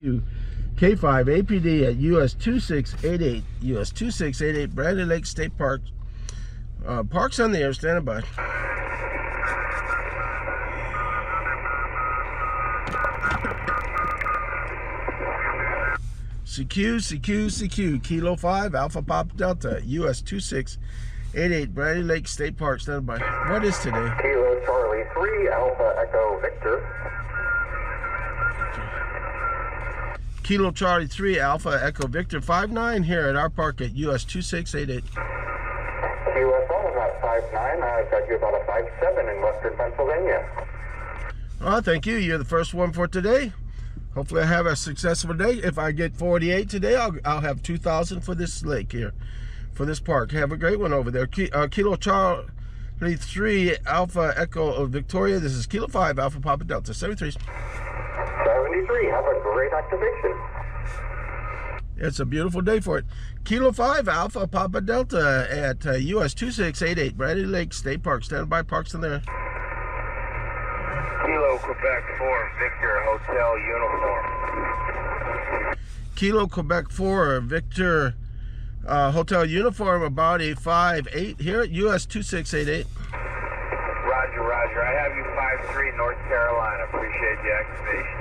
K5 APD at US-2688, US-2688, Brantley Lake State Park. Park's on the air, standing by. CQ, Kilo 5, Alpha Papa Delta, US-2688, Brantley Lake State Park, standing by. What is today? Kilo Charlie 3, Alpha Echo Victor. Kilo Charlie 3, Alpha Echo Victor 59 here at our park at US-2688. Kilo about 59, I've got you about a 57 in Western Pennsylvania. Oh, thank you. You're the first one for today. Hopefully I have a successful day. If I get 48 today, I'll have 2,000 for this lake here, for this park. Have a great one over there. Kilo Charlie 3, Alpha Echo Victoria. This is Kilo 5, Alpha Papa Delta 73. 73, have a great activation. It's a beautiful day for it. Kilo 5, Alpha Papa Delta at US-2688, Brantley Lake State Park. Stand by, parks in there. Kilo Quebec 4, Victor Hotel Uniform. Kilo Quebec 4, Victor Hotel Uniform, about a 5-8 here at US-2688. Roger, roger. I have you 5-3 North Carolina. Appreciate the activation.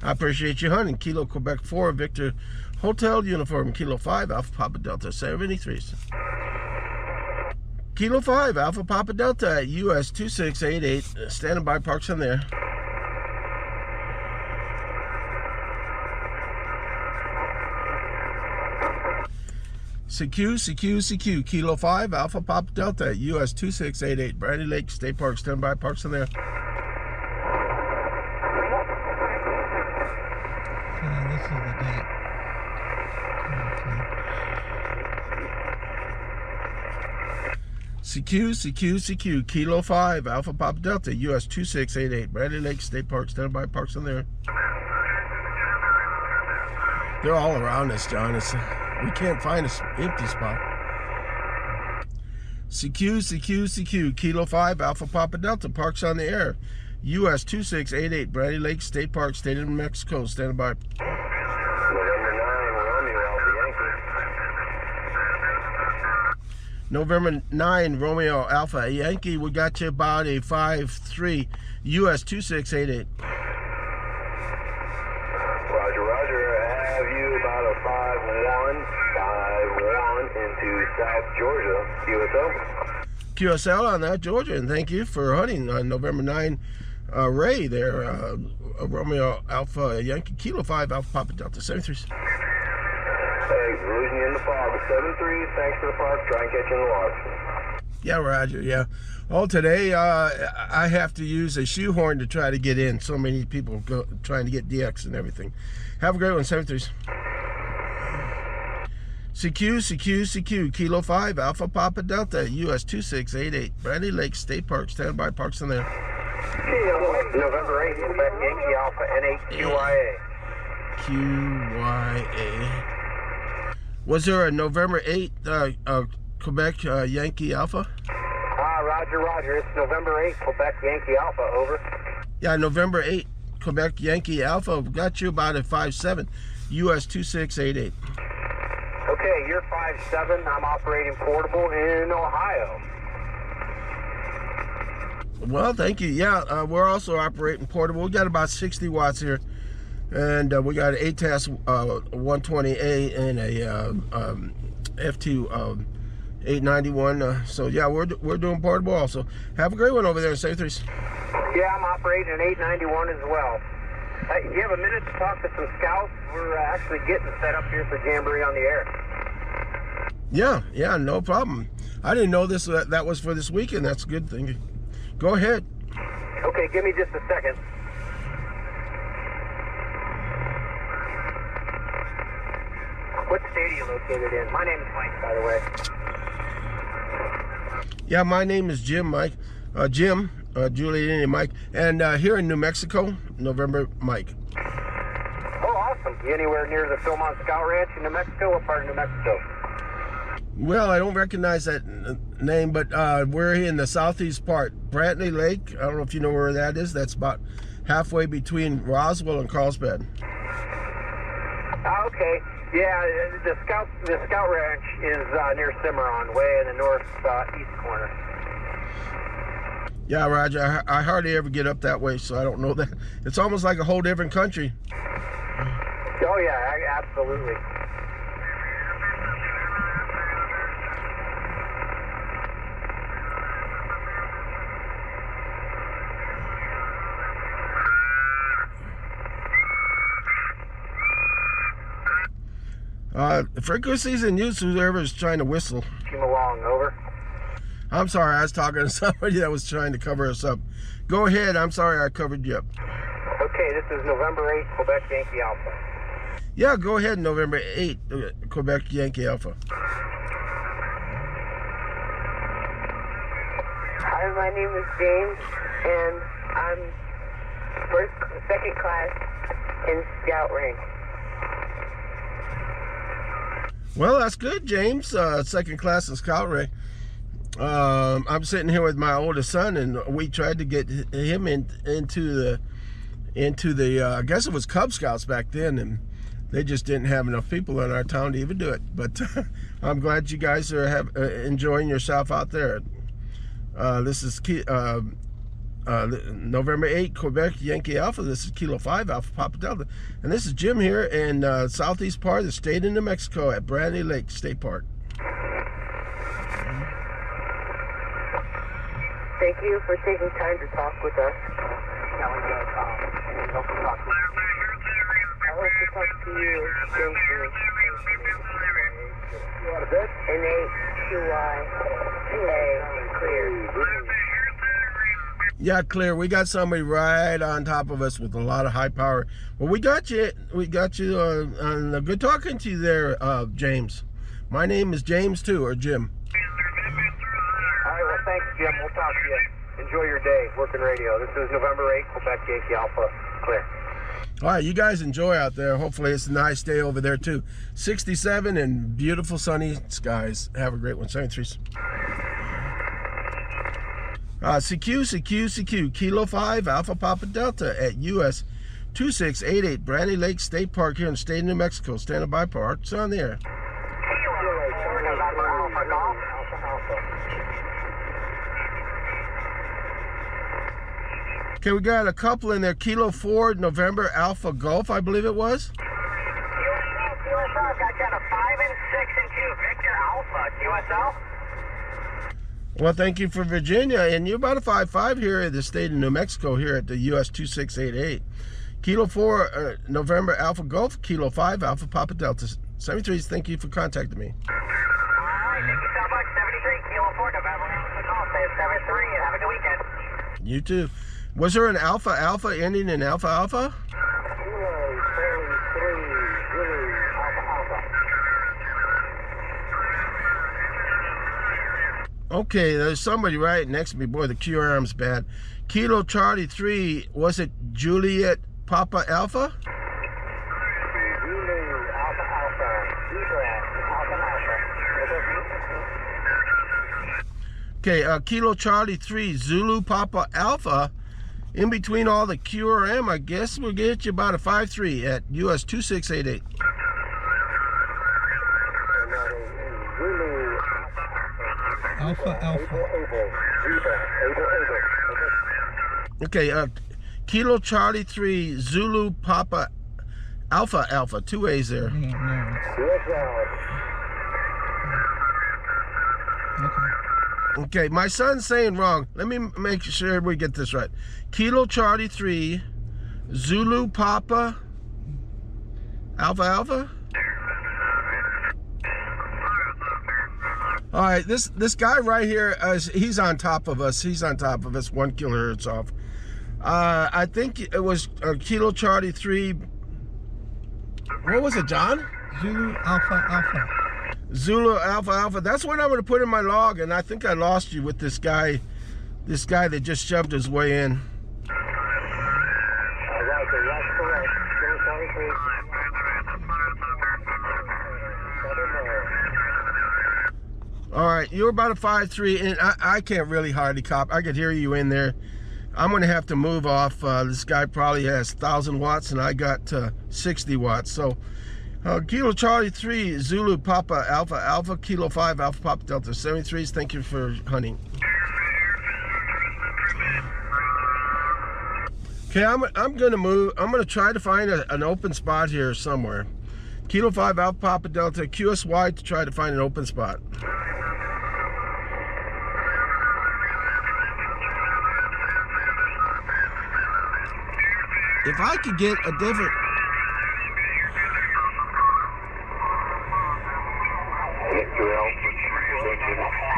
I appreciate you hunting. Kilo Quebec 4, Victor Hotel Uniform, Kilo 5, Alpha Papa Delta 73. Kilo 5, Alpha Papa Delta at US-2688. Standing by, parks on there. CQ, Kilo 5, Alpha Papa Delta at US-2688, Brantley Lake State Park. Stand by, parks on there. This is the date. CQ, Kilo 5, Alpha Papa Delta, US-2688, Brantley Lake State Park. Stand by, parks on there. They're all around us, John. We can't find an empty spot. CQ, Kilo 5, Alpha Papa Delta, parks on the air. US-2688, Brantley Lake State Park, State of New Mexico. Standing by. November 9, Romeo Alpha Yankee. We got you about a 5-3, US-2688. Roger, roger. I have you about a 5-1 into South Georgia, QSL on that, Georgia, and thank you for hunting on November 9. Ray there, Romeo Alpha Yankee, Kilo 5, Alpha Papa Delta 73. Hey, losing you in the fog. 7-3, thanks for the park. Try and catch you in the lodge. Yeah, Roger, yeah. Oh, today I have to use a shoehorn to try to get in. So many people go trying to get DX and everything. Have a great one, 7-3. CQ, Kilo 5, Alpha Papa Delta, US-2688, Brantley Lake State Park. Stand by, parks in there. November 8th, Quebec Yankee Alpha N8QYA. QYA. Was there a November 8th Quebec Yankee Alpha? Roger, roger. It's November 8th, Quebec Yankee Alpha, over. Yeah, November 8th, Quebec Yankee Alpha. Got you about a 5-7, US-2688. Okay, you're 5-7. I'm operating portable in Ohio. Well, thank you. Yeah, we're also operating portable. We got about 60 watts here. And we got an ATAS 120A and a F2 891. So yeah, we're doing portable also. Have a great one over there, Safe 3. Yeah, I'm operating an 891 as well. You have a minute to talk to some scouts? We're actually getting set up here for Jamboree on the air. Yeah, no problem. I didn't know that was for this weekend. That's a good thing. Go ahead. Okay, give me just a second. What state are you located in? My name is Mike, by the way. Yeah, my name is Jim, Mike. Jim, Juliet and Mike. And here in New Mexico, November, Mike. Oh, awesome. You anywhere near the Philmont Scout Ranch in New Mexico? What part of New Mexico? Well, I don't recognize that name, but we're in the southeast part. Brantley Lake, I don't know if you know where that is. That's about halfway between Roswell and Carlsbad. Okay. Yeah, the Scout Ranch is near Cimarron, way in the northeast corner. Yeah, Roger. I hardly ever get up that way, so I don't know that. It's almost like a whole different country. Oh yeah, absolutely. Frequencies in use, whoever is trying to whistle. Team along, over. I'm sorry, I was talking to somebody that was trying to cover us up. Go ahead, I'm sorry I covered you up. Okay, this is November 8th, Quebec Yankee Alpha. Yeah, go ahead, November 8th, Quebec Yankee Alpha. Hi, my name is James, and I'm second class in Scout Rank. Well, that's good, James. Second class in Scout Rank. I'm sitting here with my oldest son, and we tried to get him into the I guess it was Cub Scouts back then, and they just didn't have enough people in our town to even do it. But I'm glad you guys are enjoying yourself out there. This is November 8th, Quebec Yankee Alpha. This is Kilo 5 Alpha Papa Delta, and this is Jim here in southeast part of the state of New Mexico at Brantley Lake State Park. Thank you for taking time to talk with us. I want to talk to you, James. N-8-2-Y-2-A, clear. Yeah, clear. We got somebody right on top of us with a lot of high power. Well, we got you. And good talking to you there, James. My name is James too, or Jim. All right, well, thanks, Jim. We'll talk to you. Enjoy your day working radio. This is November 8th, Quebec Yankee Alpha. Clear. All right, you guys enjoy out there. Hopefully it's a nice day over there too. 67 and beautiful sunny skies. Have a great one. 73. CQ, Kilo 5 Alpha Papa Delta at US 2688 Brantley Lake State Park here in the state of New Mexico. Standing by park. It's on there. Okay, we got a couple in there. Kilo 4 November Alpha Golf, I believe it was. Kilo 5, got you on a 5 and 6 and 2. Victor Alpha, QSL. Well, thank you for Virginia, and you're about a 5-5 here at the state of New Mexico here at the US 2688. Kilo 4 November Alpha Golf, Kilo 5 Alpha Papa Delta. 73, thank you for contacting me. All right, thank you so much. 73, Kilo 4 November Alpha Golf. Say 73 and have a good weekend. You too. Was there an Alpha ending in Alpha? Alpha. Okay, there's somebody right next to me. Boy, the QRM's bad. Kilo Charlie 3, was it Juliet Papa Alpha? Okay, Kilo Charlie 3, Zulu Papa Alpha. In between all the QRM, I guess we'll get you about a 5-3 at US 2688. Alpha. Okay, Kilo Charlie 3, Zulu Papa Alpha, 2 A's there. No. Okay, my son's saying wrong. Let me make sure we get this right. Kilo Charlie 3, Zulu Papa Alpha. All right, this guy right here, he's on top of us. 1 kilohertz off. I think it was Kilo Charlie 3. What was it, John? Zulu Alpha. Zulu Alpha. That's what I'm going to put in my log, and I think I lost you with this guy that just shoved his way in. All right, you're about a 5-3, and I can't really hardly cop. I could hear you in there. I'm going to have to move off. This guy probably has 1,000 watts, and I got 60 watts. So, Kilo Charlie 3, Zulu Papa Alpha Alpha, Kilo 5 Alpha Papa Delta 73s. Thank you for hunting. Okay, I'm going to move. I'm going to try to find an open spot here somewhere. Kilo 5 Alpha Papa Delta QSY to try to find an open spot. If I could get a different...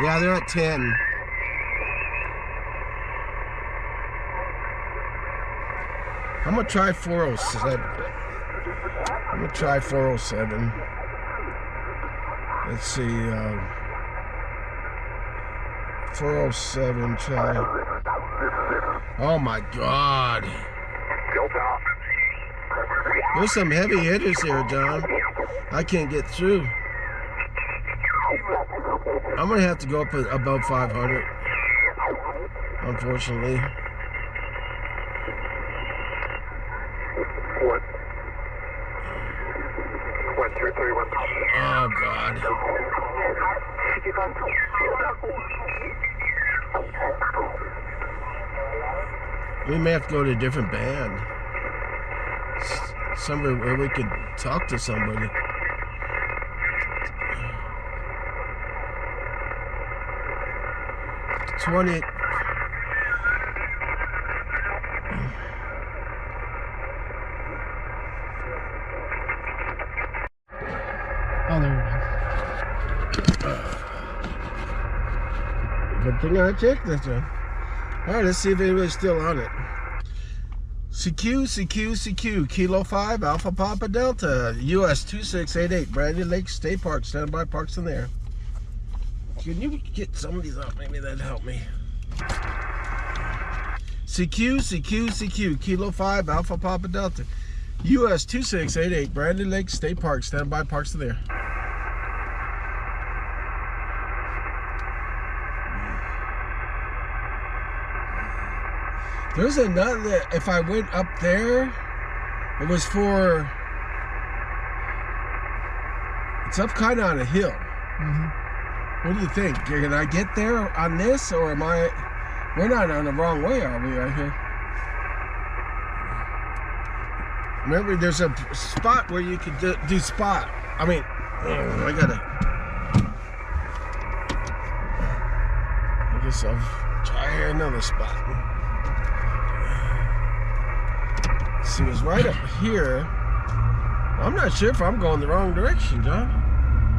Yeah, they're at 10. I'm going to try 407. I'm going to try 407. Let's see. 407, try. Oh my God. There's some heavy hitters here, John. I can't get through. I'm going to have to go up above 500. Unfortunately. Oh, God. We may have to go to a different band. Somewhere where we could talk to somebody. Oh, there it is. Good thing I checked this one. All right, let's see if anybody's still on it. CQ, Kilo 5, Alpha Papa Delta, US-2688, Brantley Lake State Park, standby, parks in there. Can you get some of these up? Maybe that'd help me. CQ, Kilo 5, Alpha Papa Delta, US-2688, Brantley Lake State Park, standby, parks in there. There's another, if I went up there, it was for, it's up kind of on a hill. Mm-hmm. What do you think? Can I get there on this, or am I, we're not on the wrong way, are we, right here? Remember, there's a spot where you could do spot. I mean, I guess I'll try another spot. See, it was right up here. I'm not sure if I'm going the wrong direction, John,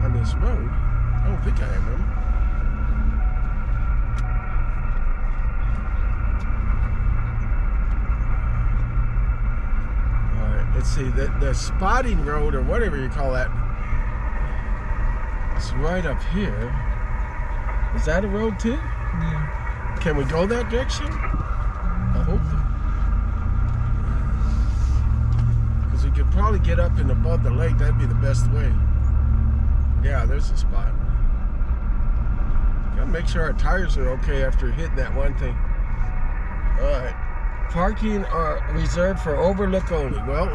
on this road. I don't think I am. All right, let's see. The spotting road, or whatever you call that, it's right up here. Is that a road too? Yeah. Can we go that direction? I hope so. We could probably get up and above the lake. That'd be the best way. Yeah, there's a spot. Gotta make sure our tires are okay after hitting that one thing. Alright. Parking are reserved for overlook only. Well,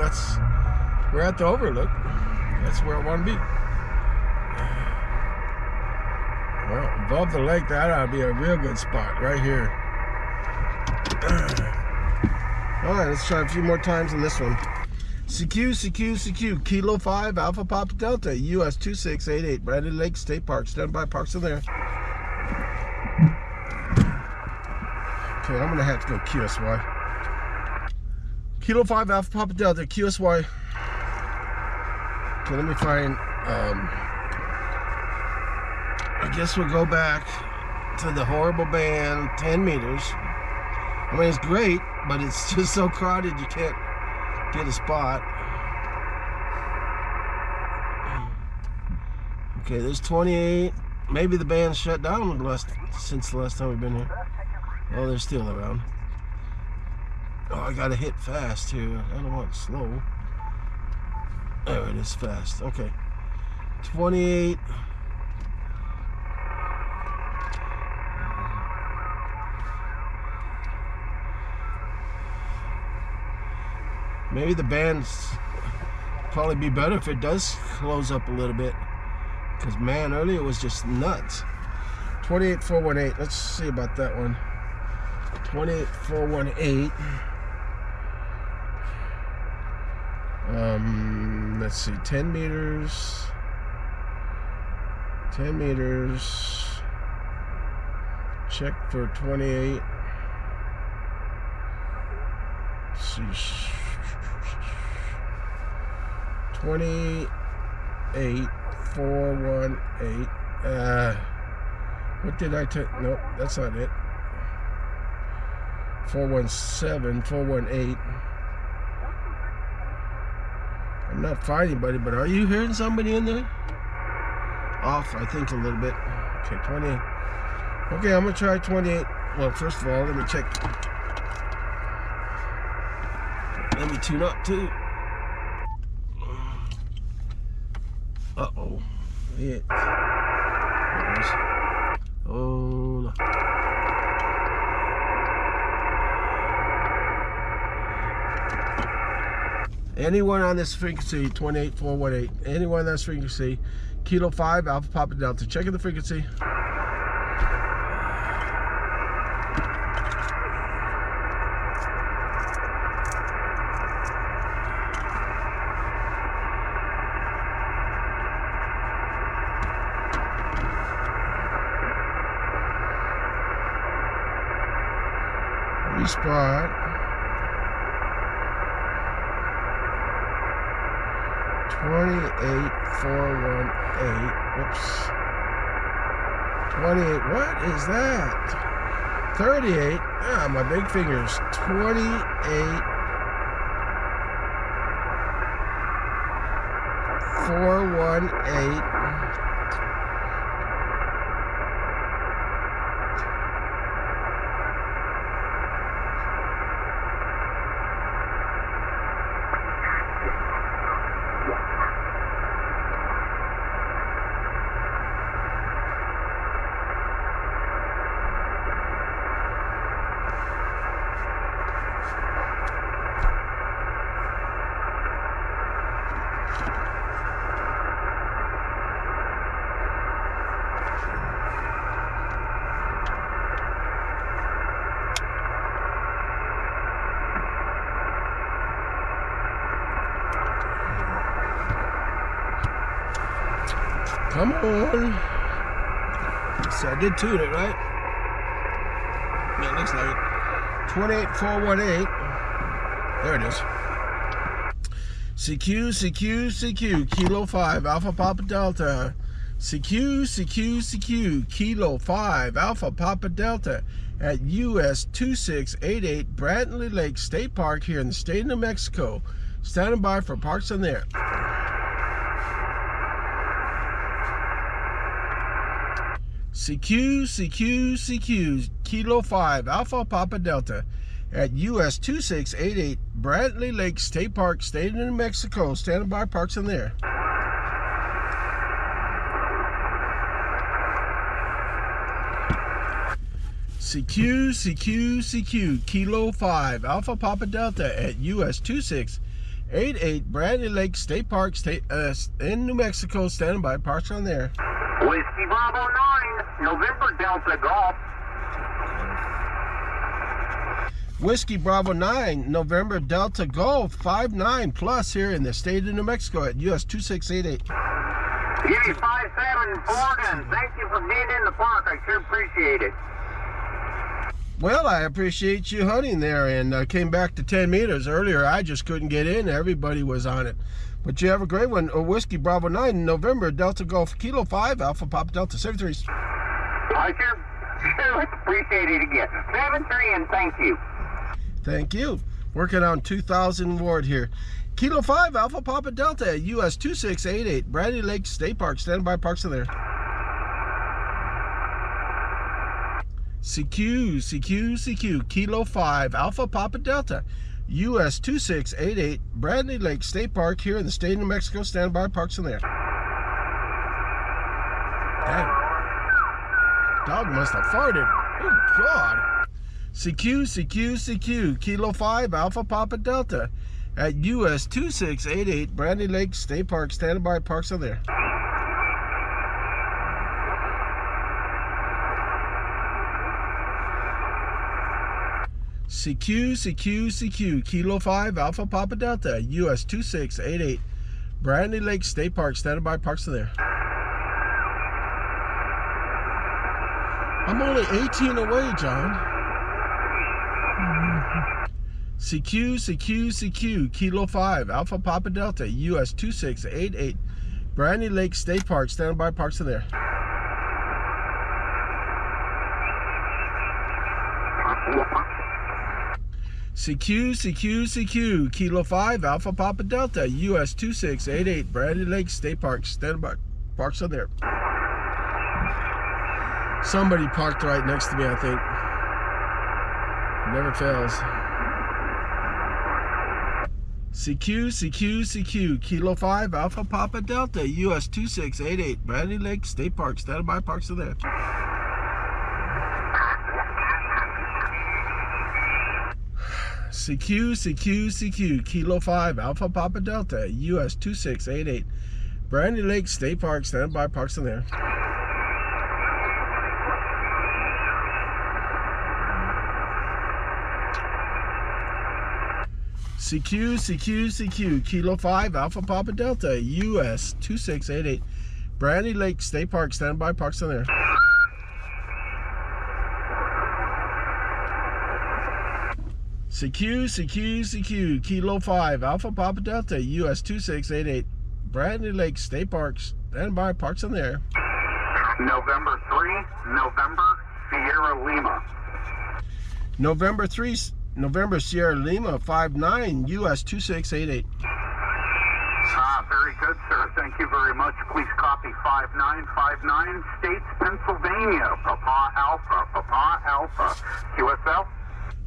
we're at the overlook. That's where I want to be. Well, above the lake, that ought to be a real good spot right here. Alright, let's try a few more times on this one. CQ, Kilo 5, Alpha Papa Delta, US-2688, Brantley Lake State Park, standby, parks in there. Okay, I'm gonna have to go QSY. Kilo 5, Alpha Papa Delta, QSY. Okay, let me find, I guess we'll go back to the horrible band, 10 meters. I mean, it's great, but it's just so crowded you can't get a spot. Okay, there's 28. Maybe the band's shut down since the last time we've been here. Oh, they're still around. Oh, I gotta hit fast here. I don't want it slow. There it is, fast. Okay. 28. Maybe the band's probably be better if it does close up a little bit. Because, man, earlier it was just nuts. 28418. Let's see about that one. 28418. Let's see. 10 meters. 10 meters. Check for 28. Let's see. 28418. What did I take? Nope, that's not it. 417, 418. I'm not finding anybody, but are you hearing somebody in there? Off, I think, a little bit. Okay, 28. Okay, I'm gonna try 28. Well, first of all, let me check. Let me tune up too. Uh-oh. Yeah. Oh. Anyone on this frequency, 28418. Anyone on this frequency, Kilo 5, Alpha Papa Delta. Checking the frequency. Spot 28418. Whoops. 28. What is that? 38. Ah, my big fingers. 28. 418. Come on. So I did tune it, right? Yeah, it looks like it. 28418. There it is. CQ, CQ, CQ. Kilo 5, Alpha Papa Delta. CQ, CQ, CQ. Kilo 5, Alpha Papa Delta. At US 2688 Brantley Lake State Park here in the state of New Mexico. Standing by for parks on there. CQ, CQ, CQ, Kilo 5, Alpha Papa Delta, at US 2688 Brantley Lake State Park, state of New Mexico. Standing by, parks in there. CQ, CQ, CQ, Kilo 5, Alpha Papa Delta, at US 2688 Brantley Lake State Park, in New Mexico. Standing by, parks on there. Whiskey Bravo 9, November Delta Golf. Whiskey Bravo 9, November Delta Golf, 59 plus here in the state of New Mexico at US 2688. Give me 57 Morgan. Thank you for being in the park. I sure appreciate it. Well, I appreciate you hunting there, and came back to 10 meters earlier. I just couldn't get in. Everybody was on it. But you have a great one. Whiskey Bravo 9, November Delta Golf, Kilo 5, Alpha Papa Delta, 73. I sure appreciate it again. 7-3, and thank you. Thank you. Working on 2000 ward here. Kilo 5, Alpha Papa Delta, US 2688, Brantley Lake State Park. Stand by, parks in there. CQ, CQ, CQ, Kilo 5, Alpha Papa Delta, US 2688, Brantley Lake State Park here in the state of New Mexico. Stand by, parks in there. Dang. Dog must have farted. Oh, God. CQ, CQ, CQ, Kilo 5, Alpha Papa Delta, at US 2688 Brantley Lake State Park. Standing by, parks are there. CQ, Kilo 5, Alpha Papa Delta, US 2688, Brantley Lake State Park, standing by, parks are there. I'm only 18 away, John. CQ, Kilo 5, Alpha Papa Delta, US 2688, Brantley Lake State Park, standing by, parks are there. CQ, Kilo 5, Alpha Papa Delta, US 2688, Brantley Lake State Park, standing by, parks are there. Somebody parked right next to me, I think. It never fails. CQ, Kilo 5, Alpha Papa Delta, US 2688, Brantley Lake State Park, standing by, parks are there. CQ, Kilo 5, Alpha Papa Delta, US 2688, Brantley Lake State Park, standing by, parks are there. CQ, Kilo 5, Alpha Papa Delta, US 2688, Brantley Lake State Park, standing by, parks are there. CQ, Kilo 5, Alpha Papa Delta, US 2688, Brantley Lake State Park, standing by, parks on there. November 3, November, Sierra Lima. November 3, November Sierra Lima, 59, US 2688. Very good, sir. Thank you very much. Please copy 5959, States, Pennsylvania, Papa Alpha, QSL?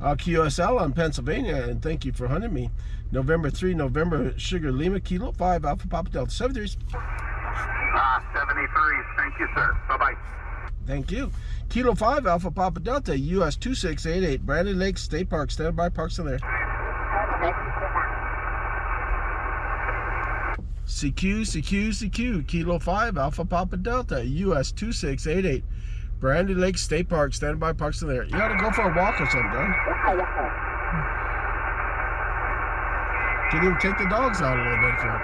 QSL on Pennsylvania, and thank you for hunting me. November 3, November Sugar Lima, Kilo 5, Alpha Papa Delta, 73s. 73s. Thank you, sir. Bye-bye. Thank you. Kilo 5, Alpha Papa Delta, US 2688, Brantley Lake State Park, standing by, parks on there. CQ, Kilo 5, Alpha Papa Delta, US 2688, Brantley Lake State Park, standing by, parks on there. You gotta go for a walk or something, Don. Can you take the dogs out a little bit for it?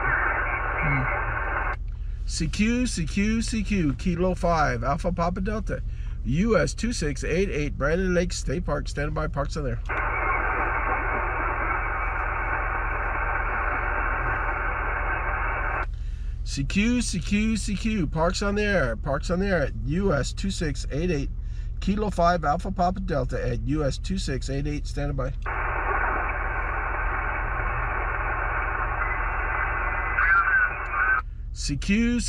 CQ, Kilo 5, Alpha Papa Delta, US 2688, Brantley Lake State Park, standing by, parks on there. CQ, parks on there at US 2688, Kilo 5, Alpha Papa Delta at US 2688, standing by. CQ,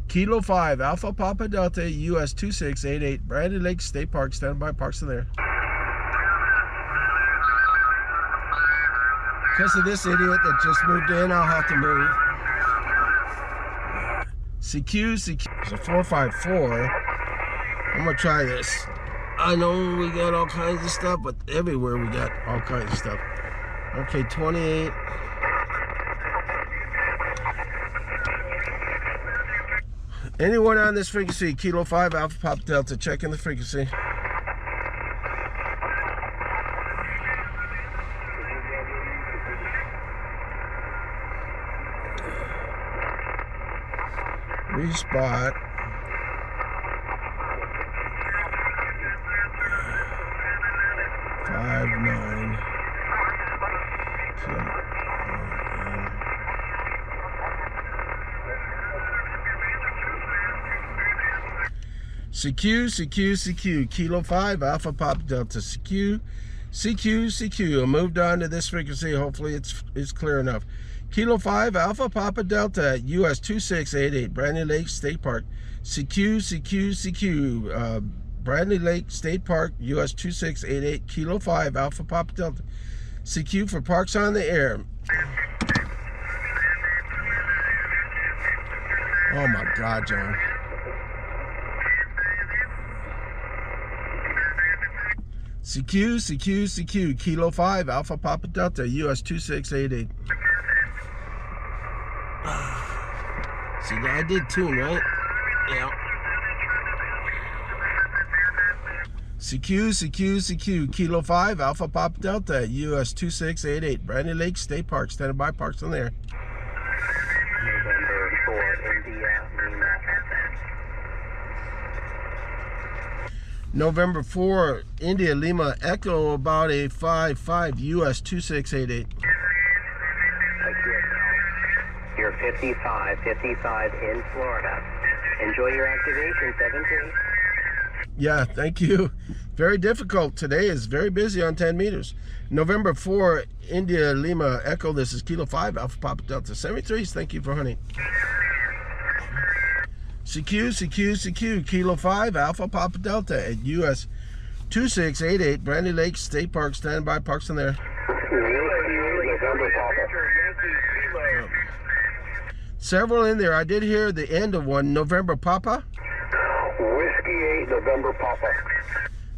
Kilo 5, Alpha Papa Delta, US 2688, Brantley Lake State Park, standing by, parks on there. Because of this idiot that just moved in, I'll have to move. CQ, it's a 454. I'm gonna try this. I know we got all kinds of stuff, but everywhere we got all kinds of stuff. Okay, 28. Anyone on this frequency, Kilo 5, Alpha Papa Delta, check in the frequency. Respot. Five, 9. CQ, Kilo 5, Alpha Papa Delta, CQ. I moved on to this frequency. Hopefully it's clear enough. Kilo 5, Alpha Papa Delta, US 2688, Brantley Lake State Park. CQ, Brantley Lake State Park, US 2688, Kilo 5, Alpha Papa Delta. CQ for parks on the air. Oh my God, John. CQ, Kilo 5, Alpha Papa Delta, US 2688. See, I did tune, right? Yeah. CQ, Kilo 5, Alpha Papa Delta, US 2688, Brantley Lake State Park, standing by, parks on there. November 4, India Lima Echo, about a 5-5, US 2688. You're 55 in Florida. Enjoy your activation, 7-3. Yeah, thank you. Very difficult. Today is very busy on 10 meters. November 4, India Lima Echo, this is Kilo 5, Alpha Papa Delta, 73s. Thank you for hunting. CQ, Kilo 5, Alpha Papa Delta at US 2688, Brantley Lake State Park, standby, parks in there. Several in there. I did hear the end of one. November Papa. Whiskey 8, November Papa.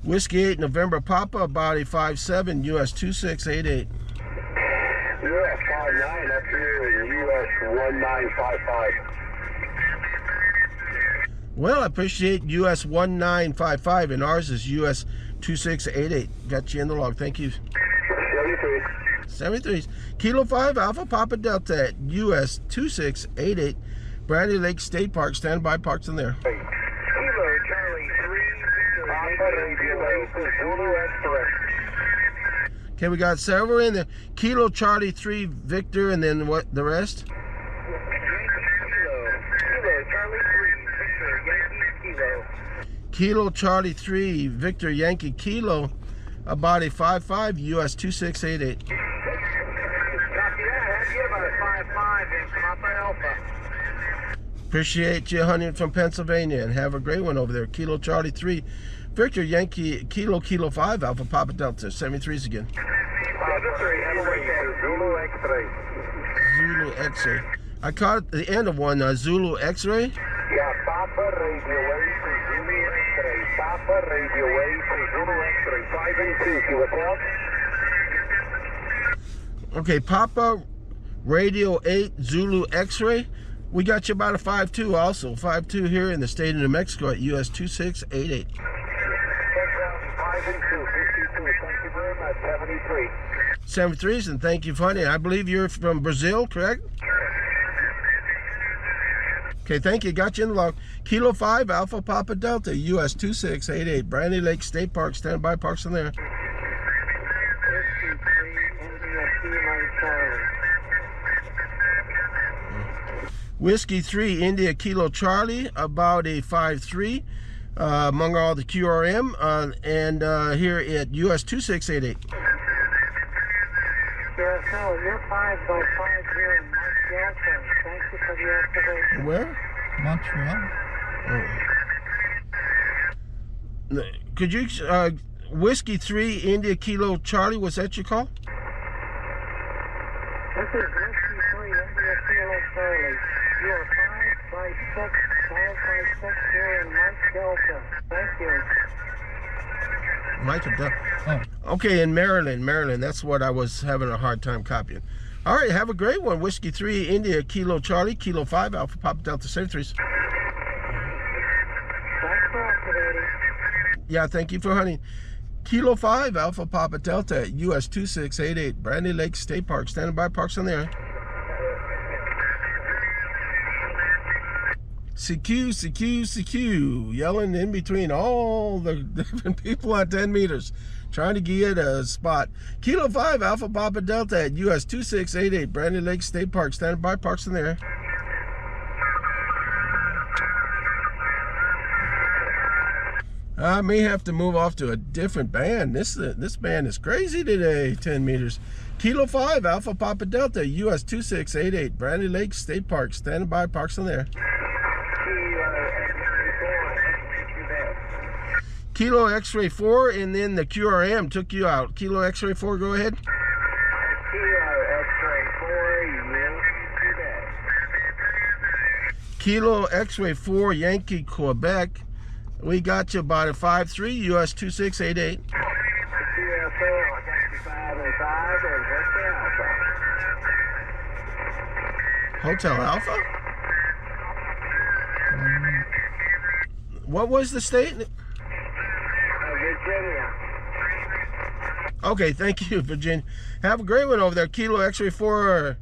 Whiskey 8, November Papa, about a 5-7, US 2688. US 59 up here in US 1955. Well, I appreciate US 1955, and ours is US 2688. Got you in the log. Thank you. 73s. Kilo 5, Alpha Papa Delta at US 2688, Brantley Lake State Park, standby, parks in there. Kilo Charlie 3, Okay, we got several in there. Kilo Charlie 3, Victor, and then what, the rest? Kilo Charlie 3, Victor, Yankee, Kilo. Kilo Charlie 3, Victor, Yankee, Kilo, about a 5-5, US 2688. Copy that. Have you about a 5-5 in Papa Alpha. Appreciate you hunting from Pennsylvania, and have a great one over there. Kilo Charlie 3, Victor, Yankee, Kilo 5, Alpha Papa Delta, 73s again. 7-3, have a great day. Zulu X-ray. Zulu X-ray. I caught the end of one, Zulu X-ray. Yeah, Papa Radio 8 for Zulu X-ray. Papa Radio 8 for Zulu X-ray. 5 and 2, see what's up? Okay, Papa Radio 8, Zulu X-ray. We got you about a 5-2 also. 5-2 here in the state of New Mexico at US 2688. 5 and 2, 52. Thank you very much. 73. 73s, and thank you for hunting. I believe you're from Brazil, correct? Okay, thank you. Got you in the log. Kilo 5, Alpha Papa Delta, US 2688, Brantley Lake State Park, standby, parks in there. Whiskey 3, India Kilo Charlie, about a 5-3 among all the QRM, and here at US 2688. Yes, no, you're 5 by 5 here in Montreal. Thank you for the activation. Where? Montreal. Oh. Could you, Whiskey 3, India Kilo Charlie, was that your call? This is Whiskey 3, India Kilo Charlie. You are 5 by 6 here in Mike Delta. Thank you. Mike Delta. Oh. Okay, in Maryland. That's what I was having a hard time copying. All right, have a great one. Whiskey 3, India Kilo Charlie, Kilo 5, Alpha Papa Delta, 73s. Thanks for activating. Yeah, thank you for hunting. Kilo 5, Alpha Papa Delta, US 2688, Brantley Lake State Park, standing by, parks on there. CQ, yelling in between all the different people at 10 meters, trying to get a spot. Kilo 5, Alpha Papa Delta at US 2688, Brantley Lake State Park, standing by, parks in there. I may have to move off to a different band. This band is crazy today. 10 meters. Kilo 5, Alpha Papa Delta, US 2688, Brantley Lake State Park, standing by, parks in there. Kilo X-ray 4, and then the QRM took you out. Kilo X-ray 4, go ahead. Kilo X-ray 4, Yankee, Quebec. We got you about a 5-3, US 2688. Hotel Alpha? What was the state? Virginia. Okay, thank you, Virginia. Have a great one over there. Kilo X-ray 4,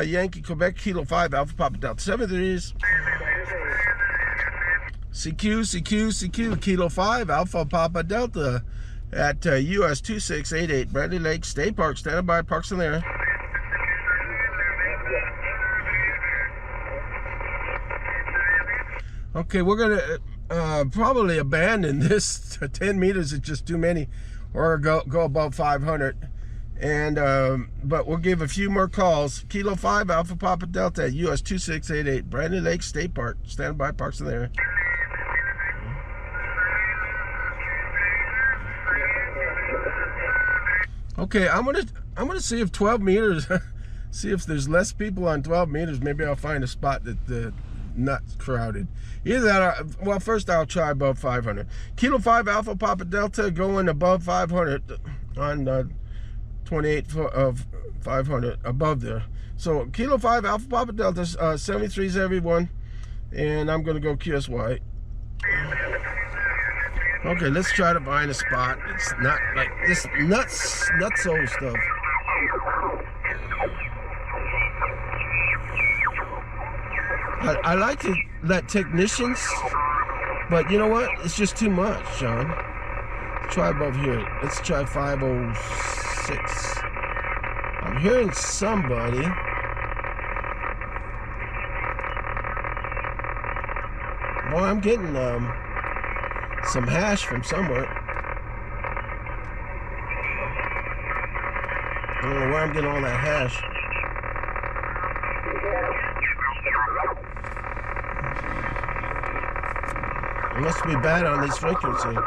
Yankee, Quebec, Kilo 5, Alpha Papa Delta 73s. CQ, Kilo 5, Alpha Papa Delta at US-2688, Brantley Lake State Park. Standing by, parks in there. Okay, we're gonna probably abandon this. 10 meters is just too many, or go above 500. And but we'll give a few more calls. Kilo 5 Alpha Papa Delta at US-2688, Brantley Lake State Park. Stand by, parks in there. Okay, I'm gonna see if 12 meters. See if there's less people on 12 meters. Maybe I'll find a spot that not crowded. Either that, well, first I'll try above 500. Kilo 5 Alpha Papa Delta going above 500 on 28 foot of 500 above there. So Kilo 5 Alpha Papa Delta, 73s everyone, and I'm gonna go QSY. Okay, let's try to find a spot. It's not like this nutso stuff. I like to let technicians, but you know what? It's just too much, John. Let's try above here. Let's try 506. I'm hearing somebody. Boy, I'm getting some hash from somewhere. I don't know where I'm getting all that hash. It must be bad on this frequency.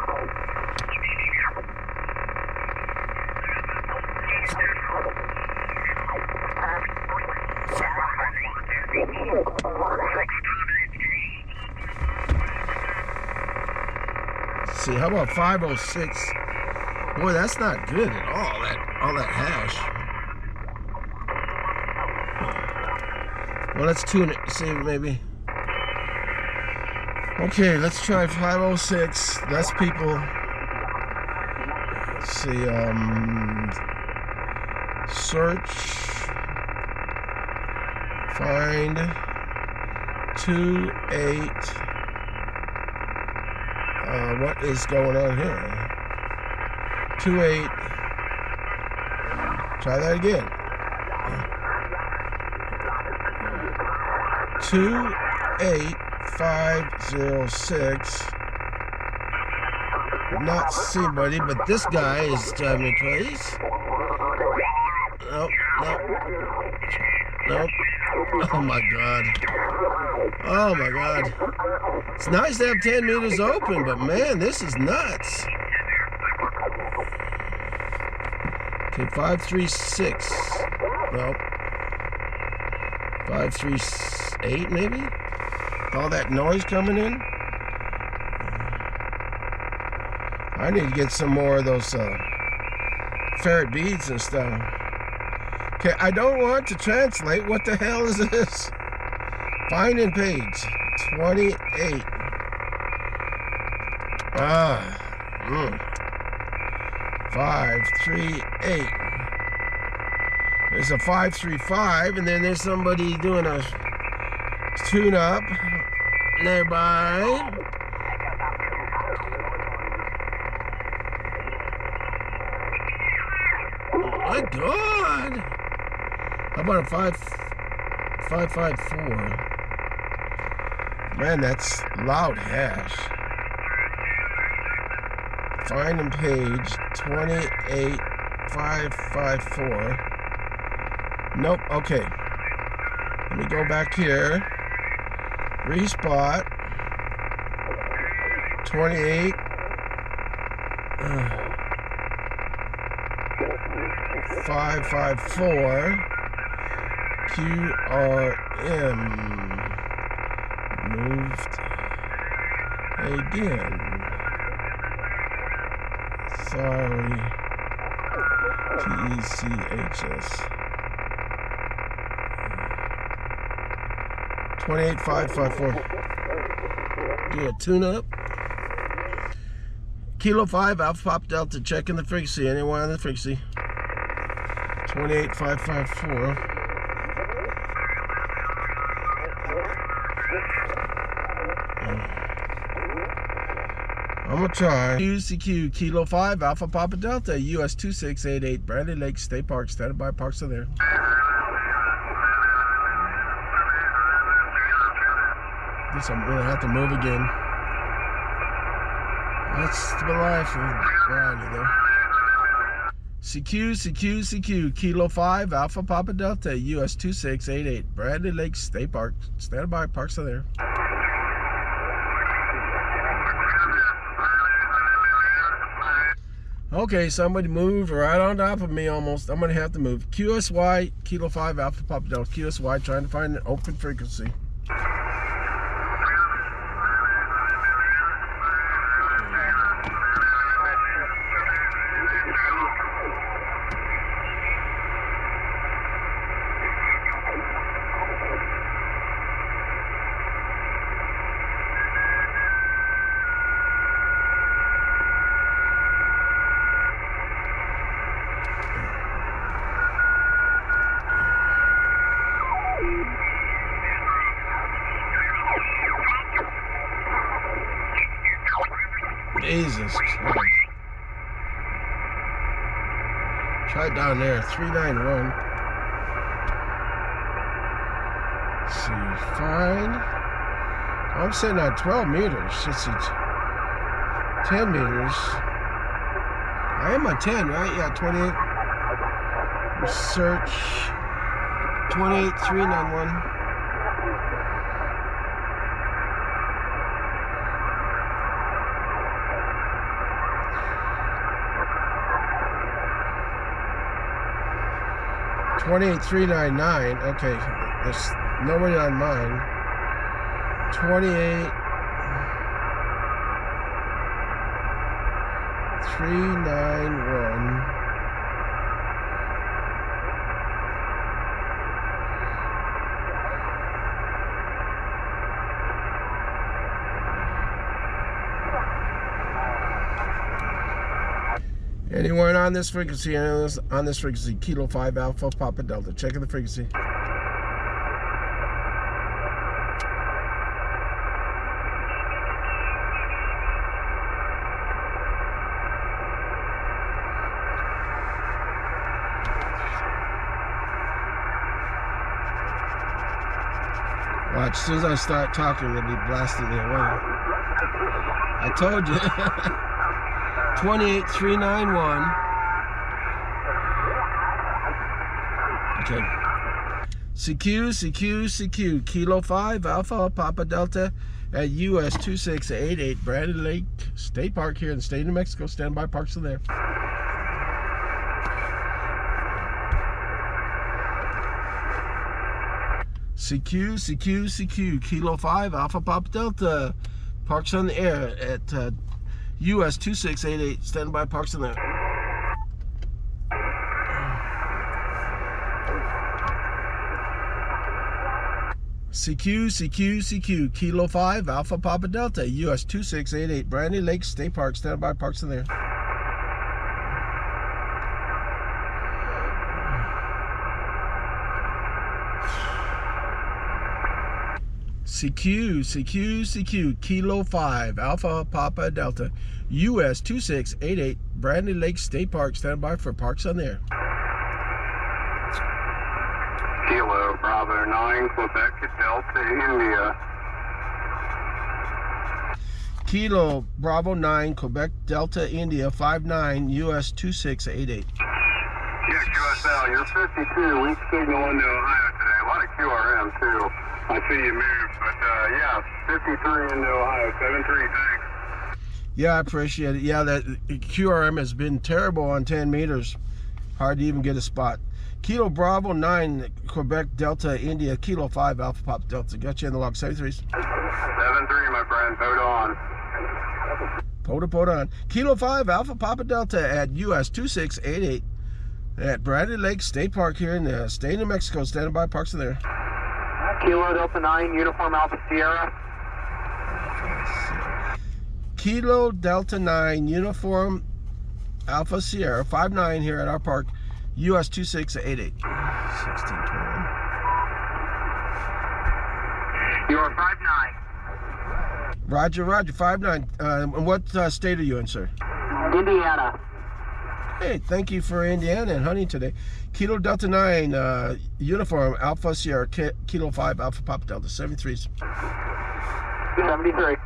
Let's see, how about 506? Boy, that's not good at all. All that hash. Well, let's tune it. See, maybe. Okay, let's try 506. That's people. Let's see, search, find, 28. What is going on here? 28. Try that again. 28506. Not see anybody, but this guy is driving me crazy. Nope, nope, nope. Oh my God. Oh my God. It's nice to have 10 meters open, but man, this is nuts. Okay, 536. Nope. 538 maybe? All that noise coming in? I need to get some more of those ferret beads and stuff. Okay, I don't want to translate. What the hell is this? Find in page 28. 538. There's a 535, and then there's somebody doing a tune-up nearby. Oh my God! How about a 554? Man, that's loud hash. Find in page 28554. Nope, okay. Let me go back here. Respot. 28. 554. QRM. Moved again. Sorry. TECHS. 28554. Do a tune-up. Kilo 5 Alpha Pop Delta. Checking the frequency. Anyone on the frequency? 28554. I'm gonna try. UCQ Kilo 5 Alpha Papa Delta US-2688 Brantley Lake State Park. Standing by. Parks are there. Guess I'm gonna have to move again. That's the life of riding though. CQ Kilo 5 Alpha Papa Delta US-2688 Brantley Lake State Park. Standing by. Parks are there. Okay, somebody moved right on top of me almost. I'm gonna have to move. QSY Kilo 5 Alpha Papa Delta. QSY trying to find an open frequency. Jesus Christ. Try down there, 391. Let's see, fine. I'm sitting at 12 meters. Let's see, 10 meters. I am at 10, right? Yeah, 28. Search 28391. $28,399. Okay, there's nobody on mine. 28,391. Anyone on this frequency? On this frequency, Kilo 5 Alpha Papa Delta. Checking the frequency. Watch, as soon as I start talking, it'll be blasting me away. I told you. 28391. Okay. CQ Kilo 5 Alpha Papa Delta at US-2688 Brantley Lake State Park here in the state of New Mexico. Standby. Parks are there. CQ Kilo 5 Alpha Papa Delta. Parks on the air at US-2688, standby. Parks in there. CQ Kilo 5 Alpha Papa Delta US-2688 Brantley Lake State Park, standby. Parks in there. CQ Kilo 5 Alpha Papa Delta US-2688 Brantley Lake State Park, standby for parks on there. Kilo Bravo 9 Quebec Delta India. Kilo Bravo 9 Quebec Delta India 59 US-2688. Yeah, QSL, you're 52. Weak signal into Ohio today. A lot of QRM too. I see you moved, but yeah, 53 into Ohio, 7-3, thanks. Yeah, I appreciate it. Yeah, that QRM has been terrible on 10 meters. Hard to even get a spot. Kilo Bravo 9 Quebec Delta India, Kilo 5 Alpha Pop Delta. Got you in the log, 73. 7-3, my friend, hold on. POTA on. Kilo 5 Alpha Papa Delta at US-2688 at Brantley Lake State Park here in the state of New Mexico. Standing by, parks in there. Kilo Delta 9, Uniform Alpha Sierra. Kilo Delta 9, Uniform Alpha Sierra, 5-9 here at our park, US 2688. 1621. You're 5-9. Roger, Roger, 5-9. And what state are you in, sir? Indiana. Hey, thank you for Indiana and hunting today. Kilo Delta 9, Uniform Alpha Sierra, Kilo 5, Alpha Papa Delta, 73s. 73.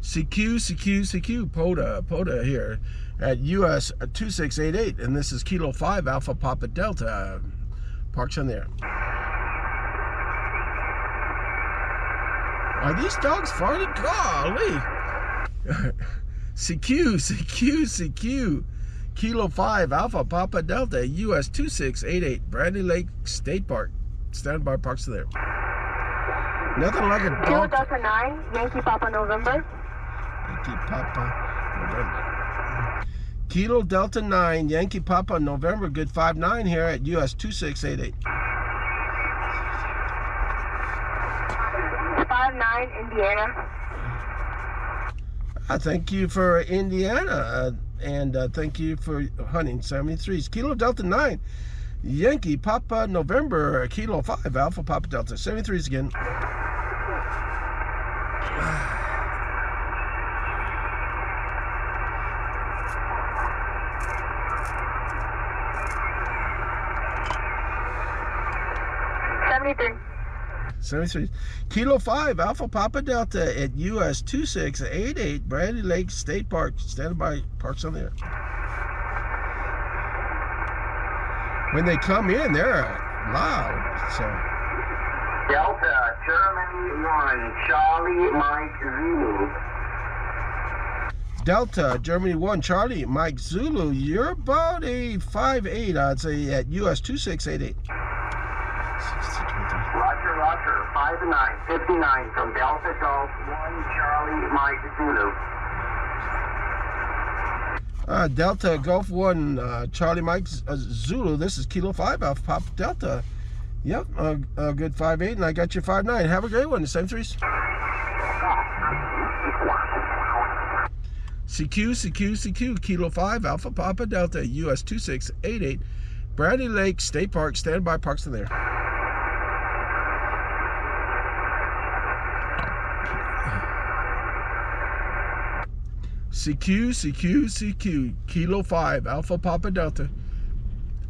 CQ, POTA here at US 2688, and this is Kilo 5 Alpha Papa Delta. Parks on there. Are these dogs farting? Golly! CQ, Kilo 5 Alpha Papa Delta, US 2688, Brantley Lake State Park. Stand by, parks there. Nothing like a Kilo dog. Delta 9, Yankee Papa November. Yankee Papa November. Kilo Delta 9, Yankee Papa November, good 5-9 here at US 2688. 5-9, Indiana. Thank you for Indiana, and thank you for hunting 73s. Kilo Delta 9, Yankee Papa November, Kilo 5 Alpha Papa Delta, 73s again. $73. 73. Kilo 5 Alpha Papa Delta at US 2688, Brantley Lake State Park. Standing by, parks on there. When they come in, they're loud. So Delta, Germany 1, Charlie, Mike, Zulu. Delta, Germany 1, Charlie, Mike, Zulu. You're about a 5'8", I'd say, at US 2688. Roger, 5-9, 59 from Delta Golf 1, Charlie, Mike, Zulu. Delta Golf 1, Charlie Mike Zulu. This is Kilo 5 Alpha Papa Delta. Yep, a good 5'8", and I got your 5'9". Have a great one. The same threes. CQ, Kilo 5 Alpha Papa Delta, US 2688, Brantley Lake State Park. Stand by, parks in there. CQ, Kilo 5 Alpha Papa Delta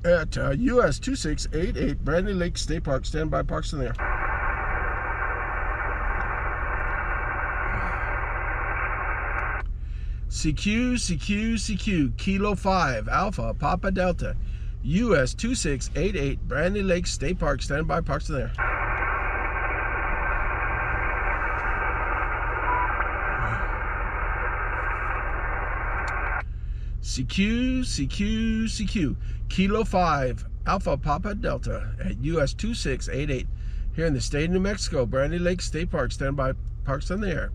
at US 2688, Brantley Lake State Park. Stand by, parks in there. CQ, Kilo 5 Alpha Papa Delta, US 2688, Brantley Lake State Park. Stand by, parks in there. CQ, Kilo 5 Alpha Papa Delta at US 2688 here in the state of New Mexico, Brantley Lake State Park. Stand by, parks in the air.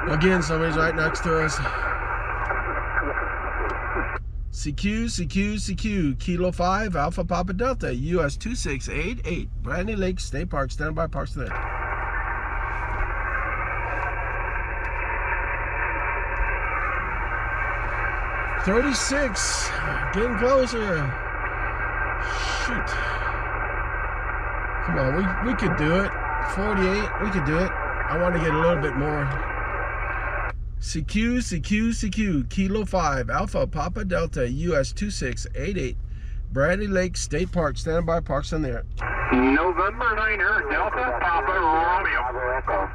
Again, somebody's right next to us. CQ, Kilo 5 Alpha Papa Delta, US 2688, Brantley Lake State Park. Stand by, parks in the air. $36, getting closer. Shoot. Come on, we could do it. 48, we could do it. I want to get a little bit more. CQ, Kilo 5 Alpha Papa Delta, US 2688, Brantley Lake State Park. Stand by, parks in there. November 9er, Delta Papa Romeo.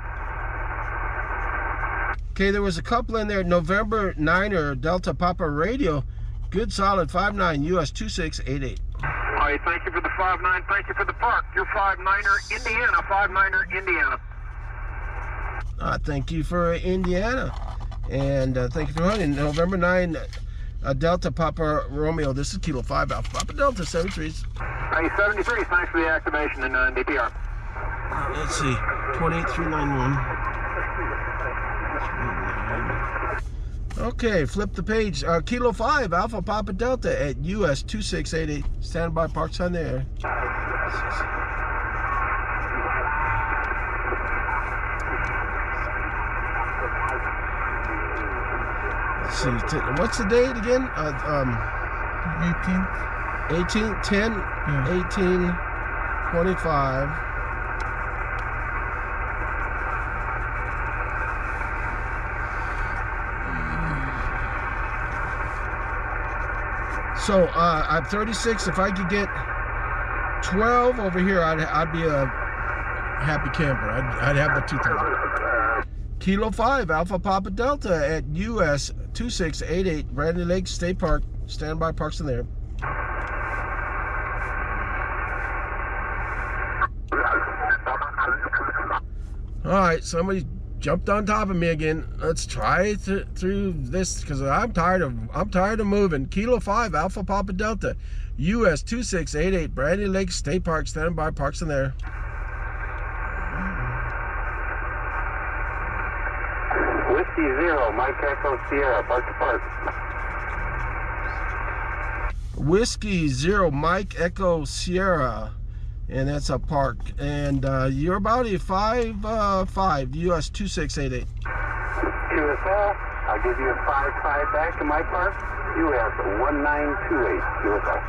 Okay, there was a couple in there. November 9er, Delta Papa Radio. Good solid 5'9", US 2688. All right, thank you for the 5-9. Thank you for the park. You're 5-9er, Indiana. 5-9er, Indiana. Thank you for Indiana. And thank you for hunting. November 9, Delta Papa Romeo. This is Kilo 5 Alpha Papa Delta, 73s. Hey, 73, thanks for the activation in DPR. Let's see, 28391. Okay, flip the page. Kilo 5, Alpha Papa Delta at US 2688. Stand by, parks on the air. Let's see, what's the date again? 18, 10, Yeah. 18, 25. So I'm 36. If I could get 12 over here, I'd be a happy camper. I'd have the 2,000. Kilo 5, Alpha Papa Delta at US 2688, Brantley Lake State Park. Standby, parks in there. All right, somebody jumped on top of me again. Let's try through this because I'm tired of moving. Kilo 5, Alpha Papa Delta, US 2688, Brantley Lake State Park. Standby, parks in there. Whiskey 0, Mike Echo Sierra, park to park. Whiskey 0, Mike Echo Sierra, and that's a park. And you're about a 5-5, US 2688. QSL, I'll give you a 5-5 back to my park. US 1928, QSL.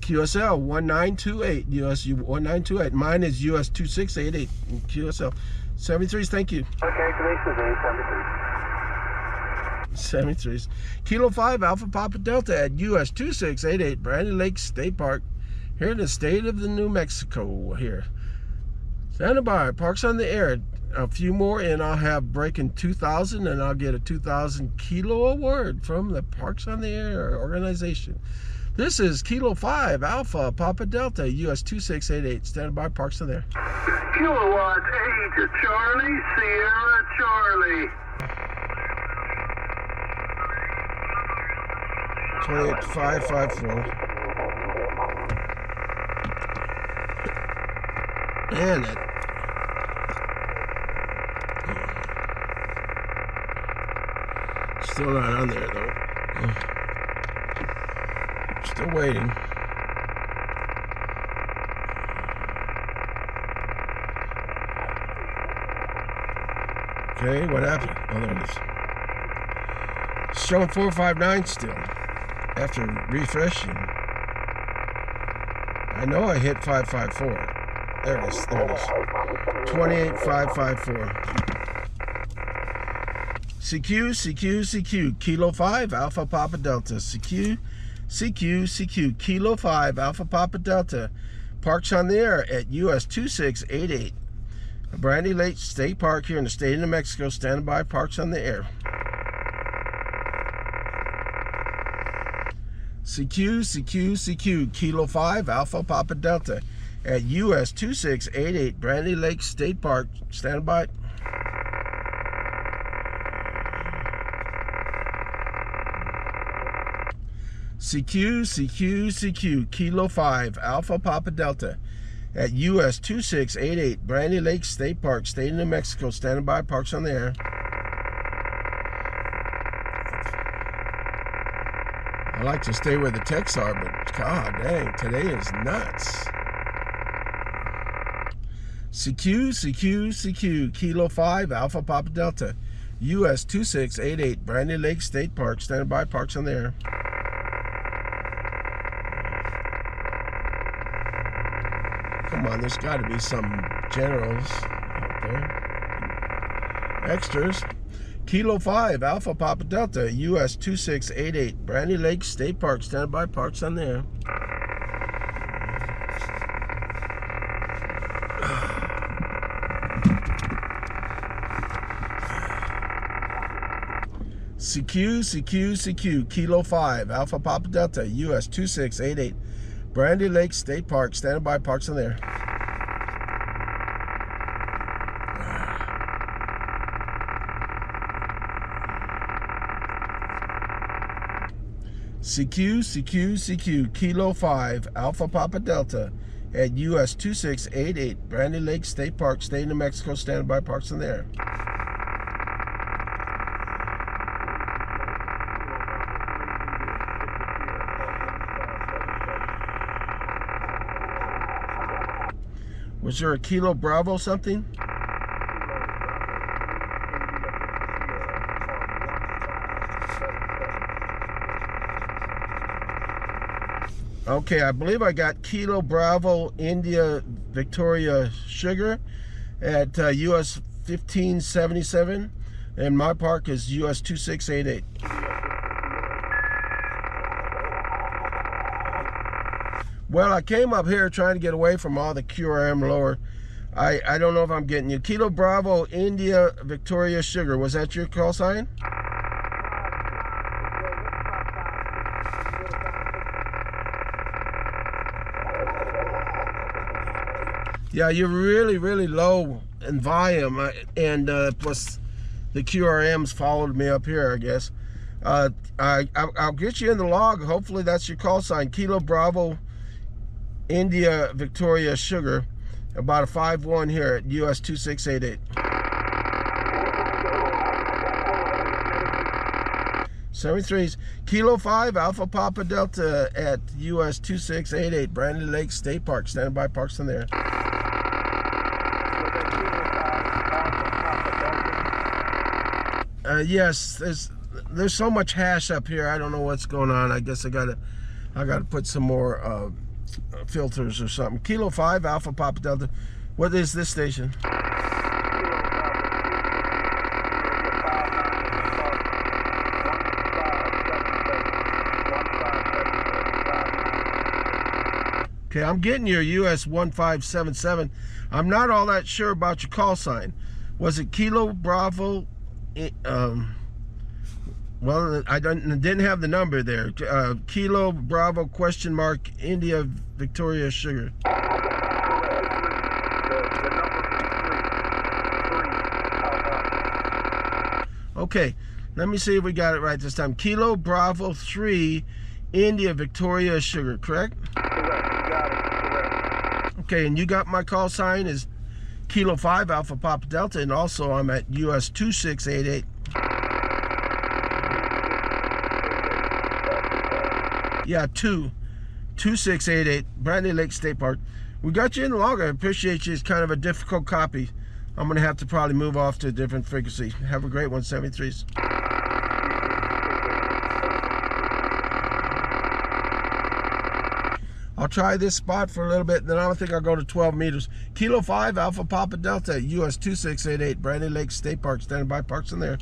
QSL 1928, US 1928. Mine is US 2688. QSL 73s. Thank you. Calculations A73. 73s. Kilo 5, Alpha Papa Delta at US 2688, Brantley Lake State Park, here in the state of the New Mexico. Here, standing by, parks on the air. A few more, and I'll have breaking 2,000, and I'll get a 2,000 kilo award from the Parks on the Air organization. This is Kilo 5, Alpha Papa Delta, US 2688. Standing by, parks on the air. Kilowatt 8, Charlie, Sierra, Charlie. 28554. And it. Still not on there though. Still waiting. Okay, what happened? Oh, there it is. Showing 459 still. After refreshing. I know I hit 554. There it is. There it is. 28554. CQ, CQ, CQ. Kilo 5, Alpha Papa Delta. CQ, CQ, CQ. Kilo 5, Alpha Papa Delta. Parks on the air at US 2688. Brantley Lake State Park here in the state of New Mexico. Standing by, parks on the air. CQ, CQ, CQ. Kilo 5, Alpha Papa Delta at US 2688, Brantley Lake State Park. Stand by. CQ, CQ, CQ. Kilo 5, Alpha Papa Delta at US 2688, Brantley Lake State Park, state of New Mexico. Standing by, parks on the air. I like to stay where the texts are, but god dang, today is nuts. CQ, CQ, CQ. Kilo 5, Alpha Papa Delta, US 2688, Brantley Lake State Park. Standing by, parks on the air. Come on, there's got to be some generals out there. Extras. Kilo 5, Alpha Papa Delta, US 2688, Brantley Lake State Park. Stand by, parks on the air. CQ, CQ, CQ. Kilo 5, Alpha Papa Delta, US 2688, Brantley Lake State Park. Stand by, parks on the air. CQ, CQ, CQ. Kilo 5, Alpha Papa Delta at US 2688, Brantley Lake State Park, state of New Mexico. Standing by, parks in the air. Was there a Kilo Bravo something? Okay, I believe I got Kilo Bravo India Victoria Sugar at US 1577, and my park is US 2688. Well, I came up here trying to get away from all the QRM lower. I don't know if I'm getting you. Kilo Bravo India Victoria Sugar, was that your call sign? Yeah, you're really, really low in volume, and plus the QRMs followed me up here, I guess. I'll get you in the log. Hopefully that's your call sign. Kilo Bravo India Victoria Sugar, about a 5-1 here at US 2688. 73's Kilo 5 Alpha Papa Delta at US 2688, Brantley Lake State Park. Standing by, parks in there. Yes, there's so much hash up here. I don't know what's going on. I guess I gotta put some more filters or something. Kilo 5 Alpha Papa Delta. What is this station? Okay, I'm getting your US 1577. I'm not all that sure about your call sign. Was it Kilo Bravo? Well, I didn't have the number there. Kilo Bravo question mark India Victoria Sugar. Okay, let me see if we got it right this time. Kilo Bravo 3 India Victoria Sugar, correct? Correct, you got it, correct. Okay, and you got my call sign is Kilo 5 Alpha Papa Delta, and also I'm at US 2688. Yeah, 2688, Brantley Lake State Park. We got you in the log. I appreciate you. It's kind of a difficult copy. I'm going to have to probably move off to a different frequency. Have a great one, 73's. I'll try this spot for a little bit, then I don't think I'll go to 12 meters. Kilo 5 Alpha Papa Delta, US 2688, Brantley Lake State Park. Standing by, parks in there.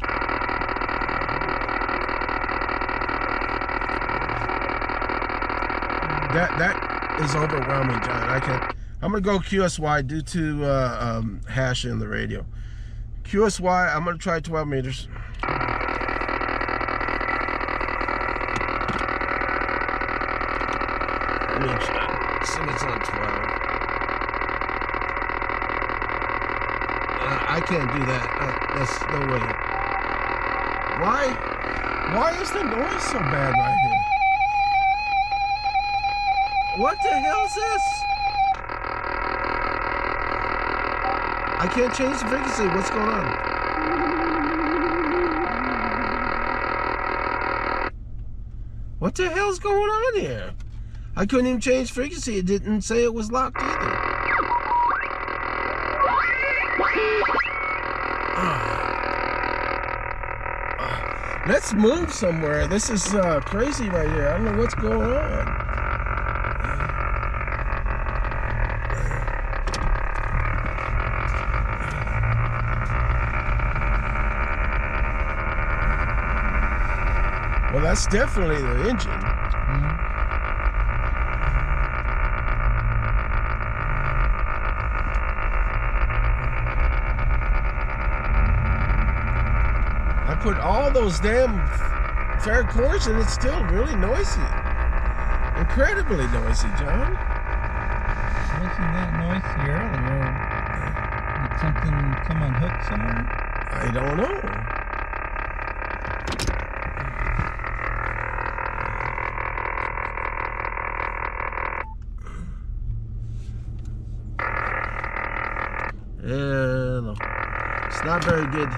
That is overwhelming, John. I'm gonna go QSY due to hash in the radio. QSY, I'm gonna try 12 meters. Let me see what's on 12. I can't do that. That's no way. Why is the noise so bad right here? What the hell is this? I can't change the frequency. What's going on? What the hell's going on here? I couldn't even change frequency. It didn't say it was locked either. Let's move somewhere. This is crazy right here. I don't know what's going on. Well, that's definitely the engine. I put all those damn fair cores and it's still really noisy. Incredibly noisy, John. Wasn't that noisy earlier? Did something come unhooked somewhere? I don't know. No. It's not very good.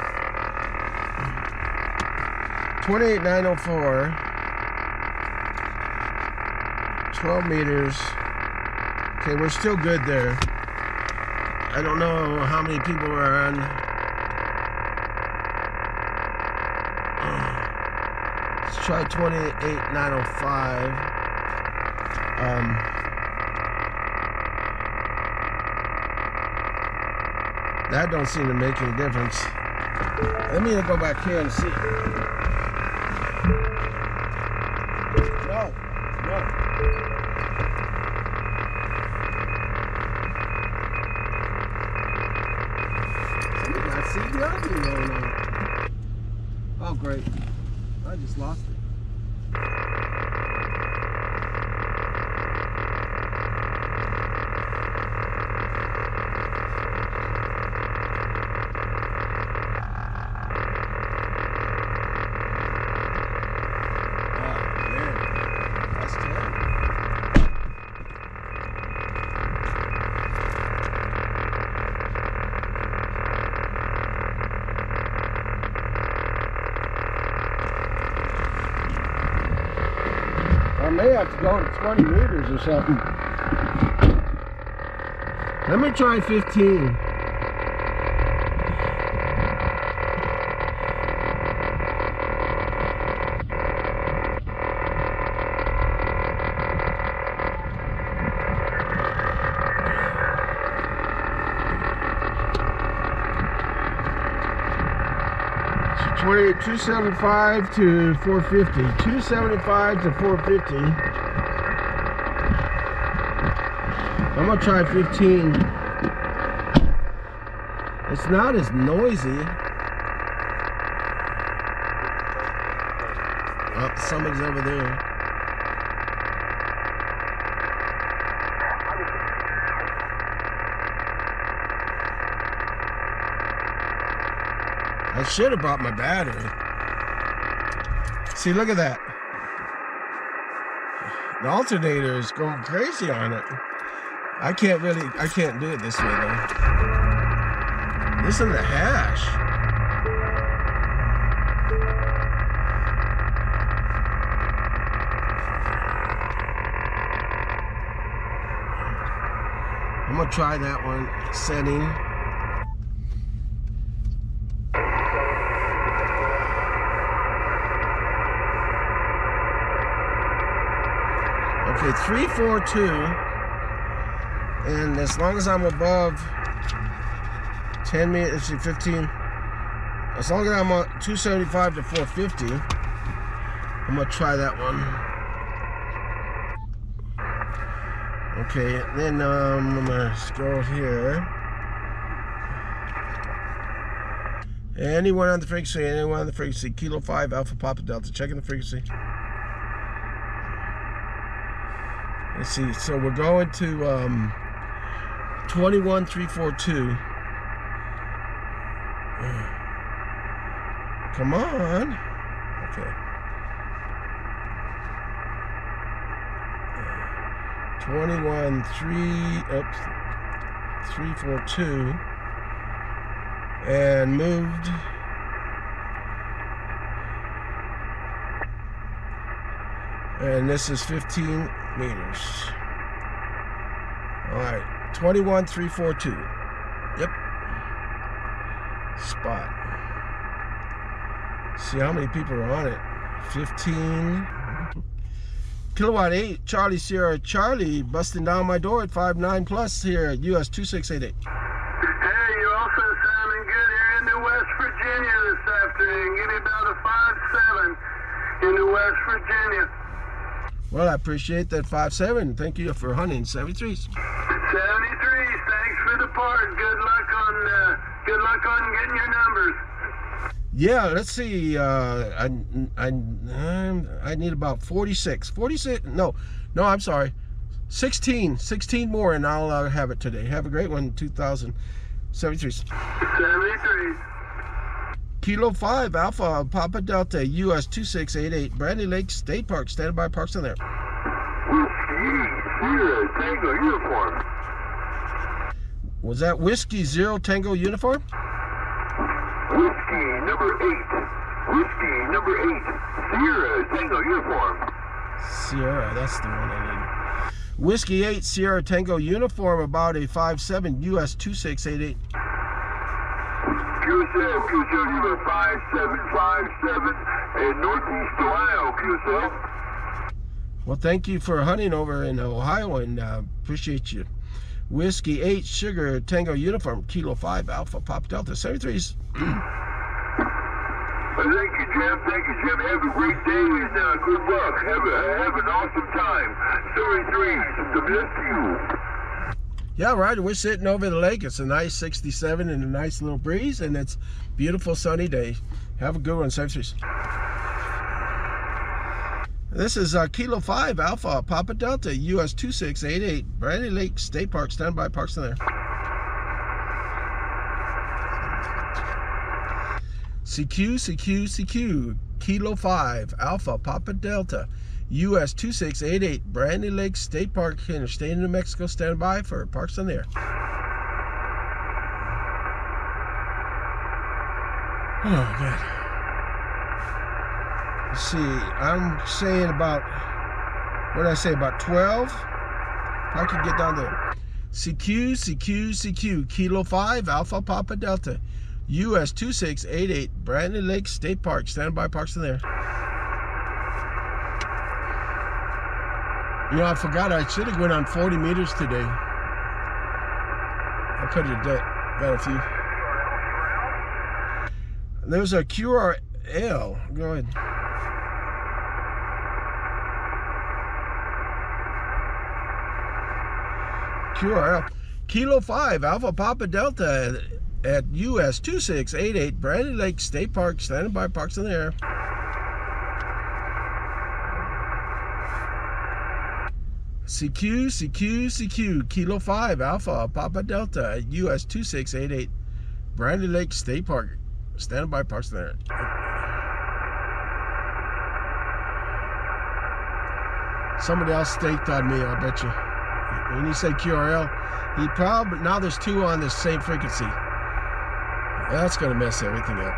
28904. 12 meters. Okay, we're still good there. I don't know how many people are on. Let's try 28905. That don't seem to make any difference. Let me go back here and see. No. Somebody got CBRB going on. Oh, great. I just lost it. I may have to go to 20 meters or something. Let me try 15. So 275 to 450. 275 to 450. I'm gonna try 15. It's not as noisy. Oh, somebody's over there. I should have brought my battery. See, look at that. The alternator is going crazy on it. I can't do it this way though. Listen to the hash. I'm gonna try that one setting. Okay, 342. And as long as I'm above 10 meters, 15, as long as I'm on 275 to 450, I'm gonna try that one. Okay, then I'm gonna scroll here. Anyone on the frequency, Kilo 5 Alpha Papa Delta, checking the frequency. Let's see, so we're going to 21342. Come on. Okay. 342 and moved. And this is 15 meters. All right. 21342. Yep. Spot. See how many people are on it. 15. Kilowatt 8. Charlie Sierra Charlie busting down my door at 59 plus here at US-2688. Hey, you're also sounding good here in New West Virginia this afternoon. Give me about a 5-7 in New West Virginia. Well, I appreciate that 5-7. Thank you for hunting 73s. 73s. Thanks for the part. Good luck on getting your numbers. Yeah, let's see. I need about 46. 46. No, I'm sorry. 16 more, and I'll have it today. Have a great one. 2073s. 73s. Kilo 5 Alpha Papa Delta US-2688 Brantley Lake State Park. Standing by, parks in there. Whiskey 0 Tango uniform. Was that Whiskey 0 Tango uniform? Whiskey number 8. Whiskey number 8. Sierra Tango uniform. Sierra, that's the one I need. Whiskey 8 Sierra Tango uniform about a 5'7", US 2688. QSL, QSL, 5757 in Northeast Ohio, QSL. Well, thank you for hunting over in Ohio, and appreciate you. Whiskey 8 Sugar Tango uniform, Kilo 5 Alpha Papa Delta 73s. Thank you, Jim. Thank you, Jim. Have a great day and good luck. Have an awesome time. 33s, to bless you. Yeah, right. We're sitting over the lake. It's a nice 67 and a nice little breeze, and it's a beautiful sunny day. Have a good one, 73s. This is Kilo 5 Alpha Papa Delta US 2688 Brantley Lake State Park. Standby, parks in there. CQ Kilo 5 Alpha Papa Delta US 2688 Brantley Lake State Park, Interstate in New Mexico. Standby for parks in there. Oh, good. Let's see, I'm saying about, what did I say, about 12? I could get down there. CQ Kilo 5 Alpha Papa Delta US 2688 Brantley Lake State Park. Standby, parks in there. You know, I forgot I should have went on 40 meters today. I could have got a few. There's a QRL. Go ahead. QRL. Kilo 5 Alpha Papa Delta at US 2688 Brantley Lake State Park. Standing by, parks in there. CQ Kilo 5 Alpha Papa Delta at US 2688 Brantley Lake State Park. Standing by, parks in there. Somebody else staked on me, I bet you. When you say QRL, he probably, now there's two on the same frequency. That's gonna mess everything up.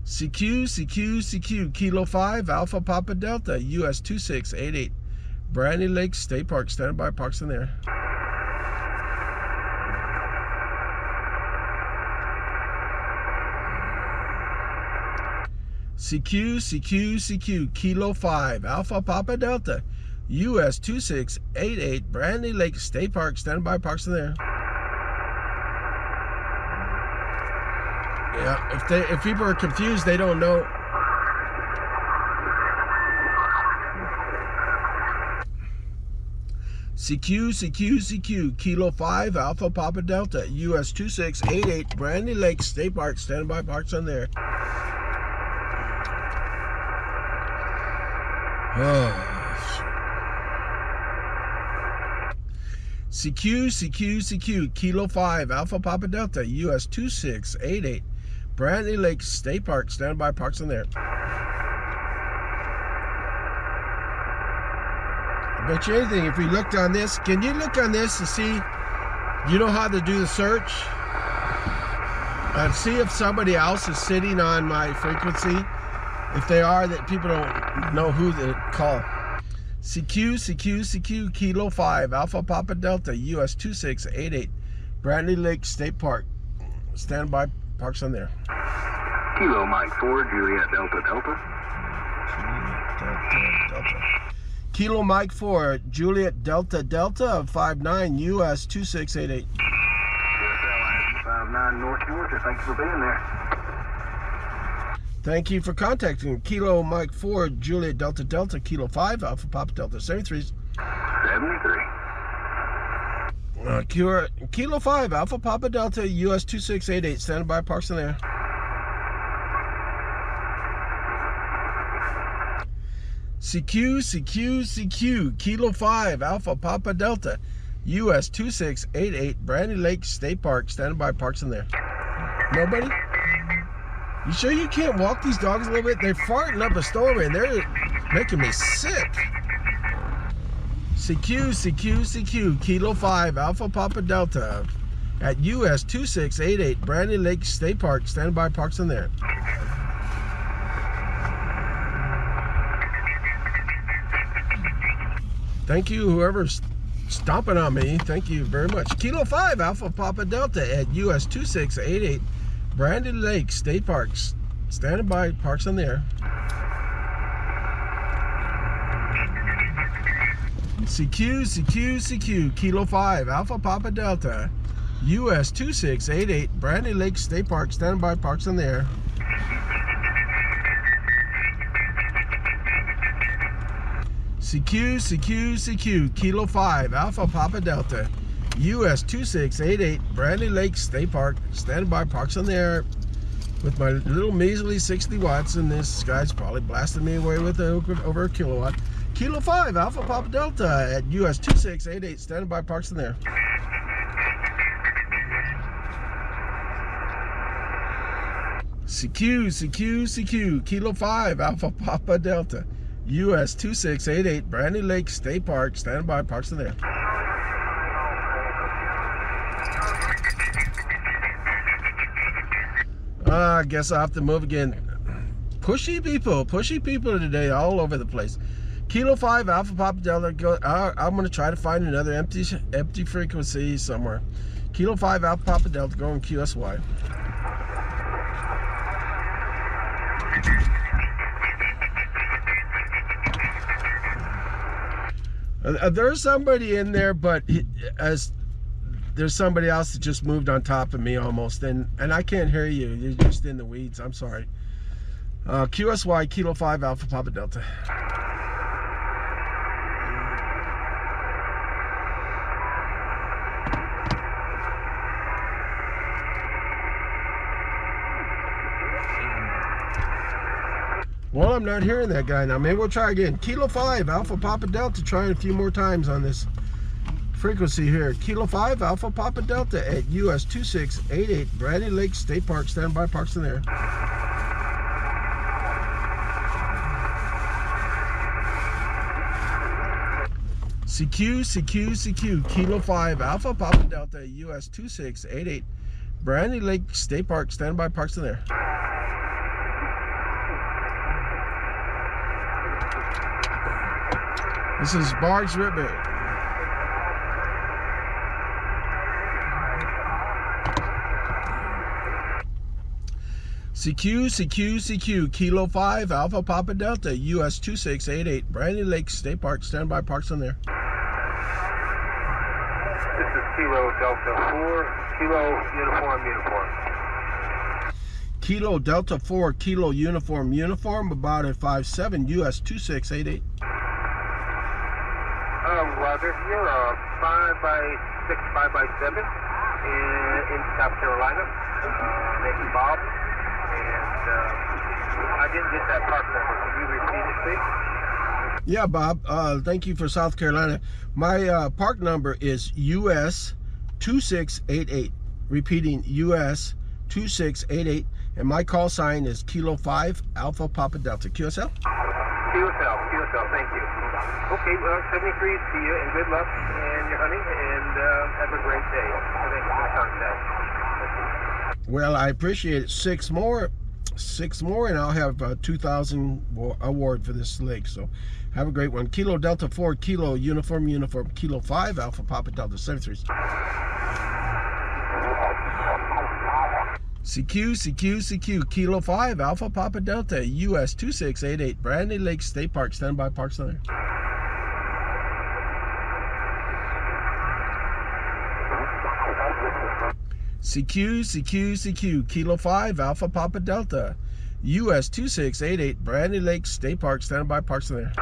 CQ Kilo 5 Alpha Papa Delta US 2688 Brantley Lake State Park. Standing by, parks in there. CQ Kilo 5 Alpha Papa Delta US 2688 Brantley Lake State Park. Standing by, parks in there. Yeah, if people are confused, they don't know. CQ Kilo 5 Alpha Papa Delta US 2688 Brantley Lake State Park. Standing by, parks on there. Oh. CQ Kilo 5 Alpha Papa Delta US 2688 Brantley Lake State Park. Stand by, parks in there. I bet you anything, if we looked on this, can you look on this to see, you know how to do the search? And see if somebody else is sitting on my frequency. If they are, that people don't know who to call. CQ Kilo 5 Alpha Papa Delta US 2688 Brantley Lake State Park. Stand by, parks on there. Kilo Mike 4 Juliet Delta Delta. Delta. Kilo Mike 4 Juliet Delta Delta 59 US 2688. QSL 59 North Georgia. Thanks for being there. Thank you for contacting Kilo Mike 4 Juliet Delta Delta Kilo 5 Alpha Papa Delta 73s. 73. Kilo 5 Alpha Papa Delta US 2688. Standing by, parks in there. CQ Kilo 5 Alpha Papa Delta US 2688 Brantley Lake State Park. Standing by, parks in there. Nobody? You sure you can't walk these dogs a little bit? They're farting up a storm and they're making me sick. CQ Kilo 5 Alpha Papa Delta at US 2688 Brantley Lake State Park. Standing by, parks in there. Thank you, whoever's stomping on me. Thank you very much. Kilo 5 Alpha Papa Delta at US 2688 Brantley Lake State Park. Standing by, parks on there. CQ, Kilo 5 Alpha Papa Delta, US 2688 Brantley Lake State Park. Standing by, parks on there. CQ, Kilo 5 Alpha Papa Delta, US 2688 Brantley Lake State Park. Standing by, parks on there. With my little measly 60 watts, and this guy's probably blasting me away with over a kilowatt. Kilo 5 Alpha Papa Delta at US 2688. Standing by, parks in there. CQ, Kilo 5 Alpha Papa Delta, US 2688 Brantley Lake State Park. Standing by, parks in there. I guess I'll have to move again. Pushy people today all over the place. Kilo 5 Alpha Papa Delta. I'm going to try to find another empty frequency somewhere. Kilo 5 Alpha Papa Delta going QSY. There's somebody in there, but there's somebody else that just moved on top of me almost, and I can't hear you. You're just in the weeds. I'm sorry. QSY Kilo 5 Alpha Papa Delta. Well, I'm not hearing that guy now. Maybe we'll try again. Kilo 5 Alpha Papa Delta. Trying a few more times on this frequency here. Kilo 5 Alpha Papa Delta at US 2688 Brantley Lake State Park. Stand by, parks in there. CQ, Kilo 5 Alpha Papa Delta US 2688 Brantley Lake State Park. Stand by, parks in there. This is Barge River. CQ, Kilo 5 Alpha Papa Delta US 2688 Brantley Lake State Park. Stand by, parks on there. This is Kilo Delta 4, Kilo Uniform. Kilo Delta 4, Kilo Uniform, about at 5'7", US 2688. Roger, you're a 5x6, 5x7 in South Carolina. Name's Bob, and I didn't get that park number. Can you repeat it, please? Yeah, Bob. Thank you for South Carolina. My park number is US 2688. Repeating, US 2688, and my call sign is Kilo 5 Alpha Papa Delta. QSL. QSL. Thank you. Okay, well, 73 to you, and good luck in your hunting, and have a great day. Thank you for the contact. Well, I appreciate it. Six more, and I'll have a 2,000 award for this lake. So, have a great one. Kilo Delta 4, Kilo Uniform, Kilo 5 Alpha Papa Delta 73. CQ, Kilo 5 Alpha Papa Delta US 2688 Brantley Lake State Park. Stand by, parks on there. CQ, Kilo 5 Alpha Papa Delta US 2688 Brantley Lake State Park. Stand by, parks on there.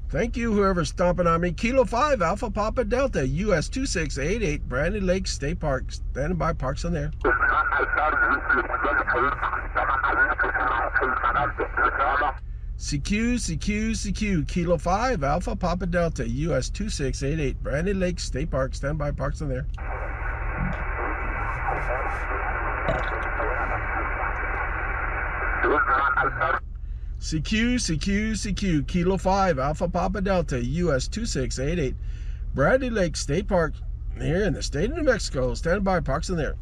Thank you, whoever's stomping on me. Kilo 5 Alpha Papa Delta US 2688 Brantley Lake State Park. Standing by, parks on there. CQ, Kilo 5 Alpha Papa Delta US 2688 Brantley Lake State Park. Stand by, parks on there. CQ, Kilo 5 Alpha Papa Delta US 2688 Brantley Lake State Park here in the state of New Mexico. Stand by, parks in there.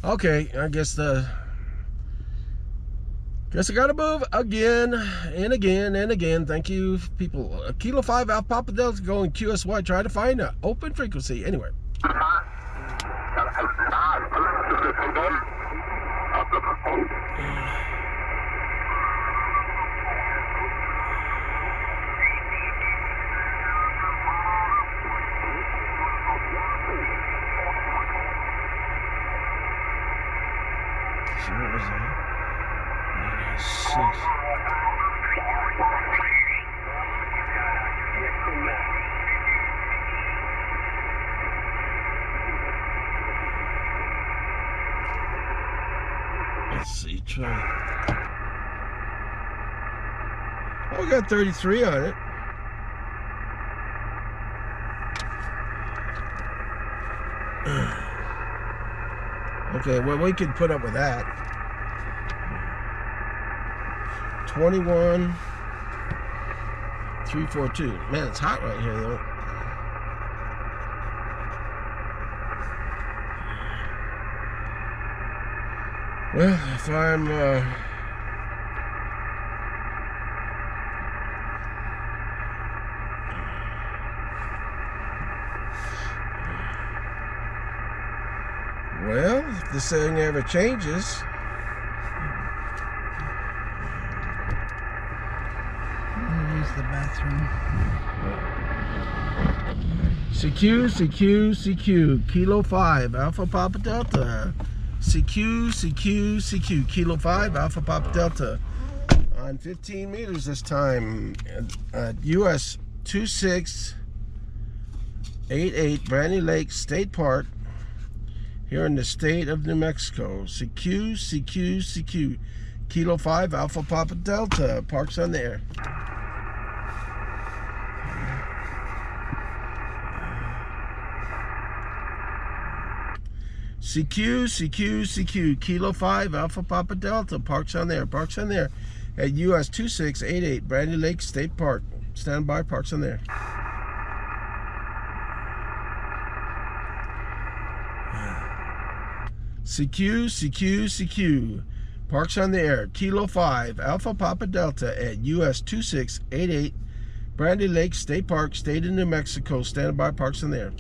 Okay, I guess Guess I gotta move again and again and again. Thank you, people. Kilo 5 Alpha Papa Delta going QSY. Try to find an open frequency. Anyway. So what was that? 6. Let's see, try. Oh, we got 33 on it. Okay, well, we could put up with that. 21, 342. Man, it's hot right here, though. Well, if I'm well, if this thing ever changes, Use the bathroom. CQ, Kilo 5, Alpha Papa Delta. CQ, Kilo 5, Alpha Papa Delta. On 15 meters this time. US 2688, Brantley Lake State Park, here in the state of New Mexico. CQ, Kilo 5, Alpha Papa Delta. Parks on the air. CQ, Kilo 5, Alpha Papa Delta. Parks on there at US 2688, Brantley Lake State Park. Stand by, parks on there. CQ, parks on the air. Kilo 5, Alpha Papa Delta at US 2688, Brantley Lake State Park, state of New Mexico. Stand by, parks on there.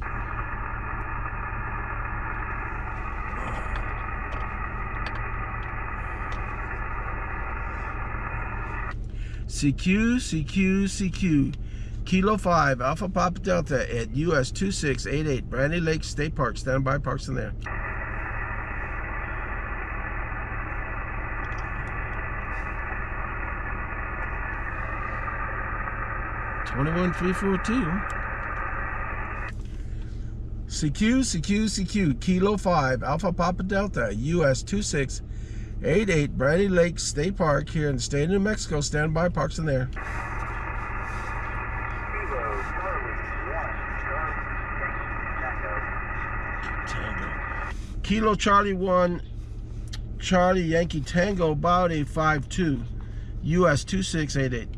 CQ, Kilo 5, Alpha Papa Delta at US 2688, Brantley Lake State Park. Stand by, parks in there. CQ, Kilo 5, Alpha Papa Delta, US 2688, Brantley Lake State Park, here in the state of New Mexico. Stand by, parks in there. Kilo Charlie 1, Charlie Yankee Tango, Bowdy 52, US 2688.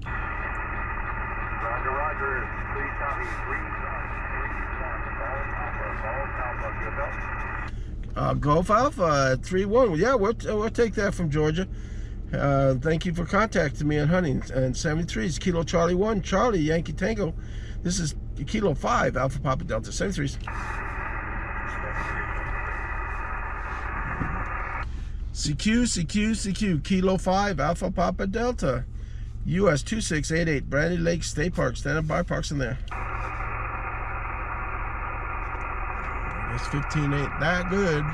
Golf Alpha 31. Yeah, we'll take that from Georgia. Thank you for contacting me on hunting. And 73 is Kilo Charlie 1, Charlie Yankee Tango. This is Kilo 5, Alpha Papa Delta. 73s. CQ, Kilo 5, Alpha Papa Delta, US 2688, Brantley Lake State Park. Stand by, parks in there. I guess 15 ain't that good.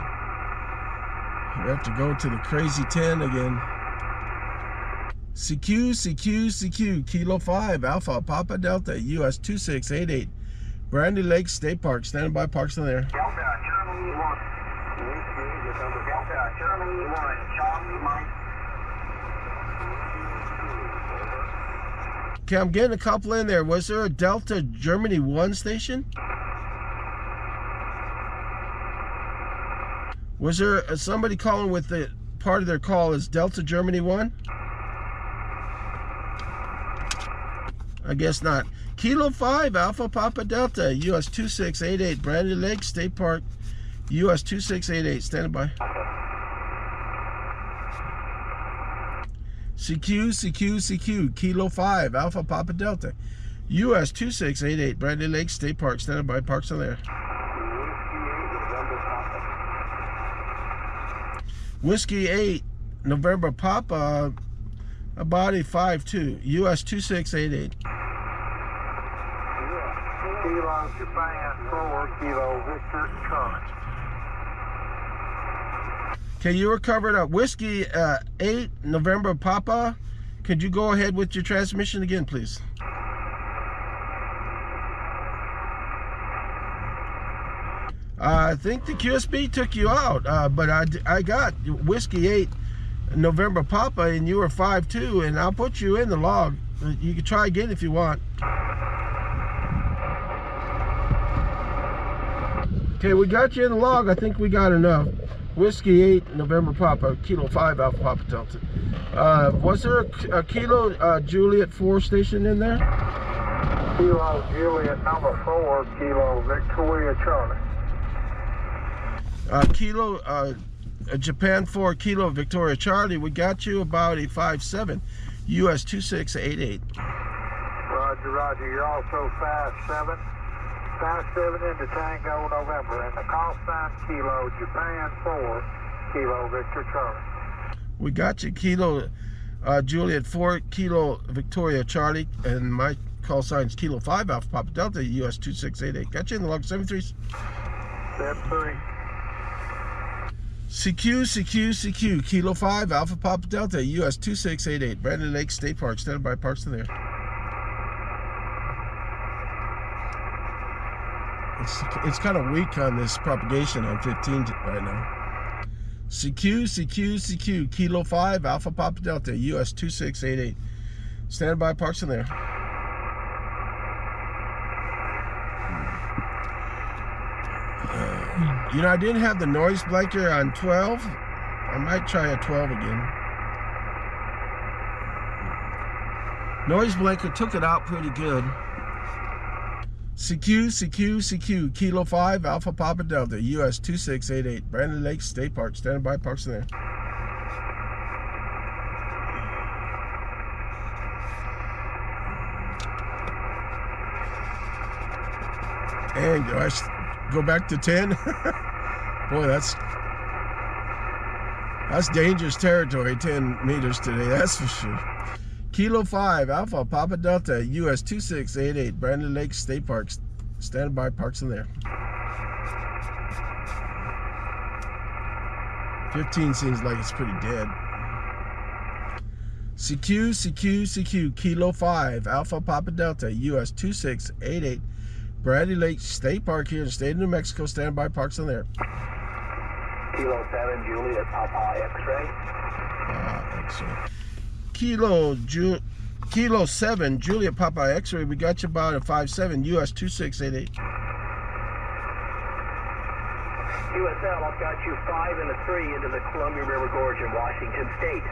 We have to go to the crazy 10 again. CQ, Kilo 5, Alpha Papa Delta, US 2688, Brantley Lake State Park. Stand by, parks in there. Okay, I'm getting a couple in there. Was there a Delta Germany 1 station? Was there somebody calling with the part of their call is Delta Germany 1? I guess not. Kilo 5, Alpha Papa Delta, US 2688, Brantley Lake State Park, US 2688. Standing by. CQ, Kilo 5, Alpha Papa Delta, US-2688, Brantley Lake State Park, standing by, parks on there. Whiskey 8, November Papa, body 5-2, US-2688. Kilo Japan 4, Kilo Victor Charlie. Okay, you were covered up. Whiskey 8, November Papa. Could you go ahead with your transmission again, please? I think the QSB took you out, but I got Whiskey 8, November Papa, and you were 5-2, and I'll put you in the log. You can try again if you want. Okay, we got you in the log. I think we got enough. Whiskey 8, November Papa, Kilo 5, Alpha Papa Delta. Was there a Kilo Juliet 4 station in there? Kilo Juliet number 4, Kilo Victoria Charlie. Kilo Japan 4, Kilo Victoria Charlie. We got you about a 5-7, US-2688. Roger, roger. You're also fast 7. Fast 7 into Tango November. And the call sign Kilo Japan 4, Kilo Victor Charlie. We got you, Kilo Juliet 4, Kilo Victoria Charlie, and my call sign's Kilo 5, Alpha Papa Delta, US-2688. Got you in the log, 73. Step 3. CQ, Kilo 5, Alpha Papa Delta, US-2688, Brantley Lake State Park, standing by, parks in there. It's kind of weak on this propagation on 15 right now. CQ, Kilo 5, Alpha Papa Delta, US-2688, standing by, parks in there. You know, I didn't have the noise blanket on 12. I might try a 12 again. Noise blanket took it out pretty good. CQ, Kilo 5, Alpha Papa Delta, US-2688, Brantley Lake State Park, standing by, parks in there. And gosh, go back to 10. Boy, that's dangerous territory, 10 meters today, that's for sure. Kilo 5, Alpha Papa Delta, US-2688, Brantley Lake State Park, standing by, parks in there. 15 seems like it's pretty dead. CQ, Kilo 5, Alpha Papa Delta, US-2688, Brantley Lake State Park here in the state of New Mexico, standing by, parks in there. Kilo 7, Juliet Papa X-ray. X-ray. Kilo 7, Juliet Papa X-ray. We got you about a 5-7, US-2688. USL, I've got you 5 and a 3 into the Columbia River Gorge in Washington State.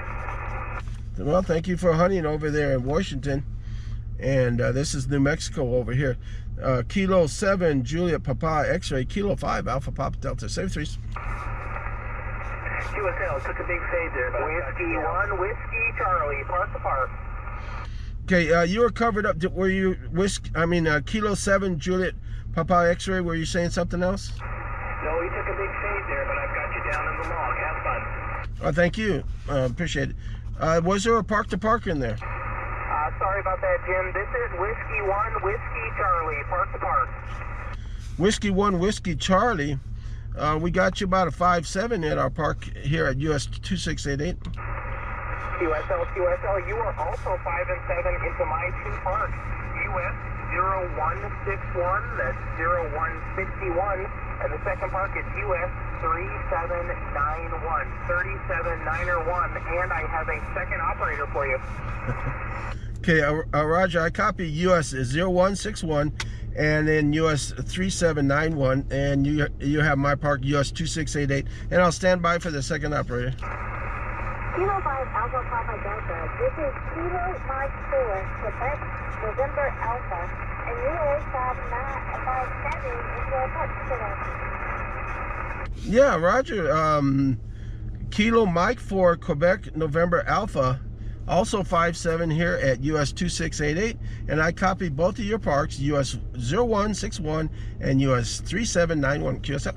Well, thank you for hunting over there in Washington. And this is New Mexico over here. Kilo 7, Juliet Papa X-ray, Kilo 5, Alpha Papa Delta, 73. USL took a big fade there. Whiskey 1, Whiskey Charlie, park the park. Okay, you were covered up. Were you Kilo 7, Juliet Papa X-ray? Were you saying something else? No, he took a big fade there, but I've got you down in the log. Have fun. Oh, thank you. Appreciate it. Was there a park to park in there? Sorry about that, Jim. This is Whiskey 1, Whiskey Charlie, park the park. Whiskey 1, Whiskey Charlie. We got you about a 5-7 at our park here at US-2688. QSL, you are also 5 and 7 into my 2 parks. US-0161, that's 0161, and the second park is US-3791, 3791, and I have a second operator for you. Okay, Roger, I copy US-0161 and then US-3791, and you have my park US-2688, and I'll stand by for the second operator. Kilo 5 Alpha Papa Delta, this is Kilo Mike 4, Quebec, November Alpha, and you always have 5-7 into a touch today. Yeah, Roger. Kilo Mike 4, Quebec, November Alpha. Also 57 here at US 2688, and I copied both of your parks, US 0161 and US 3791. QSL.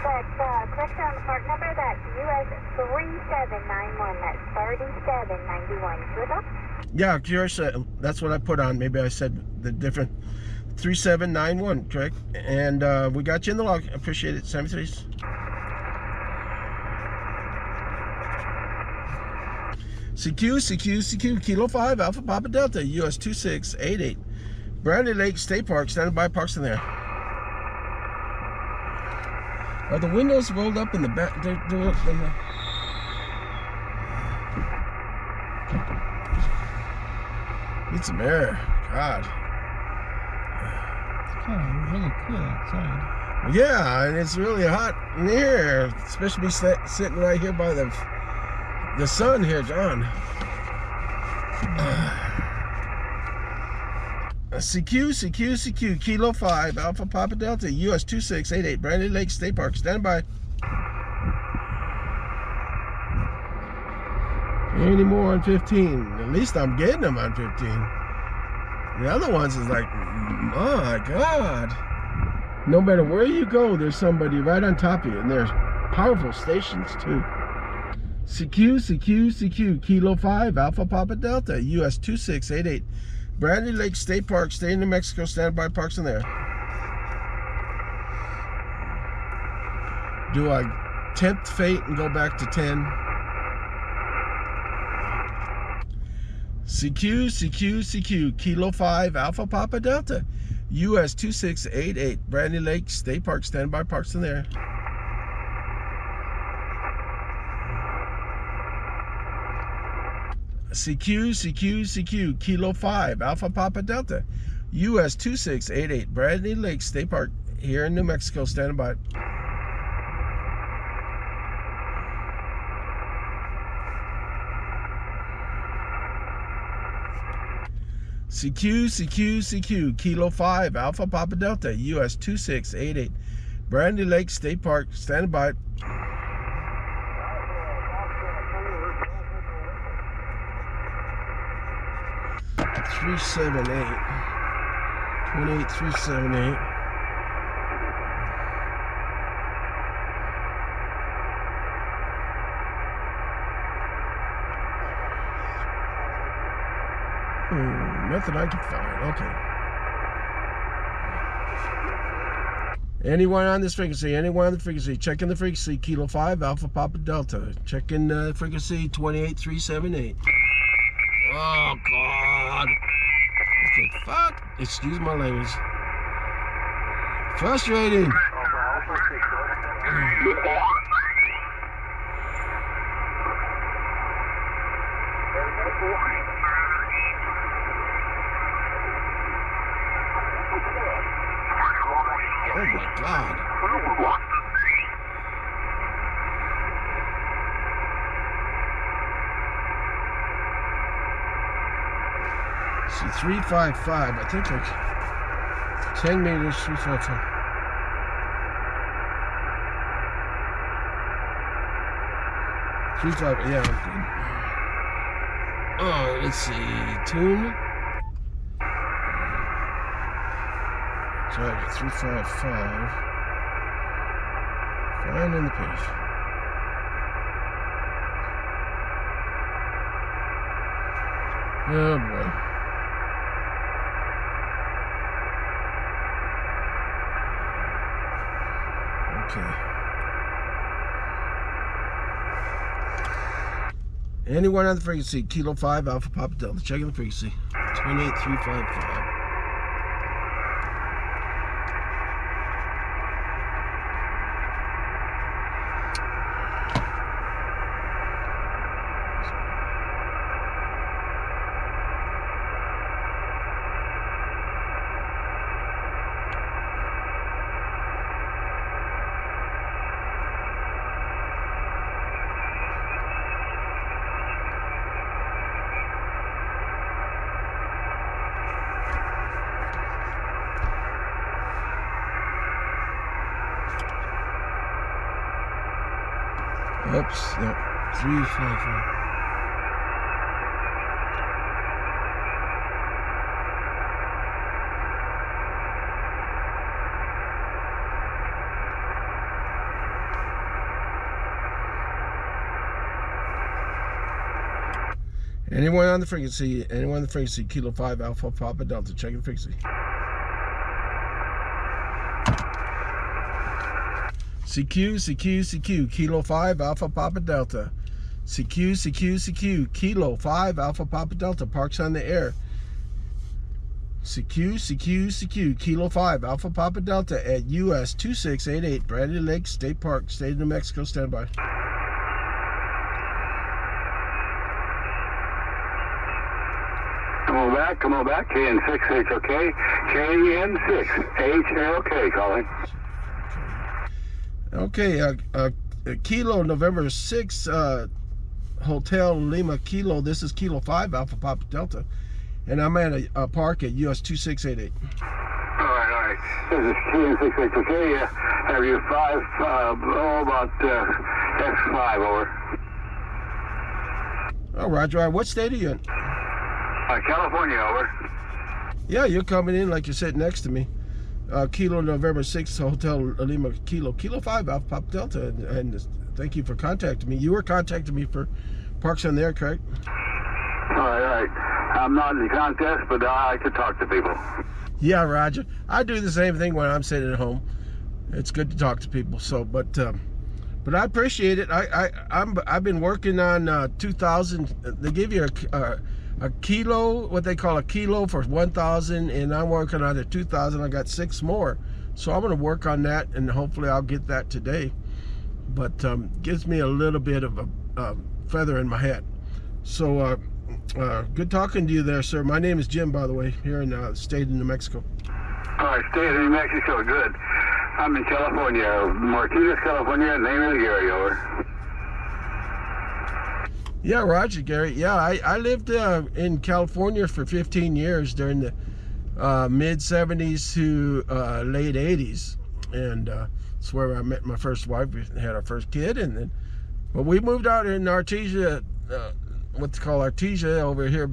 That's correction on the park number. That's US 3791. That's 3791. QSL? Yeah, curious. That's what I put on. Maybe I said the different 3791, correct? And we got you in the log. Appreciate it. 73s. CQ, Kilo 5, Alpha Papa Delta, US 2688. Brantley Lake State Park, standing by, parks in there. Are the windows rolled up in the back? They're in the... Need some air. God. It's kind of really cool outside. Yeah, and it's really hot in here, especially sitting right here by the sun here, John. CQ, Kilo 5, Alpha Papa Delta, US 2688, Brantley Lake State Park, stand by. Any more on 15? At least I'm getting them on 15. The other ones is like, my God. No matter where you go, there's somebody right on top of you, and there's powerful stations too. CQ, Kilo 5, Alpha Papa Delta, US 2688, Brantley Lake State Park, state of New Mexico, standby, parks in there. Do I tempt fate and go back to 10? CQ, Kilo 5, Alpha Papa Delta, US 2688, Brantley Lake State Park, standby, parks in there. CQ, Kilo 5, Alpha Papa Delta, US 2688, Brantley Lake State Park, here in New Mexico, standing by. CQ, Kilo 5, Alpha Papa Delta, US 2688, Brantley Lake State Park, standing by. Three 378. Nothing I can find. Okay. Anyone on this frequency? Checking the frequency. Kilo 5, Alpha Papa Delta. Checking the frequency 28378. Oh, God. Okay, fuck. Excuse my language. Frustrating. Oh my God. See, 355. I think like 10 meters, 355. Yeah, I'm good. Oh, let's see. Tune. Sorry, 355. Finding the page. Oh boy. Okay. Anyone on the frequency, Kilo 5, Alpha Papa Delta, checking the frequency, 28355. Oops, no, 355. Anyone on the frequency, Kilo 5 Alpha Papa Delta, check the frequency. CQ, Kilo 5 Alpha Papa Delta. CQ, Kilo 5 Alpha Papa Delta, parks on the air. CQ, Kilo 5 Alpha Papa Delta at US 2688, Brantley Lake State Park, State of New Mexico, standby. Come on back, KN6HLK, KN6HLK calling. Okay, Kilo November 6, Hotel Lima Kilo, this is Kilo 5 Alpha Papa Delta, and I'm at a park at US 2688. All right. This is KN6HLK, have you 5, about X5, over. Oh, Roger, what state are you in? California, over. Yeah, you're coming in like you're sitting next to me. Kilo November 6, Hotel Lima Kilo 5 Alpha Papa Delta, and thank you for contacting me. You were contacting me for parks on the air, correct? All right. I'm not in the contest, but I like to talk to people. Yeah, Roger. I do the same thing when I'm sitting at home. It's good to talk to people. So, but I appreciate it. I've been working on 2,000. They give you a kilo, what they call a kilo for 1,000, and I'm working on the 2,000. I got 6 more, so I'm going to work on that, and hopefully I'll get that today. But gives me a little bit of a feather in my hat. So good talking to you there, sir. My name is Jim, by the way, here in the state of New Mexico. All right, state of New Mexico, good. I'm in California, Martinez, California. Name is Gary, over. Yeah, Roger, Gary. Yeah, I lived in California for 15 years during the mid-'70s to late 80s, and that's where I met my first wife. We had our first kid, but we moved out in Artesia, what they call Artesia, over here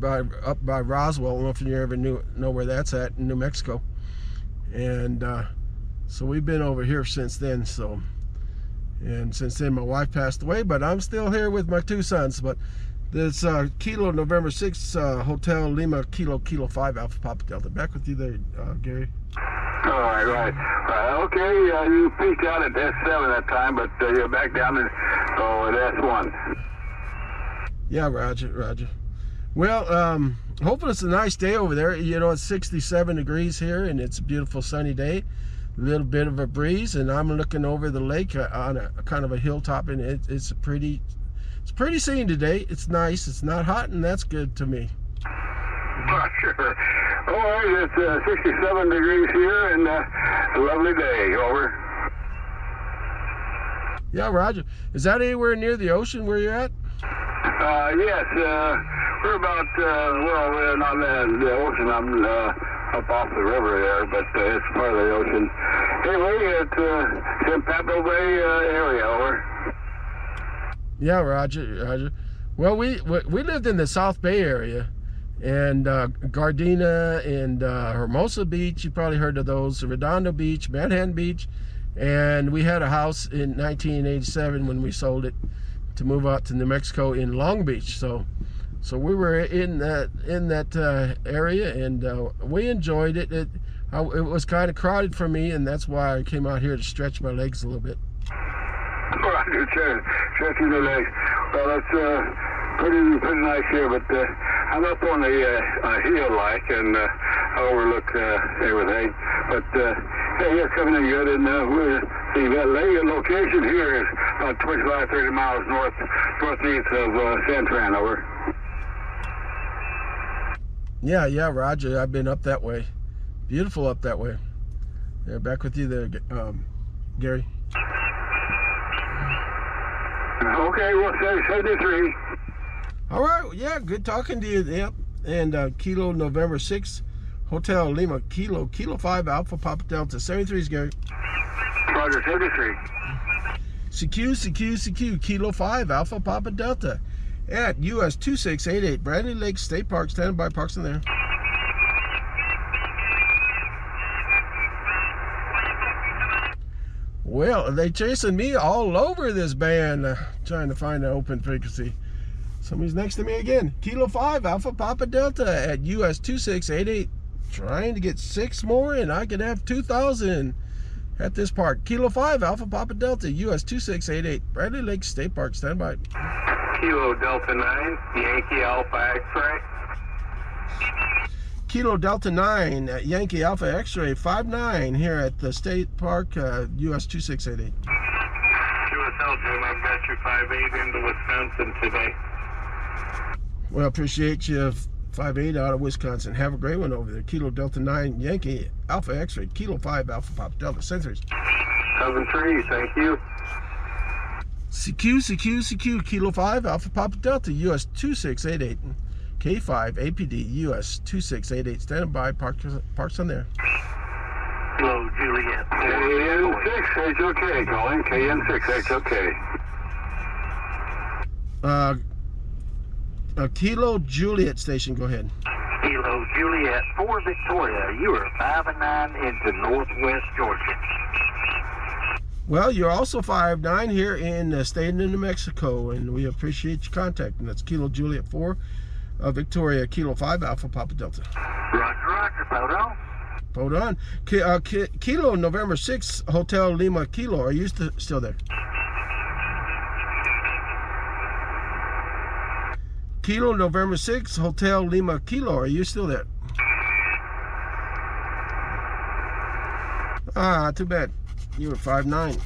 up by Roswell. I don't know if you ever know where that's at in New Mexico, and so we've been over here since then. And since then, my wife passed away, but I'm still here with my 2 sons. But this Kilo November 6, Hotel Lima Kilo 5 Alpha Papa Delta. Back with you there, Gary. All right. Okay, you peaked out at S7 that time, but you're back down at S1. Yeah, Roger. Well, hopefully it's a nice day over there. You know, it's 67 degrees here, and it's a beautiful sunny day. A little bit of a breeze, and I'm looking over the lake on a kind of a hilltop, and it's a pretty scene today. It's nice. It's not hot, and that's good to me. Sure. All right, it's 67 degrees here, and a lovely day. Over. Yeah, Roger. Is that anywhere near the ocean where you're at? Yes. We're about we're not in the ocean. I'm up off the river there, but it's part of the ocean. Anyway, it's San Bay area, over. Yeah, Roger. Well, we lived in the South Bay area, and Gardena and Hermosa Beach. You probably heard of those. Redondo Beach, Manhattan Beach, and we had a house in 1987 when we sold it to move out to New Mexico in Long Beach. So we were in that area, and we enjoyed it. It was kind of crowded for me, and that's why I came out here to stretch my legs a little bit. Roger, stretching the legs. Well, that's pretty nice here, but I'm up on the hill like, and I overlook everything. But hey, it's coming in good, and the location here is about 25-30 miles northeast of San Fran, over. Yeah, Roger. I've been up that way. Beautiful up that way. Yeah, back with you there, Gary. Okay, well, 73. All right, yeah, good talking to you. Yep. And Kilo November 6, Hotel Lima Kilo 5 Alpha Papa Delta. 73 is Gary. Roger, 73. CQ, Kilo 5 Alpha Papa Delta at US 2688, Brantley Lake State Park, standing by, parks in there. Well, they chasing me all over this band, trying to find an open frequency. Somebody's next to me again. Kilo 5 Alpha Papa Delta at US 2688. Trying to get 6 more and I could have 2,000 at this park. Kilo 5 Alpha Papa Delta US 2688. Brantley Lake State Park. Stand by. Kilo Delta 9, Yankee Alpha X-ray. Kilo Delta 9 at Yankee Alpha X-ray 59 here at the State Park, US 2688. QSL Jim, I've got you 5-8 into Wisconsin today. Well, appreciate you. 5-8 out of Wisconsin. Have a great one over there. Kilo Delta 9 Yankee Alpha X-ray. Kilo 5 Alpha Papa Delta. Centuries. 7-3, thank you. CQ, Kilo 5 Alpha Papa Delta, US 2688. K5 APD, US 2688. Stand by, parks on there. Hello, Juliet. KN6, HOK, calling. KN6, HOK. Kilo Juliet station, go ahead. Kilo Juliet 4 Victoria, you are 5-9 into Northwest Georgia. Well, you're also 5-9 here in the state of New Mexico, and we appreciate your contact. And that's Kilo Juliet 4 Victoria, Kilo 5 Alpha Papa Delta. Roger, Photo. Hold on. Kilo November 6 Hotel Lima Kilo, are you still there? Kilo November 6 Hotel Lima Kilo, are you still there? Ah, too bad. You were 5-9.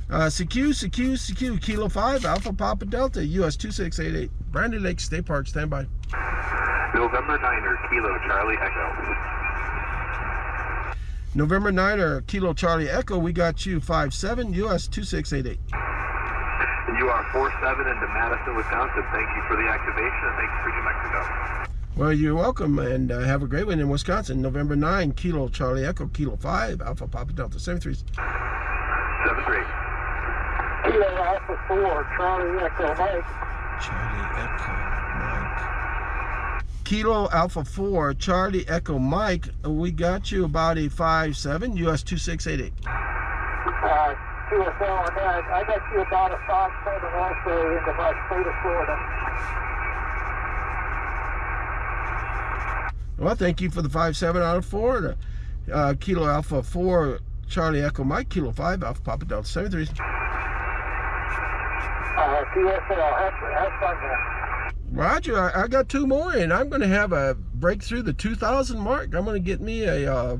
CQ, Kilo 5 Alpha Papa Delta, US 2688. Brantley Lake State Park, stand by. November 9er, Kilo Charlie Echo. November 9er, Kilo Charlie Echo, we got you 5-7, US 2688. And you are 4-7 into Madison, Wisconsin. Thank you for the activation and thanks for New Mexico. Well, you're welcome, and have a great one in Wisconsin. November 9, Kilo Charlie Echo, Kilo 5 Alpha Papa Delta, 7-3. 7-3. Kilo Alpha 4, Charlie Echo Mike. Charlie Echo Mike. Kilo Alpha 4, Charlie Echo Mike, we got you about a 5-7, US 2688. QSL, I got you about a 5-7 also into my state of Florida. Well, thank you for the 5-7 out of Florida. Kilo Alpha 4, Charlie Echo Mike, Kilo 5 Alpha Papa Delta, 7-3. QSL, have fun there. Roger, I got 2 more, and I'm going to have a break through the 2,000 mark. I'm going to get me a,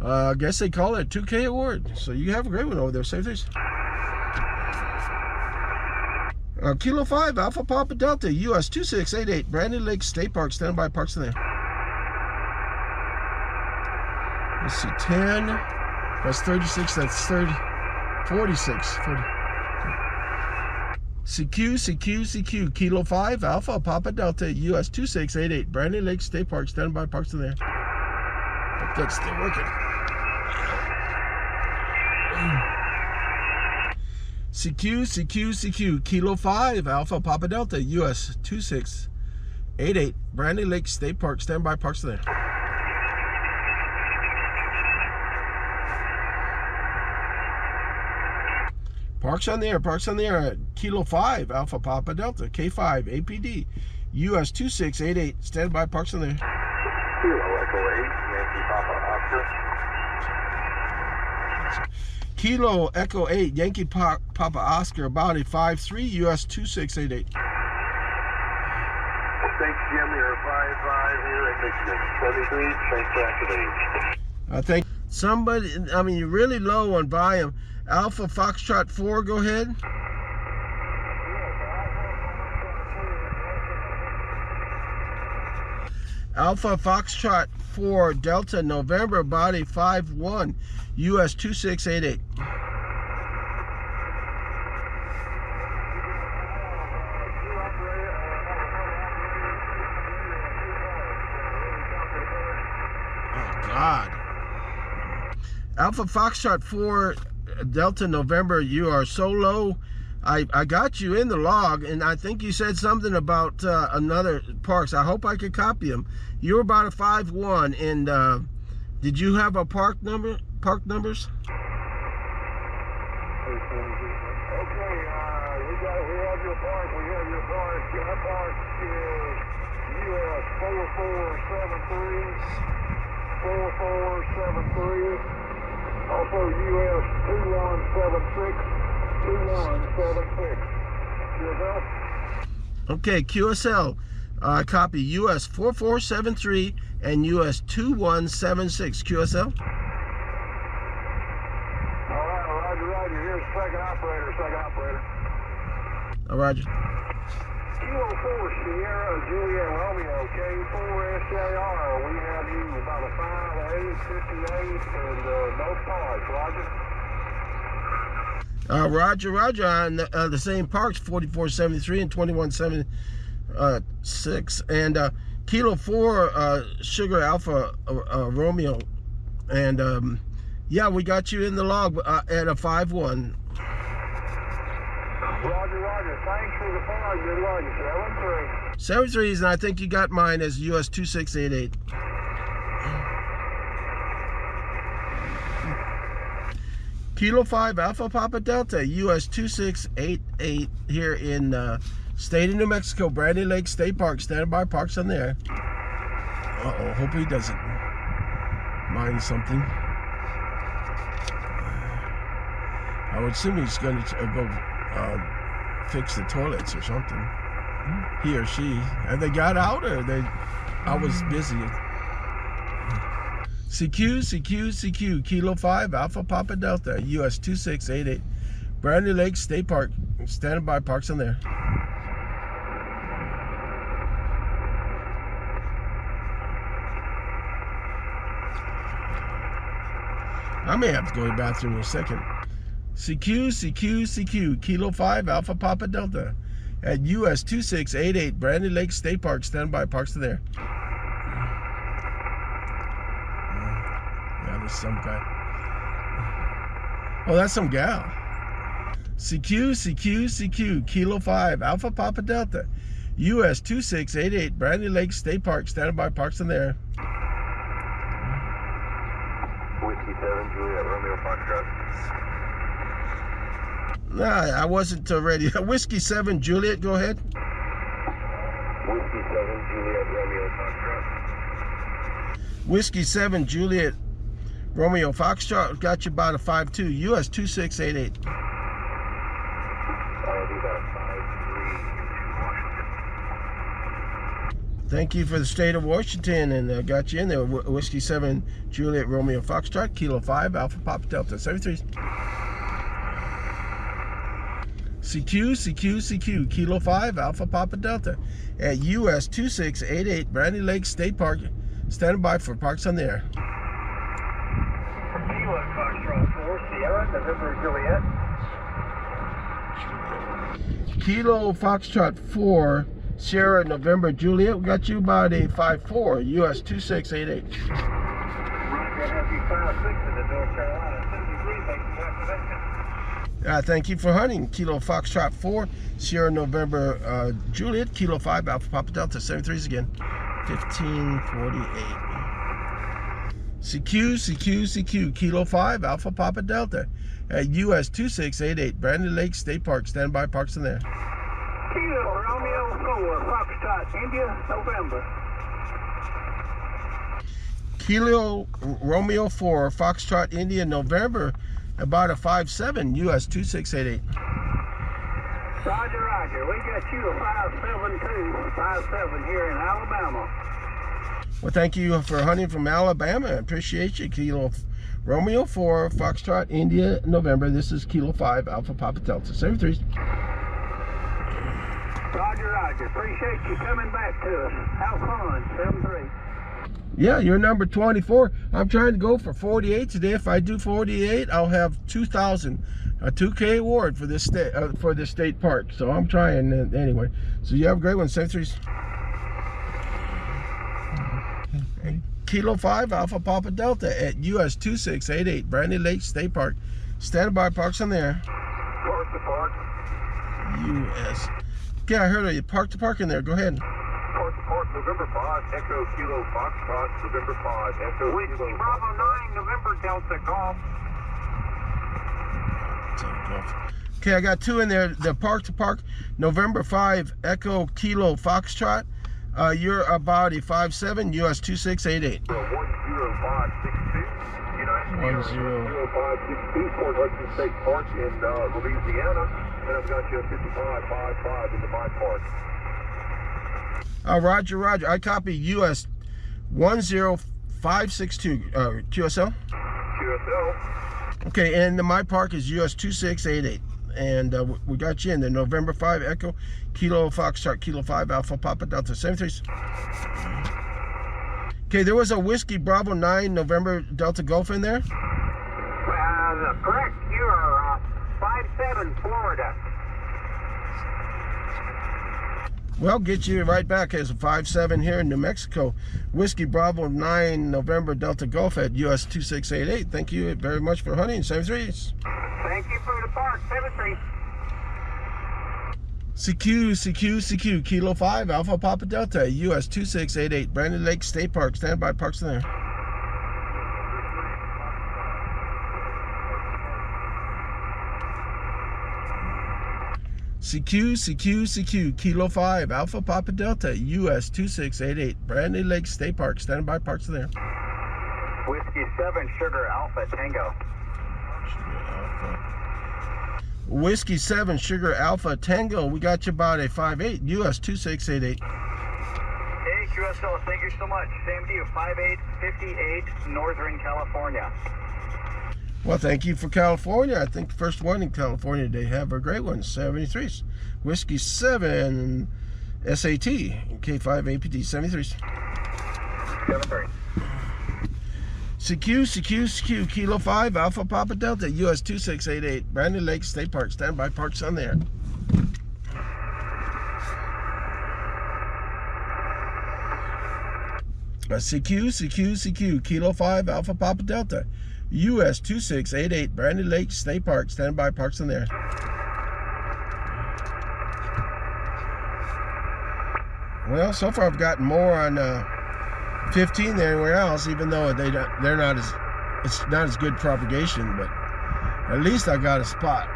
I guess they call it a 2K award. So you have a great one over there. Same things. Kilo 5 Alpha Papa Delta, US 2688, Brantley Lake State Park, stand by, parks in there. Let's see, 10, that's 36, that's 30, 46, 40. CQ, Kilo 5 Alpha Papa Delta, US 2688, Brantley Lake State Park, stand by, parks in there. Hope that's still working. CQ, Kilo 5 Alpha Papa Delta, US 2688, Brantley Lake State Park, stand by, parks in there. Parks on the air, Kilo 5 Alpha Papa Delta, K5 APD, US 2688, stand by, parks on there. Kilo Echo 8, Yankee Papa Oscar. Kilo Echo 8, Yankee Papa Oscar, about a 5-3, US 2688. Thanks, Jim. You're 5-5 here in Michigan. 73, thanks for activating. I think somebody, I mean, you're really low on volume. Alpha Foxtrot 4, go ahead. Alpha Foxtrot 4, Delta November, body 5-1, US 2688. Oh, God. Alpha Foxtrot 4, Delta November, you are so low. I got you in the log, and I think you said something about another parks. I hope I could copy them. You were about a 5-1, and did you have a park number? Park numbers? Okay, we have your Park, we have your park. Our park is US 4473, 4473. Also US 2176, 2176. Okay, QSL. Copy US 4473 and US 2176. QSL. All right, Roger. Here's second operator. Roger. Kilo 4 Sierra Juliet Romeo K4 SJR. We have you about a 5858 and no charge. Roger. Roger. On the same parks, 4473 and 2176, and Kilo 4 Sugar Alpha Romeo, and yeah, we got you in the log at a 5-1. Roger. Thanks for the fog. Good luck. 7-3. 7-3s, and I think you got mine as US 2688. Kilo 5 Alpha Papa Delta, US 2688 here in state of New Mexico, Brantley Lake State Park. Standing by, parks on there. Uh-oh, hope he doesn't mind something. I would assume he's going to go fix the toilets or something. He or she. Have they got out, or I was busy. CQ, Kilo 5 Alpha Papa Delta, US 2688, Brantley Lake State Park. Standing by, parks on there. I may have to go to the bathroom in a second. CQ, Kilo 5 Alpha Papa Delta at US 2688, Brantley Lake State Park. Stand by, parks to there. Yeah, there's some guy. Oh, that's some gal. CQ, Kilo 5 Alpha Papa Delta, US 2688, Brantley Lake State Park. Stand by, parks in there. Whiskey 7 Juliet Romeo Foxtrot. Nah, I wasn't ready. Whiskey 7 Juliet, go ahead. Whiskey 7 Juliet Romeo Foxtrot. Whiskey 7 Juliet Romeo Foxtrot, got you about a 5-2, US 2688. I'll do that 5-3 Washington. Thank you for the state of Washington, and got you in there. Whiskey 7 Juliet Romeo Foxtrot, Kilo 5 Alpha Papa Delta, 73. CQ, Kilo 5 Alpha Papa Delta at US 2688, Brantley Lake State Park. Standing by for parks on there. Kilo Foxtrot 4 Sierra November Juliet. Kilo Foxtrot 4 Sierra November Juliet. We got you about a 5-4, US 2688. Roger, I have you 5-6 in the North Carolina. 73, thank you for activation. Thank you for hunting. Kilo Foxtrot 4 Sierra November Juliet, Kilo 5 Alpha Papa Delta, 73s again. 1548. CQ, Kilo 5 Alpha Papa Delta at US 2688, Brantley Lake State Park. Stand by, parks in there. Kilo Romeo 4 Foxtrot India November. Kilo Romeo 4 Foxtrot India November, about a 5-7, US 2688. Roger, we got you a 5-7 here in Alabama. Well, thank you for hunting from Alabama. I appreciate you. Kilo Romeo 4 Foxtrot India November. This is Kilo 5 Alpha Papa Delta, 73. Roger, appreciate you coming back to us. Have fun, 7-3. Yeah, you're number 24. I'm trying to go for 48 today. If I do 48, I'll have 2,000, a 2K award for this state park. So I'm trying anyway. So you have a great one, 73s. Kilo 5 Alpha Papa Delta at US 2688, Brantley Lake State Park. Standing by, parks on there. Park to park. US. Okay, I heard you. Park to park in there. Go ahead. Park to park, November 5, Echo Kilo Foxtrot, November 5, Echo Whiskey Kilo Bravo 9, November Delta Golf. Okay, I got 2 in there. The park to park, November 5 Echo Kilo Foxtrot. You're about a 5'7", US 2688. 10562. United 10562, Port Hudson State Park in Louisiana. And I've got you a 5555 into my park. Roger, roger. I copy US 10562 QSL. QSL. Okay, and my park is US 2688. And we got you in the November 5 Echo Kilo Foxtrot Kilo 5 Alpha Papa Delta 73. Okay, there was a Whiskey Bravo 9 November Delta Golf in there. Correct. You are 57 Florida. Well, get you right back as a 5'7" here in New Mexico. Whiskey Bravo 9 November Delta Golf at US 2688. Thank you very much for hunting. 73s. Thank you for the park. 73. CQ Kilo 5 Alpha Papa Delta US 2688 Brantley Lake State Park. Standby, parks in there. CQ Kilo 5 Alpha Papa Delta US 2688 Brantley Lake State Park. Standby, parks in there. Whiskey 7 Sugar Alpha Tango. Whiskey 7 Sugar Alpha Tango. We got you about a 5'8", US 2688. Hey, QSL, thank you so much. Same to you, 5858 Northern California. Well, thank you for California. I think the first one in California today. Have a great one. 73s. Whiskey 7 SAT K5 APD 73s. 73. CQ Kilo 5 Alpha Papa Delta US 2688 Brantley Lake State Park. Standby, parks on there. CQ Kilo 5 Alpha Papa Delta US 2688 Brantley Lake State Park. Standby, parks in there. Well, so far I've gotten more on 15 than anywhere else, even though they're not as, it's not as good propagation, but at least I got a spot.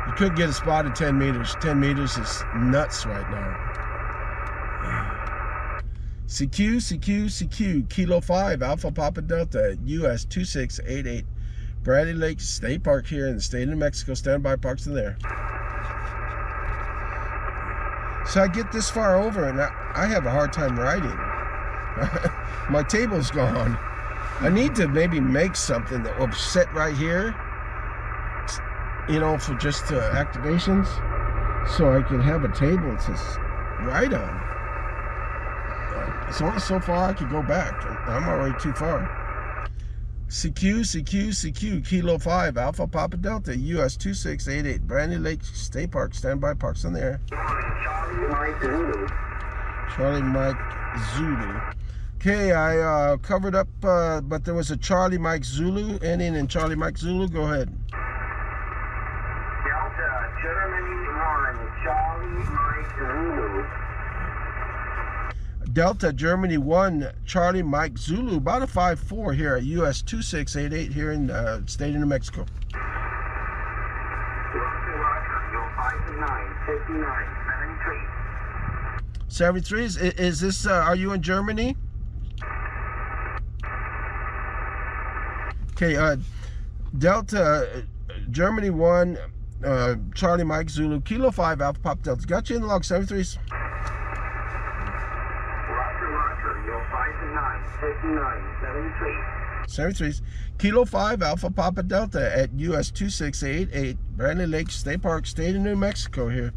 You couldn't get a spot at 10 meters. 10 meters is nuts right now. CQ Kilo 5 Alpha Papa Delta US 2688 Brantley Lake State Park here in the state of New Mexico. Standby, parks in there. So I get this far over and I have a hard time riding. My table's gone. I need to maybe make something that will sit right here, you know, for just activations, so I can have a table to ride on. It's only so far I could go back. I'm already too far. CQ Kilo 5 Alpha Papa Delta US 2688 Brantley Lake State Park. Standby, parks in there. Charlie Mike Zulu. Okay, I covered up, but there was a Charlie Mike Zulu ending in Charlie Mike Zulu. Go ahead. Delta Germany 1 Charlie Mike Zulu. Delta Germany 1 Charlie Mike Zulu, about a 5'4" here at US 2688 here in the state of New Mexico. You're 59, 59, 73. 73s. Is this, are you in Germany? Okay, Delta Germany 1 Charlie Mike Zulu Kilo 5 Alpha Pop Delta. Got you in the log. 73s. You're 59, 59, 73. 73s. Kilo 5 Alpha Papa Delta at US 2688 Brantley Lake State Park, state of New Mexico here,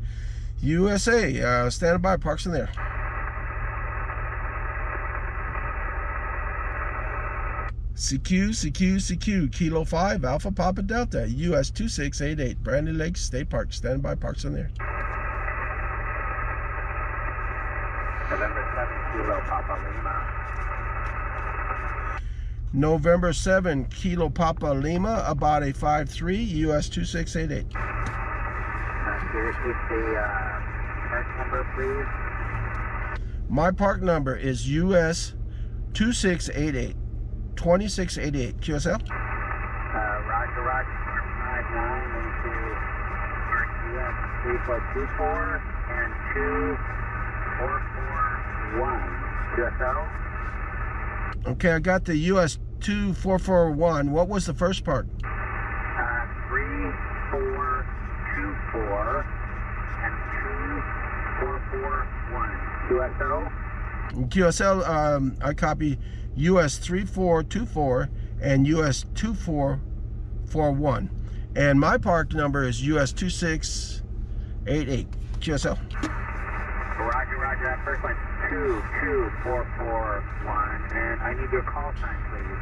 USA. Standing by, parks in there. CQ Kilo 5 Alpha Papa Delta US 2688 Brantley Lake State Park. Stand by, parks in there. November 7 Kilo Papa Lima. November 7 Kilo Papa Lima, about a 5'3", US 2688. Can you repeat the park number, please? My park number is US 2688. 2688 QSL. Roger, 59. 3.24 and 2441. QSL. Okay, I got the US 2441. What was the first part? 3424 and 2441. QSL. QSL, I copy US 3424 and US 2441. And my park number is US 2688. QSL. Roger, roger. That first line 22441. And I need your call sign, please.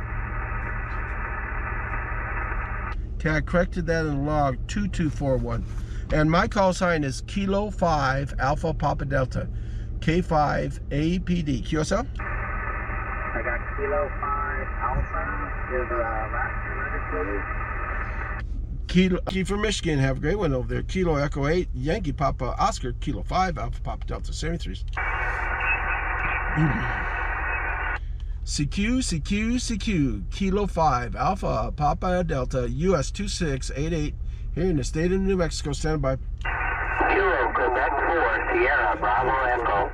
Okay, I corrected that in the log, 2241. And my call sign is Kilo 5 Alpha Papa Delta, K5 APD. QSL? I got Kilo 5 Alpha. Is last please? Kilo for Michigan. Have a great one over there. Kilo Echo 8 Yankee Papa Oscar, Kilo 5 Alpha Papa Delta 73. CQ Kilo 5 Alpha Papa Delta US 2688 here in the state of New Mexico. Stand by. Kilo Quebec 4 Sierra Bravo Echo.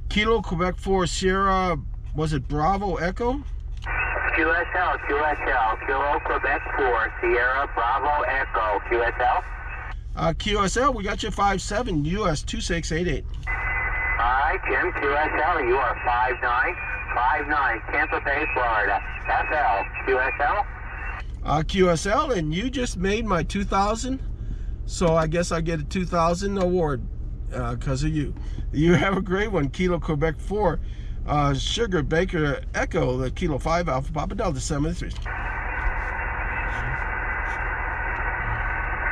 Kilo Quebec 4 Sierra, was it Bravo Echo? QSL Kilo Quebec 4 Sierra Bravo Echo. QSL. QSL, we got you 57 US 2688. Alright, Jim, QSL, you are 5959, Tampa Bay, Florida. FL, QSL. QSL, and you just made my 2000, so I guess I get a 2000 award because of you. You have a great one. Kilo Quebec 4 Sugar Baker Echo, the Kilo 5 Alpha Papa Delta 73.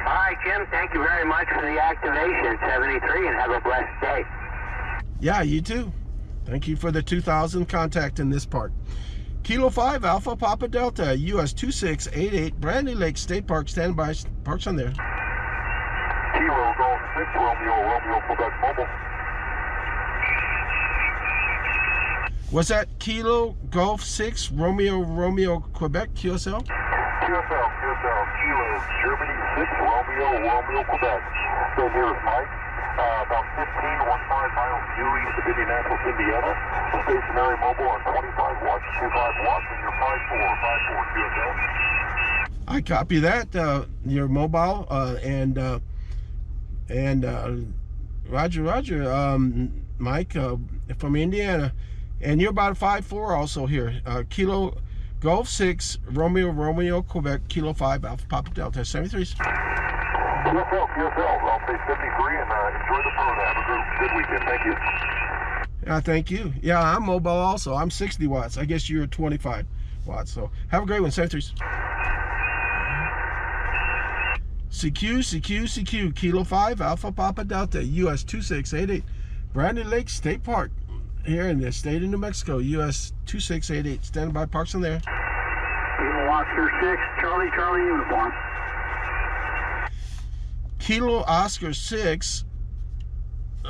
Alright, Jim, thank you very much for the activation, 73, and have a blessed day. Yeah, you too. Thank you for the 2000 contact in this part. Kilo 5 Alpha Papa Delta US 2688 Brantley Lake State Park. Stand by. Parks on there. Kilo Golf 6 Romeo Quebec Mobile. Was that Kilo Golf 6 Romeo Quebec QSL? QSL Kilo Germany 6 Romeo Quebec. So here's Mike. About 15 miles due east of Indianapolis, Indiana. Stationary mobile on 25 watts, 25 watts, and you're 5454 QSL. I copy that. Your mobile and Roger. Mike from Indiana, and you're about 5'4" also here. Kilo Golf 6 Romeo Quebec Kilo 5 Alpha Papa Delta 73. QSL, I'll say 73 and enjoy the POTA. Have a good weekend. Thank you. Thank you. Yeah, I'm mobile also. I'm 60 watts. I guess you're 25 watts. So have a great one. 73. CQ Kilo 5 Alpha Papa Delta US 2688 Brantley Lake State Park here in the state of New Mexico. US 2688. Standing by. Parks on there. Kilo Oscar 6 Charlie uniform. Kilo Oscar 6,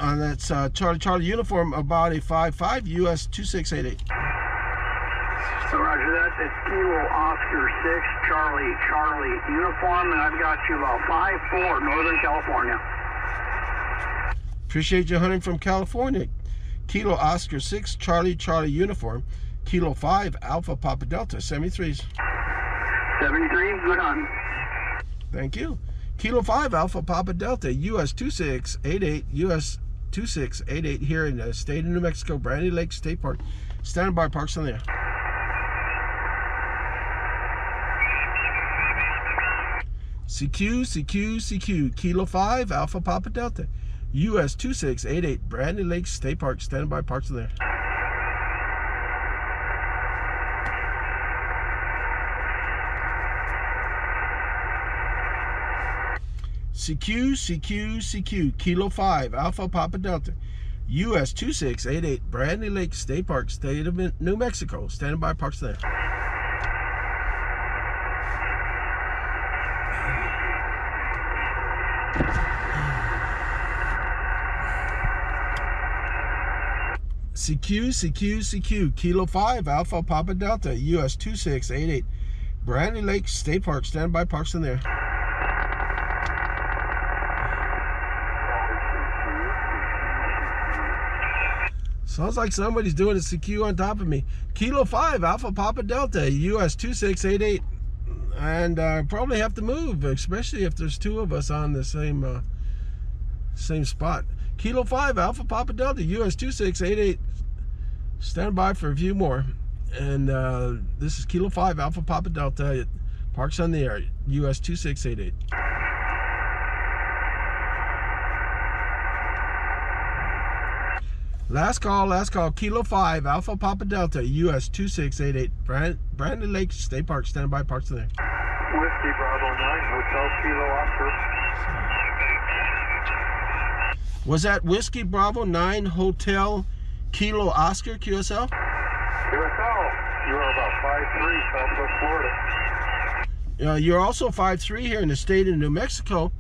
that's Charlie uniform, about a 5'5", US 2688. So roger that. It's Kilo Oscar 6 Charlie uniform, and I've got you about 5'4", Northern California. Appreciate you hunting from California. Kilo Oscar 6 Charlie uniform, Kilo 5 Alpha Papa Delta 73s. 73, good on. Thank you. Kilo 5 Alpha Papa Delta US 2688 US 2688 here in the state of New Mexico, Brantley Lake State Park. Standing by. Parks on there. CQ Kilo 5 Alpha Papa Delta US 2688 Brantley Lake State Park. Standing by. Parks on there. CQ Kilo 5 Alpha Papa Delta US 2688 Brantley Lake State Park, state of New Mexico. Standing by. Parks there. CQ Kilo 5 Alpha Papa Delta US 2688 Brantley Lake State Park. Stand by. Parks in there. Sounds like somebody's doing a CQ on top of me. Kilo 5 Alpha Papa Delta US-2688. And I probably have to move, especially if there's two of us on the same spot. Kilo 5 Alpha Papa Delta US-2688. Stand by for a few more. And this is Kilo 5 Alpha Papa Delta. Parks on the air, US-2688. Last call, Kilo 5 Alpha Papa Delta US-2688. Brantley Lake State Park, stand by, parks on the air. Whiskey Bravo 9, Hotel Kilo Oscar. Was that Whiskey Bravo 9 Hotel Kilo Oscar QSL? QSL, you are about 5'3", Southwest Florida. You're also 5'3" here in the state of New Mexico,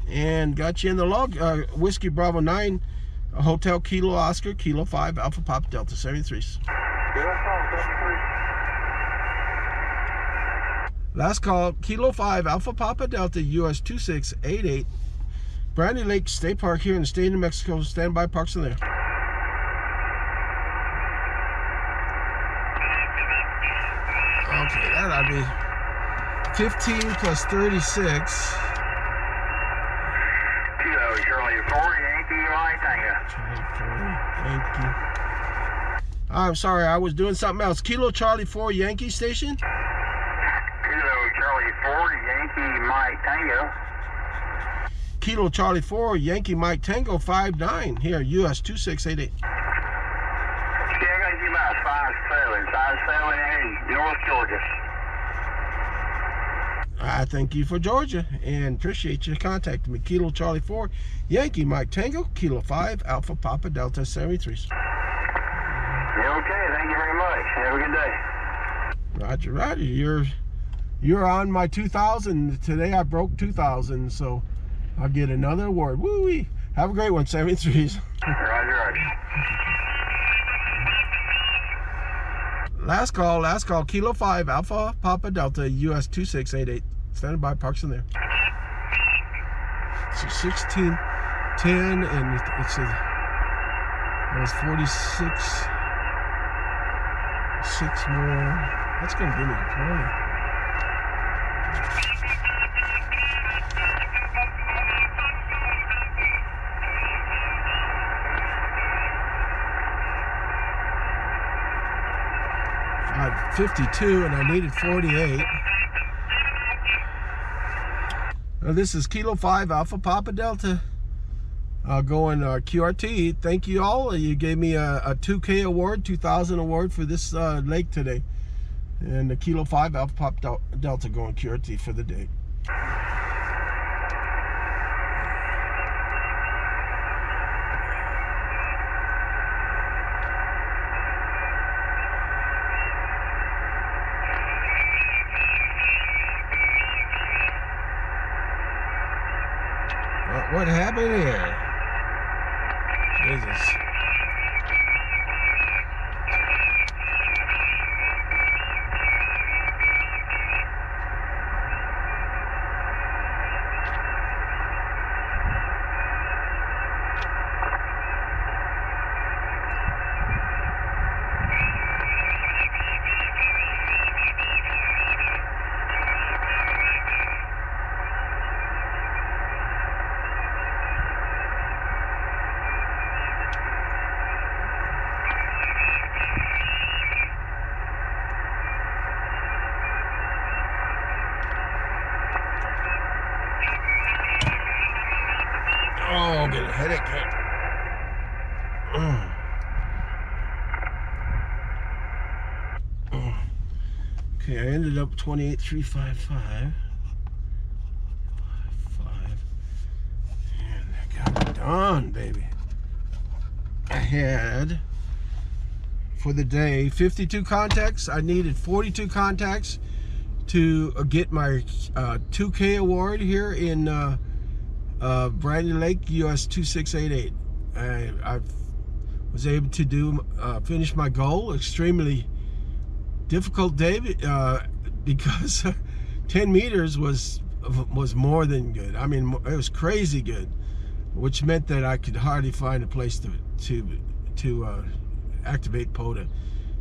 and got you in the log. Whiskey Bravo 9 Hotel Kilo Oscar Kilo 5 Alpha Papa Delta 73s. QSL 73. Last call, Kilo 5 Alpha Papa Delta US-2688. Brantley Lake State Park here in the state of New Mexico. Stand by, parks in there. Okay, that ought to be 15 plus 36. Kilo Charlie 4, Yankee Mike Tango. Yankee. I'm sorry, I was doing something else. Kilo Charlie 4 Yankee station. Kilo Charlie 4, Yankee Mike Tango. Kilo Charlie 4 Yankee Mike Tango 59 here, US-2688. Yeah, I got you about 5'7", North Georgia. I thank you for Georgia and appreciate you contacting me. Kilo Charlie 4 Yankee Mike Tango, Kilo 5 Alpha Papa Delta 73s. Okay, thank you very much. Have a good day. Roger, Roger. You're on my 2,000. Today I broke 2,000, so I'll get another award. Woo-wee. Have a great one, 73s. Roger. Last call, Kilo 5 Alpha Papa Delta US-2688. Standing by, parks in there. So 1610, and it's it was 46. 6 more. That's gonna give me 20. I had 52 and I needed 48. Now this is Kilo 5 Alpha Papa Delta. Going QRT. Thank you all. You gave me a 2K award, 2,000 award for this lake today. And the Kilo 5 Alpha Papa Delta going QRT for the day. What happened here? Jesus. Oh, I'm getting a headache. Okay, I ended up 28,355. And I got it done, baby. I had, for the day, 52 contacts. I needed 42 contacts to get my 2K award here in Brantley Lake US-2688. I was able to finish my goal. Extremely difficult day because 10 meters was more than good. I mean, it was crazy good, which meant that I could hardly find a place to to activate POTA.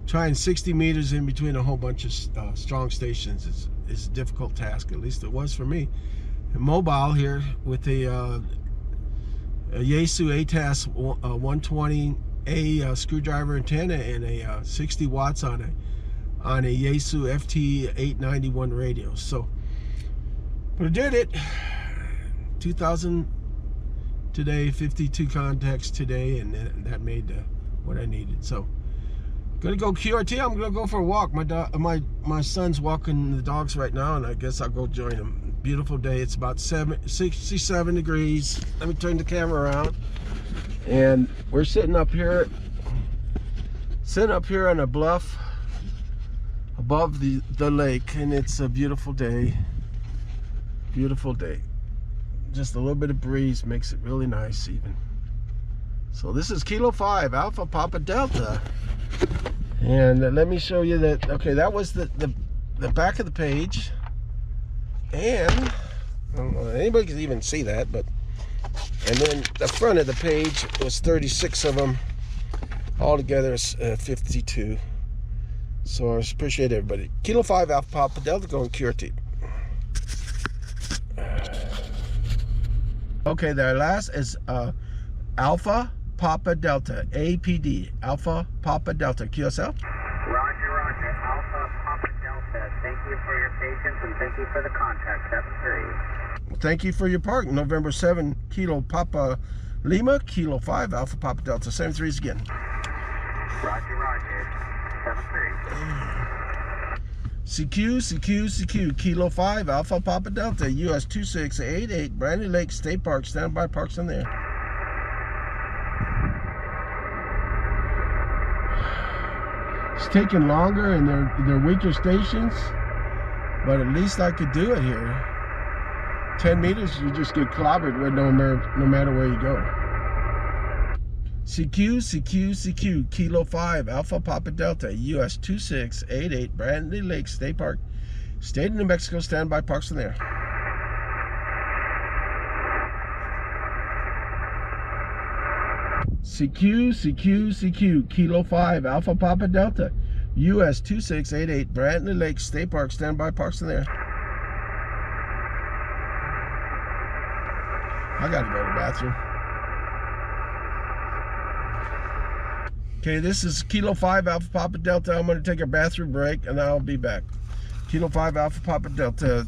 Trying 60 meters in between a whole bunch of strong stations is a difficult task. At least it was for me. And mobile here with a Yaesu ATAS 120A screwdriver antenna and a 60 watts on a Yaesu FT891 radio. So, but I did it. 2,000 today, 52 contacts today, and that made what I needed. So, gonna go QRT. I'm gonna go for a walk. My son's walking the dogs right now, and I guess I'll go join him. Beautiful day. It's about 67 degrees. Let me turn the camera around. And we're sitting up here on a bluff above the lake, and it's a beautiful day. Beautiful day. Just a little bit of breeze makes it really nice even. So this is Kilo 5 Alpha Papa Delta. And let me show you that. Okay, that was the back of the page. And I don't know if anybody can even see that, but and then the front of the page was 36 of them. Altogether it's 52. So I appreciate everybody. Kilo 5 Alpha Papa Delta going QRT. Okay, the last is Alpha Papa Delta, APD, Alpha Papa Delta, QSL. Roger, roger. Alpha Papa Delta. Thank you for your patience and thank you for the contact. 7-3. Thank you for your park. November 7, Kilo Papa Lima, Kilo 5 Alpha Papa Delta, 7-3s again. Roger, roger. 7-3. CQ, Kilo 5 Alpha Papa Delta, US-2688, Brantley Lake State Park, standby parks on there. It's taking longer and they're weaker stations, but at least I could do it here. 10 meters, you just get clobbered with no matter where you go. CQ, Kilo 5 Alpha Papa Delta, US-2688, Brantley Lake State Park, State of New Mexico, standby parks in there. CQ, Kilo 5 Alpha Papa Delta, US-2688, Brantley Lake State Park, standby parks in there. I gotta go to the bathroom. Okay, this is Kilo 5 Alpha Papa Delta. I'm going to take a bathroom break and I'll be back. Kilo 5 Alpha Papa Delta.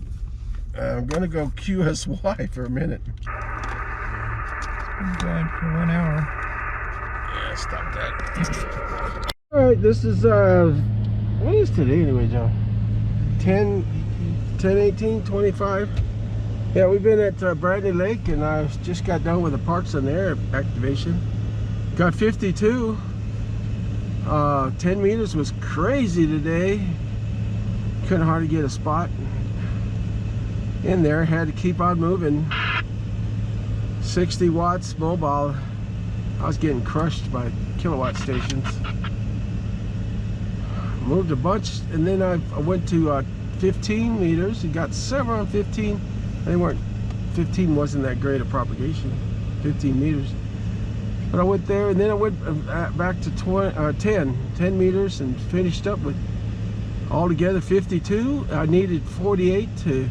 I'm going to go QSY for a minute. It's been going for 1 hour. Yeah, stop that. Alright, this is, what is today anyway, John? 10/18/25. Yeah, we've been at Brantley Lake and I just got done with the parks on there activation. Got 52. 10 meters was crazy today. Couldn't hardly get a spot in there. Had to keep on moving. 60 watts mobile. I was getting crushed by kilowatt stations. Moved a bunch, and then I went to 15 meters and got several on 15. They weren't, 15 wasn't that great a propagation. 15 meters. But I went there, and then I went back to 10 meters and finished up with altogether 52. I needed 48 to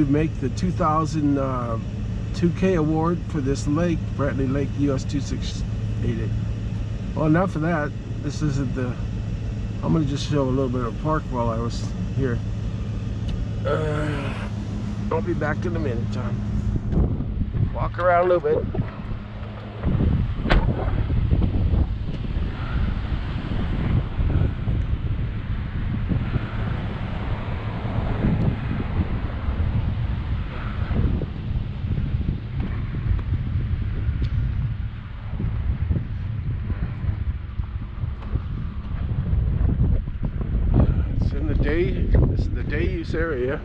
make the 2000 2K award for this lake, Brantley Lake US-2688. Well, enough of that. This isn't the. I'm gonna just show a little bit of the park while I was here. I'll be back in a minute, John. Walk around a little bit. This is the day use area.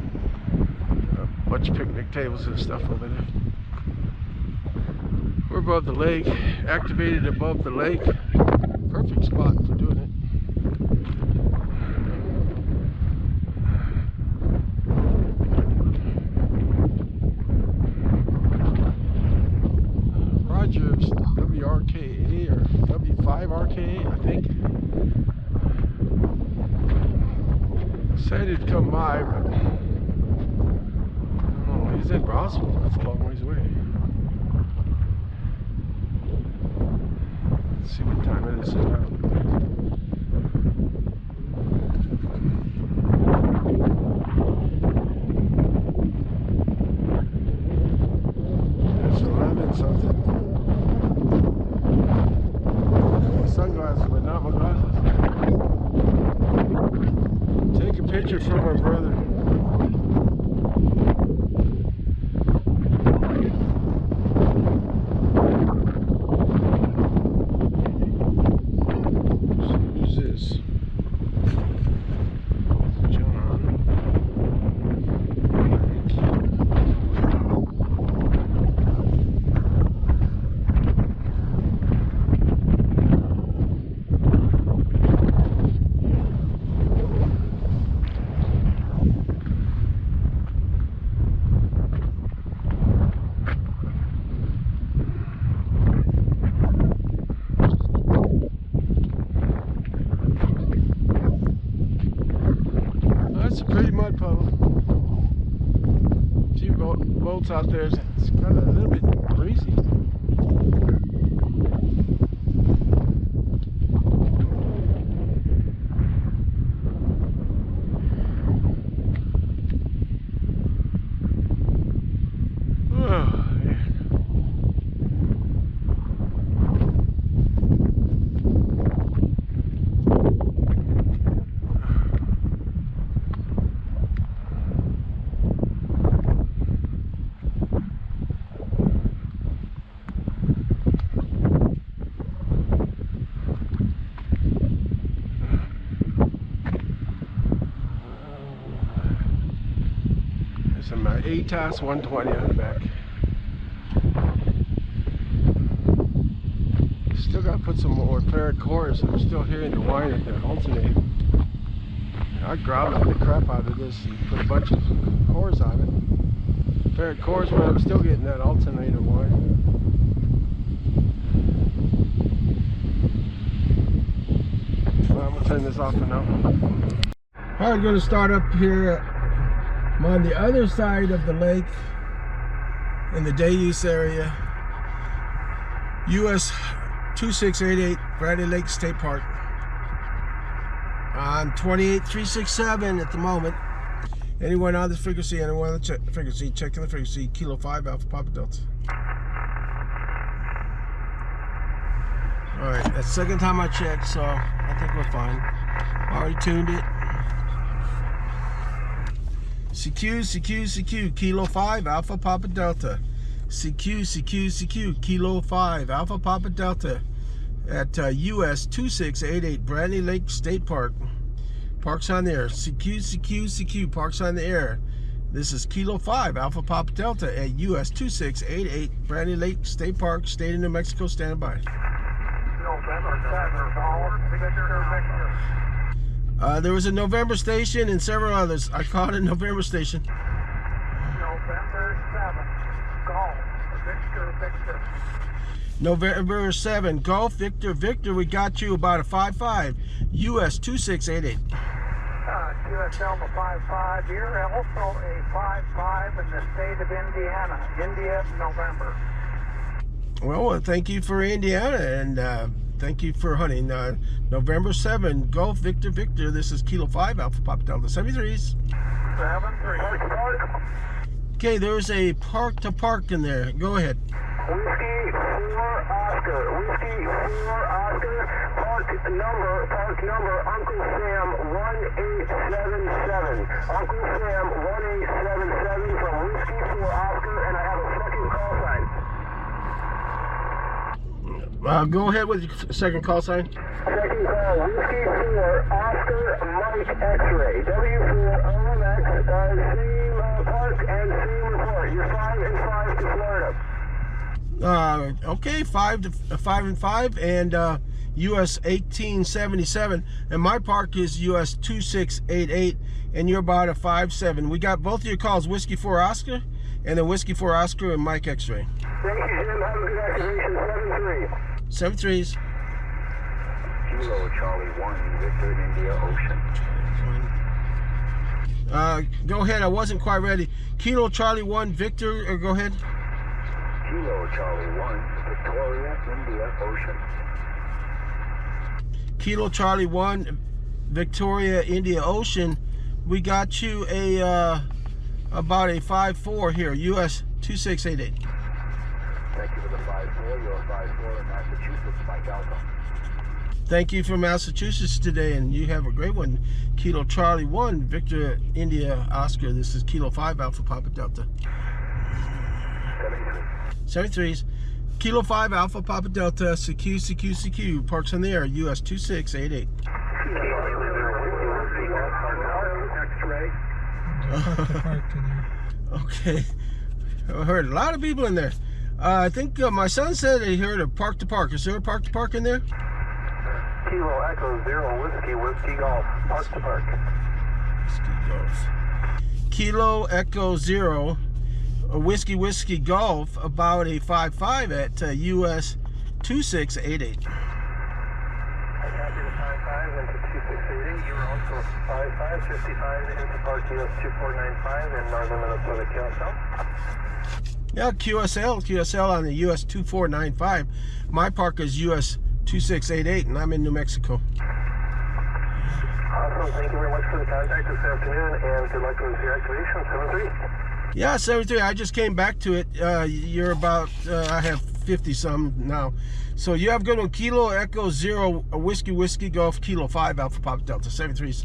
A bunch of picnic tables and stuff over there. We're above the lake, activated above the lake. Perfect spot for doing it. Rogers, WRKA or 5 RK, I think. Said he'd come by, but I don't know. He's in Brownsville. That's a long ways away. Let's see what time it is. It's 11 something. My sunglasses, but not my glasses. Take a picture from our brother. Who's this? John. It's a pretty mud puddle. A few boats out there. It's kind of a little bit breezy. Some ATAS 120 on the back. Still got to put some more ferret cores. I'm still hearing the whine at the alternator. I grouted the crap out of this and put a bunch of cores on it. Ferret cores, but I'm still getting that alternator whine. Well, I'm going to turn this off for now. Alright, I'm going to start up here. I'm on the other side of the lake in the day use area. US-2688, Brantley Lake State Park. On 28367 at the moment. Anyone on this frequency, anyone on the frequency, checking the frequency, Kilo 5 Alpha Papa Delta. Alright, that's the second time I checked, so I think we're fine. Already tuned it. CQ, Kilo 5 Alpha Papa Delta. CQ, Kilo 5 Alpha Papa Delta at US-2688 Brantley Lake State Park. Park's on the air. CQ, Park's on the air. This is Kilo 5 Alpha Papa Delta at US-2688 Brantley Lake State Park, State of New Mexico, standing by. There was a November station and several others. I called it November station. November 7, Golf, Victor. November 7, Golf, Victor. We got you about a 5-5, US-2688. US Alpha 5-5. You're also a 5-5 in the state of Indiana. India, November. Well, thank you for Indiana, and thank you for hunting. November 7, Golf, Victor. This is Kilo 5 Alpha Papa Delta 73s. 7-3. Okay, there's a park to park in there. Go ahead. Whiskey 4 Oscar. Whiskey 4 Oscar. Park number Uncle Sam 1877. Uncle Sam 1877 from Whiskey 4 Oscar, and I have a second call sign. Go ahead with your second call sign. Second call, Whiskey 4 Oscar Mike X-ray. W4OMX, same park and same report. You're 5-5 to Florida. Okay, 5-5 and US 1877, and my park is US 2688, and you're about a 5-7. We got both of your calls, Whiskey 4 Oscar, and then Whiskey 4 Oscar and Mike X-ray. Thank you, Jim. Have a good activation. 7-3. 7-3s. Kilo Charlie 1, Victor India Ocean. Go ahead. I wasn't quite ready. Kilo Charlie 1, Victor, go ahead. Kilo Charlie 1, Victoria India Ocean. Kilo Charlie 1, Victoria India Ocean. We got you a about a 5-4 here, US 2688. Thank you for the 5-4. You're 5-4 in Massachusetts, Mike Alpha. Thank you from Massachusetts today, and you have a great one. Kilo Charlie 1, Victor India Oscar. This is Kilo 5 Alpha Papa Delta. 73s. Kilo 5 Alpha Papa Delta, CQ, parks in the air, US 2688. Okay. I heard a lot of people in there. I think my son said he heard a park to park. Is there a park to park in there? Kilo Echo 0, Whiskey Golf, park to park. Whiskey Golf. Kilo Echo 0, Whiskey Golf, about a 5-5 at US 2688. I copy the 5-5 into 2688. You were also 5-5, 55 into Park US 2495 in northern Minnesota, QSL. Yeah, QSL on the US 2495. My park is US 2688, and I'm in New Mexico. Awesome. Thank you very much for the contact this afternoon, and good luck with your activation. 7-3. Yeah, 73. I just came back to it. You're about, I have 50 some now. So you have good one. Kilo Echo 0, Whiskey Golf, Kilo 5 Alpha Papa Delta, 73s.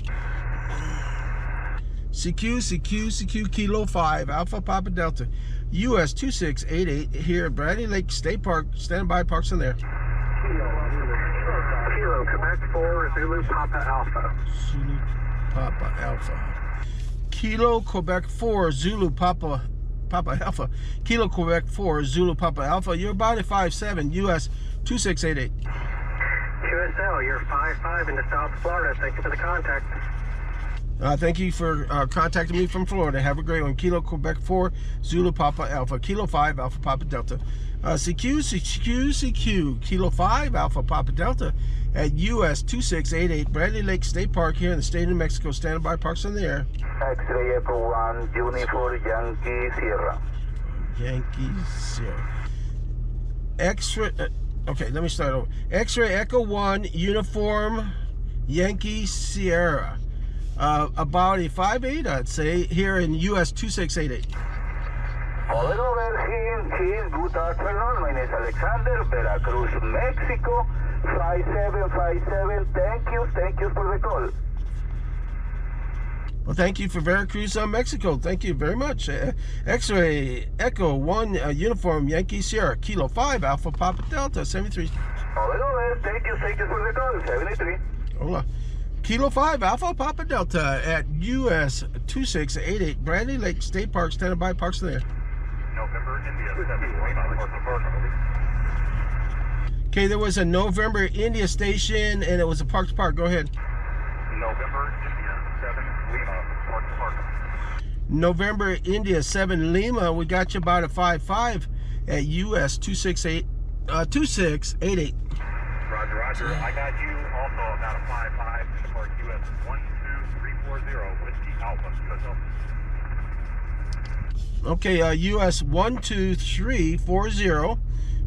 CQ, Kilo 5 Alpha Papa Delta, US 2688 here at Brantley Lake State Park. Standby, parks in there. Kilo, Quebec 4, Zulu Papa Alpha. Zulu Papa Alpha. Kilo Quebec 4 Zulu Papa Alpha. Kilo Quebec 4 Zulu Papa Alpha. You're about a 5-7, US 2688. QSL, you're 5-5 into South Florida. Thank you for the contact. Thank you for contacting me from Florida. Have a great one. Kilo Quebec 4 Zulu Papa Alpha. Kilo 5 Alpha Papa Delta. CQ, Kilo 5 Alpha Papa Delta at US 2688 Brantley Lake State Park here in the state of New Mexico. Standing by, parks in the air. X-ray Echo 1, Uniform Yankee Sierra. Yankee Sierra. X-ray. Okay, let me start over. X-ray Echo 1 Uniform Yankee Sierra. About a 5-8, I'd say, here in US 2688. Good afternoon. My name is Alexander, Veracruz, Mexico, 5757. Thank you for the call. Well, thank you for Veracruz, Mexico. Thank you very much. X-ray Echo 1 Uniform Yankee Sierra, Kilo 5 Alpha Papa Delta, 73. Thank you for the call, 73. Hola. Kilo 5 Alpha Papa Delta at US 2688 Brantley Lake State Park. Standing by, parks in there. November, India, 7. Okay, there was a November India station, and it was a park to park. Go ahead. November, India, 7, Lima, park to park. November India 7 Lima. We got you about a 5-5 at US 2688. Roger. I got you also about a 5-5 in the park US 12340 Whiskey Alpha. Okay, US 12340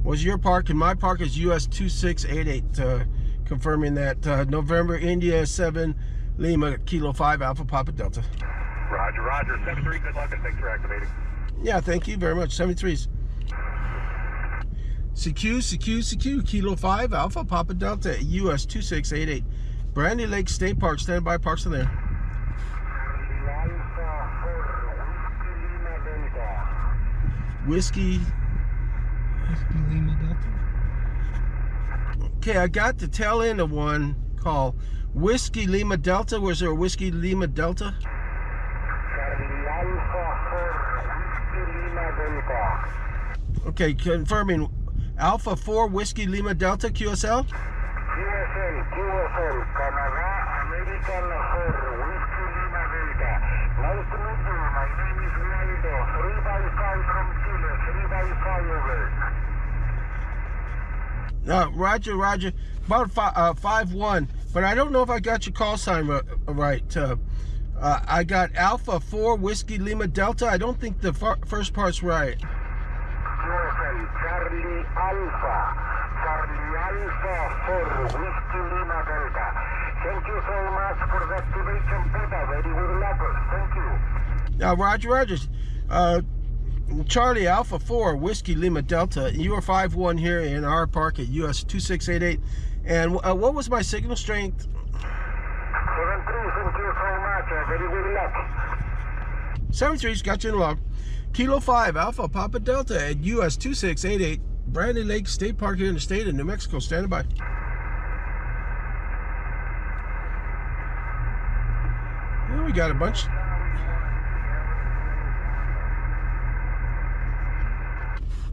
was your park, and my park is US 2688. Confirming that. November India 7 Lima, Kilo 5 Alpha Papa Delta. Roger. 7-3, good luck and thanks for activating. Yeah, thank you very much. 73s. CQ, Kilo 5 Alpha Papa Delta, US 2688 Brantley Lake State Park. Stand by, parks in there. Whiskey Lima Delta. Okay, I got the tail end of one called Whiskey Lima Delta. Was there a Whiskey Lima Delta? Okay, confirming Alpha 4 Whiskey Lima Delta, QSL? QSL, Canada, American 4, Whiskey Lima Delta. Nice to meet you. My name is Ronaldo. 355 from Chile. 355 over. Roger. About 5-1, but I don't know if I got your call sign right. I got Alpha 4 Whiskey Lima Delta. I don't think the first part's right. Charlie Alpha 4 Whiskey Lima Delta. Thank you so much for the activation, POTA. Very good luck. Thank you. Roger. Charlie Alpha 4 Whiskey Lima Delta. You are 5-1 here in our park at US 2688. And what was my signal strength? 73. Thank you so much. Very good luck. 73's got you in the log. Kilo 5 Alpha Papa Delta at US 2688 Brantley Lake State Park here in the state of New Mexico. Standing by. Well, we got a bunch.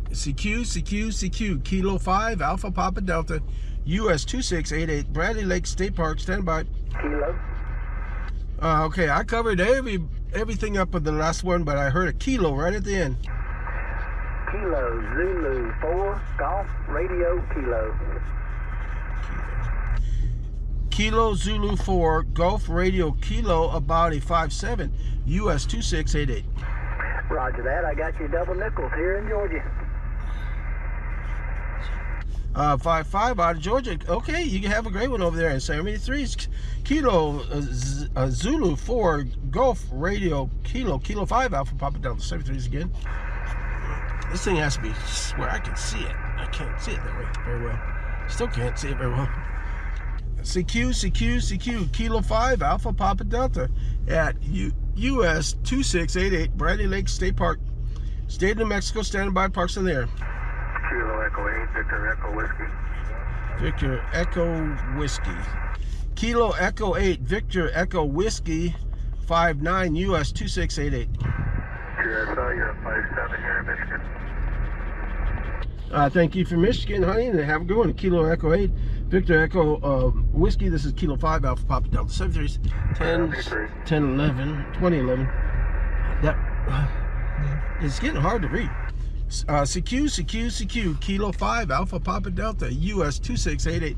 CQ, Kilo 5 Alpha Papa Delta, US 2688, Brantley Lake State Park, stand by. Kilo. Okay, I covered everything up with the last one, but I heard a kilo right at the end. Kilo Zulu 4 Golf Radio Kilo. Kilo Zulu 4 Golf Radio Kilo, about a 5-7, US 2688. Roger that. I got you double nickels here in Georgia. 5-5 out of Georgia. Okay, you can have a great one over there in 73's Kilo Zulu 4 Golf Radio Kilo 5 Alpha Papa Delta 73's again. This thing has to be where I can see it. I can't see it that way very well. Still can't see it very well. CQ Kilo 5 Alpha Papa Delta at US 2688 Brantley Lake State Park, State of New Mexico, standing by, parks in there. Kilo Echo 8, Victor Echo Whiskey. Victor Echo Whiskey. Kilo Echo 8, Victor Echo Whiskey, 59 US 2688. QSL, you're at 57 here in Michigan. Thank you for Michigan, honey, and have a good one. Kilo Echo 8, Victor Echo Whiskey. This is Kilo 5 Alpha Papa Delta 73's 2011. That it's getting hard to read. CQ, Kilo 5 Alpha Papa Delta, US 2688,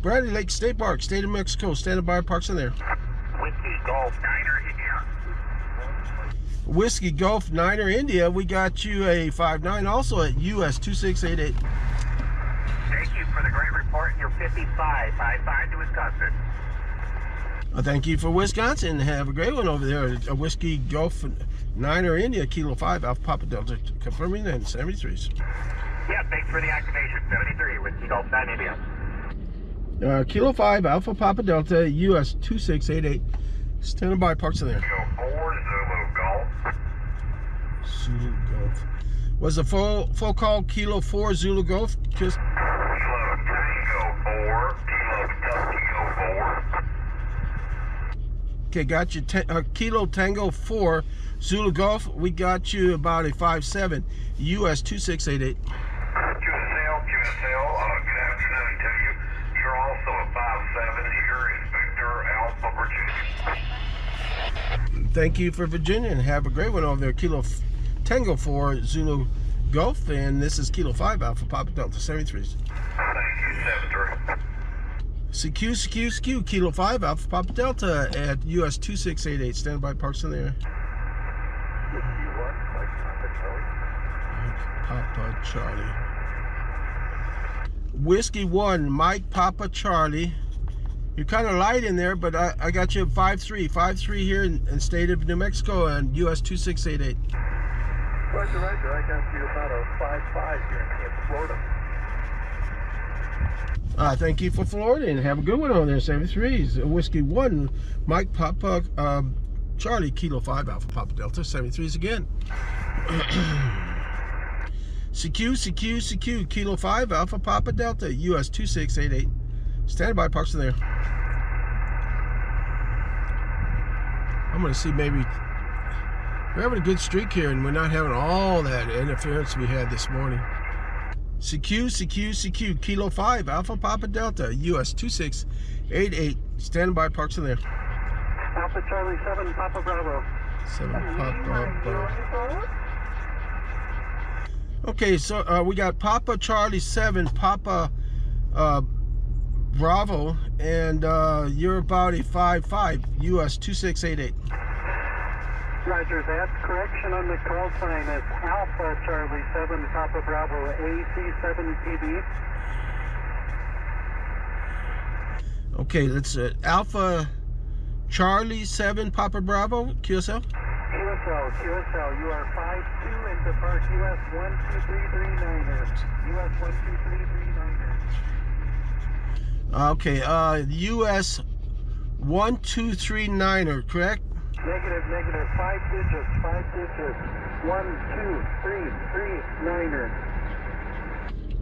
Brantley Lake State Park, State of Mexico, standing by, parks in there. Whiskey Golf Niner India. Whiskey Golf Niner India, we got you a 5-9 also at US 2688. Thank you for the great report. You're 55, 5-5 to Wisconsin. Thank you for Wisconsin. Have a great one over there. A Whiskey Golf Niner India, Kilo 5 Alpha Papa Delta, confirming that in 73's. Yeah, thanks for the activation. 73, Whiskey Golf 9 India. Kilo 5 Alpha Papa Delta, US 2688, standing by, parks in there. Kilo 4 Zulu Golf. Zulu Golf. Was the full call Kilo 4 Zulu Golf? Just Kilo Tango 4, Kilo Tokyo 4. okay, got you. Kilo Tango 4 Zulu Golf. We got you about a 5-7, US 2688. QSL, good afternoon to you. You're also a 5-7 here in Victor Alpha, Virginia. Thank you for Virginia, and have a great one over there. Kilo Tango 4 Zulu Golf, and this is Kilo 5 Alpha Papa Delta 73's. Thank you, 73. CQ, Kilo 5 Alpha Papa Delta at US 2688, standing by, parks in there. Papa Charlie. Whiskey 1 Mike Papa Charlie. You're kind of light in there, but I got you at 5-3 here in state of New Mexico and US 2688. Roger. I got you about a 5-5 here in Florida. Thank you for Florida, and have a good one on there. 73's Whiskey 1 Mike Papa Charlie, Kilo 5 Alpha Papa Delta 73's again. CQ, Kilo 5 Alpha Papa Delta, US 2688, standing by, parks in there. I'm going to see, maybe we're having a good streak here and we're not having all that interference we had this morning. CQ, Kilo 5 Alpha Papa Delta, US 2688, standing by, parks in there. Alpha Charlie 7 Papa Bravo. 7 Papa Bravo. Okay, so we got Papa Charlie 7 Papa Bravo, and you're about a 5-5 US 2688. Roger that. Correction on the call sign is Alpha Charlie 7 Papa Bravo AC7 TV. Okay, let's Alpha Charlie 7 Papa Bravo QSL. QSL, you are 5-2 into Park US 12339er. US 12339er. Okay, US 1239er, correct? Negative, 5 digits, 12339er.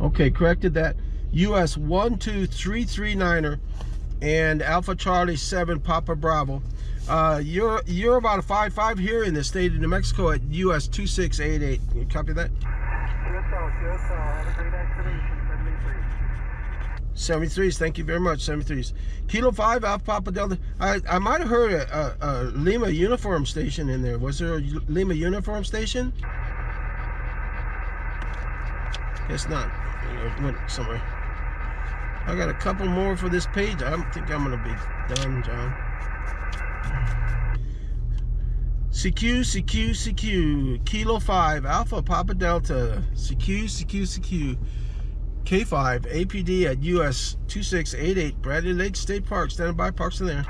Okay, corrected that. US 12339er and Alpha Charlie 7 Papa Bravo. You're about a 5-5 here in the state of New Mexico at US 2688. Can you copy that? QSL, have a great activation, 73s, thank you very much, 73s. Kilo 5 Alpha Papa Delta. I might have heard a Lima uniform station in there. Was there a Lima uniform station? Guess not. It went somewhere. I got a couple more for this page. I don't think I'm gonna be done, John. CQ, Kilo 5 Alpha Papa Delta. CQ. K5 APD at US 2688 Brantley Lake State Park. Standing by, parks in there.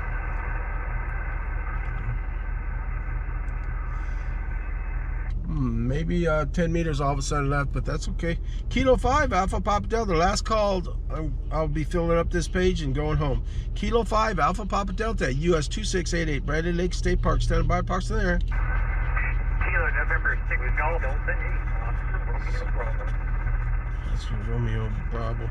Maybe 10 meters all of a sudden left, but that's okay. Kilo 5 Alpha Papa Delta. Last called. I'll be filling up this page and going home. Kilo 5 Alpha Papa Delta at US 2688 Brantley Lake State Park. Standing by, parks in there. Kilo November 6 Golf Delta 8. That's for Romeo Bravo.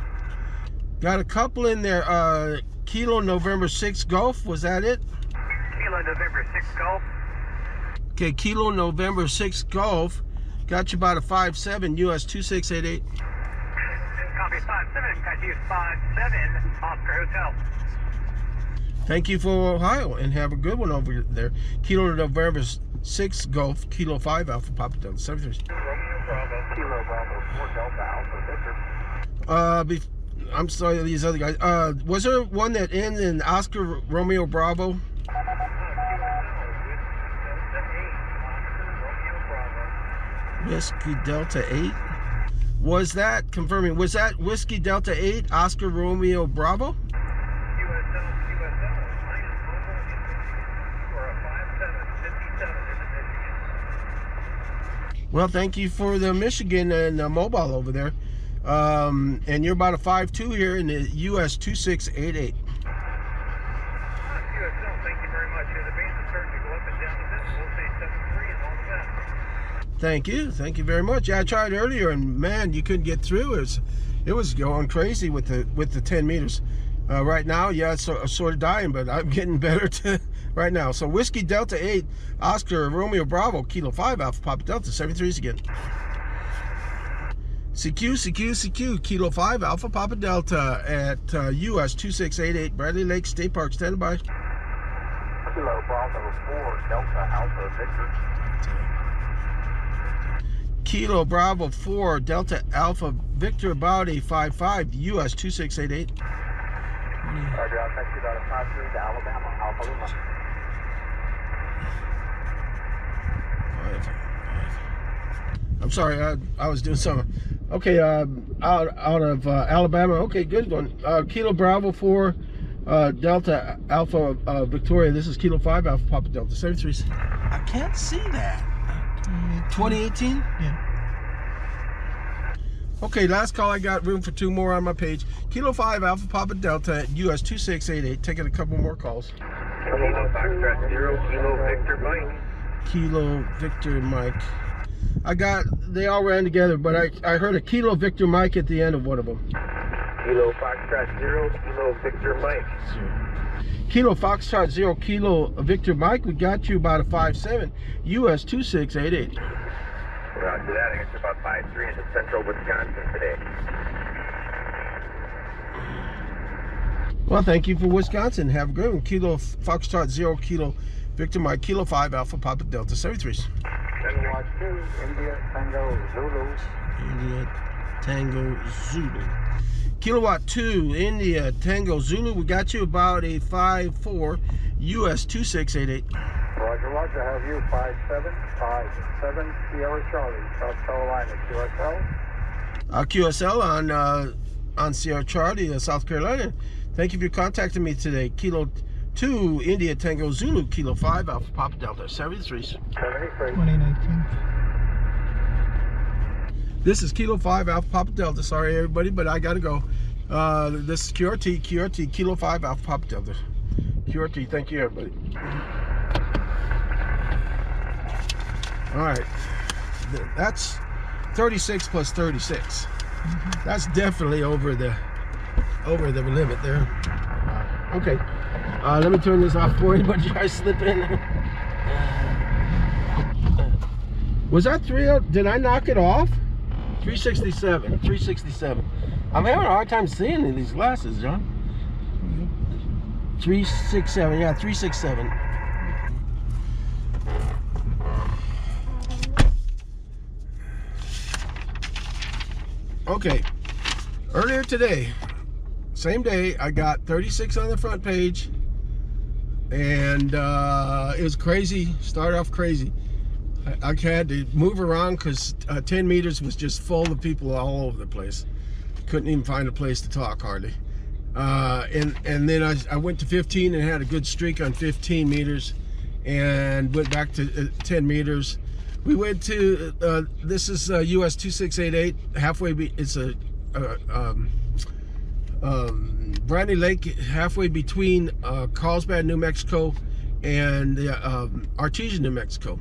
Got a couple in there. Kilo November 6 Golf. Was that it? Kilo November 6 Golf. Okay, Kilo November 6 Golf. Got you about a 5-7 US 2688. Copy 5-7. Got you 5-7 Oscar Hotel. Thank you for Ohio and have a good one over there. Kilo November 6 Golf. Kilo 5 Alpha Papa Delta 73. Romeo Bravo. Kilo Bravo 4 Delta Alpha Victor. I'm sorry, these other guys. Was there one that ends in Oscar Romeo Bravo? Whiskey Delta 8. Was that confirming? Was that Whiskey Delta 8 Oscar Romeo Bravo? Well, thank you for the Michigan and mobile over there. And you're about a 5-2 here in the US 2688. Thank you very much. The band is starting to go up and down a bit. We'll say 7-3 and all the best. Thank you very much. Yeah, I tried earlier and man, you couldn't get through. It was going crazy with the 10 meters. Right now, yeah, it's sort of dying, but I'm getting better right now. So Whiskey Delta 8 Oscar Romeo Bravo Kilo 5 Alpha Papa Delta 73s again. CQ Kilo 5 Alpha Papa Delta at US 2688 Brantley Lake State Park. Standing by. Kilo Bravo 4 Delta Alpha Victor. Kilo Bravo 4 Delta Alpha Victor about a 5-5 US 2688. Roger, I'll text you about a 5-3 to Alabama Alpha Lima. I'm sorry, I was doing something. Okay, out of Alabama. Okay, good one. Kilo Bravo 4 Delta Alpha Victoria. This is Kilo 5 Alpha Papa Delta 73. I can't see that. 2018? Yeah. Okay, last call. I got room for 2 more on my page. Kilo 5 Alpha Papa Delta at US 2688. Taking a couple more calls. Kilo Foxtrot 0 Kilo Victor Mike. Kilo Victor Mike. They all ran together, but I heard a Kilo Victor Mike at the end of one of them. Kilo Foxtrot 0 Kilo Victor Mike. Kilo Foxtrot 0 Kilo Victor Mike. We got you about a 5-7 US 2688. Roger that. I guess about 5-3 into central Wisconsin today. Well, thank you for Wisconsin. Have a good one. Kilo Foxtrot 0 Kilo Victor Mike. Kilo 5 Alpha Papa Delta 73s. Watch 2 India Tango Zulu. India Tango Zulu. Kilowatt 2 India Tango Zulu, we got you about a 5-4 US-2688. Roger, Roger. I have you 5757 Sierra Charlie, South Carolina, QSL. QSL on Sierra Charlie, South Carolina. Thank you for contacting me today. Kilo 2 India Tango Zulu, Kilo 5 Alpha Papa Delta 73. 2019. This is Kilo 5 Alpha Papa Delta. Sorry everybody, but I gotta go. This is QRT, Kilo 5 Alpha Papa Delta. QRT, thank you everybody. All right, that's 36 plus 36. That's definitely over the limit there. Okay, let me turn this off for anybody try to slip in. Was that 3? Did I knock it off? 367, 367. I'm having a hard time seeing in these glasses, John. 367, yeah, 367. Okay, earlier today, same day, I got 36 on the front page, and it was crazy, started off crazy. I had to move around because 10 meters was just full of people all over the place. Couldn't even find a place to talk hardly. And then I went to 15 and had a good streak on 15 meters and went back to 10 meters. We went to, this is US-2688, halfway, it's a Brantley Lake, halfway between Carlsbad, New Mexico and Artesia, New Mexico.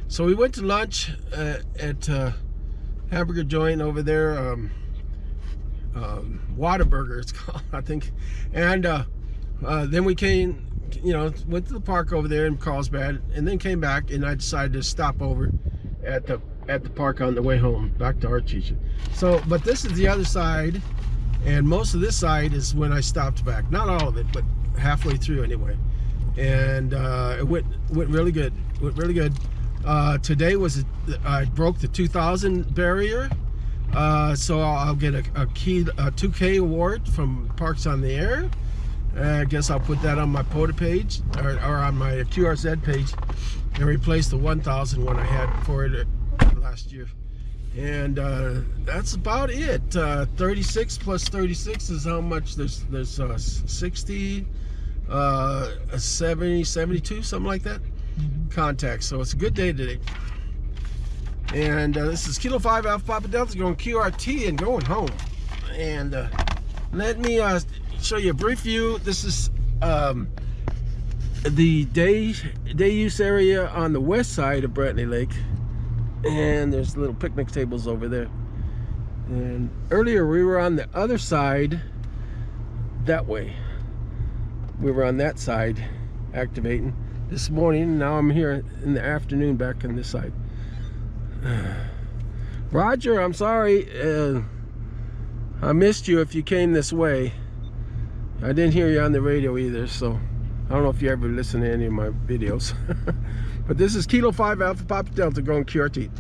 So we went to lunch at hamburger joint over there, Whataburger it's called, I think. And then we came, went to the park over there in Carlsbad, and then came back, and I decided to stop over at the park on the way home, back to Artesia. So, but this is the other side, and most of this side is when I stopped back. Not all of it, but halfway through anyway. And it went really good. Went really good. Today was I broke the 2,000 barrier, so I'll get a 2K award from Parks on the Air. I guess I'll put that on my POTA page or on my QRZ page and replace the 1,000 one I had for it last year. And that's about it. 36 plus 36 is how much? There's 60, 70, 72, something like that. Contacts. So it's a good day today. And this is Kilo 5 Alpha Papa Delta going QRT and going home. And let me show you a brief view. This is the day use area on the west side of Brantley Lake, and there's little picnic tables over there. And earlier we were on the other side, that way. We were on that side activating this morning. Now I'm here in the afternoon back on this side. Roger, I'm sorry, I missed you if you came this way. I didn't hear you on the radio either, so I don't know if you ever listen to any of my videos. But this is Kilo 5 Alpha Papa Delta going QRT.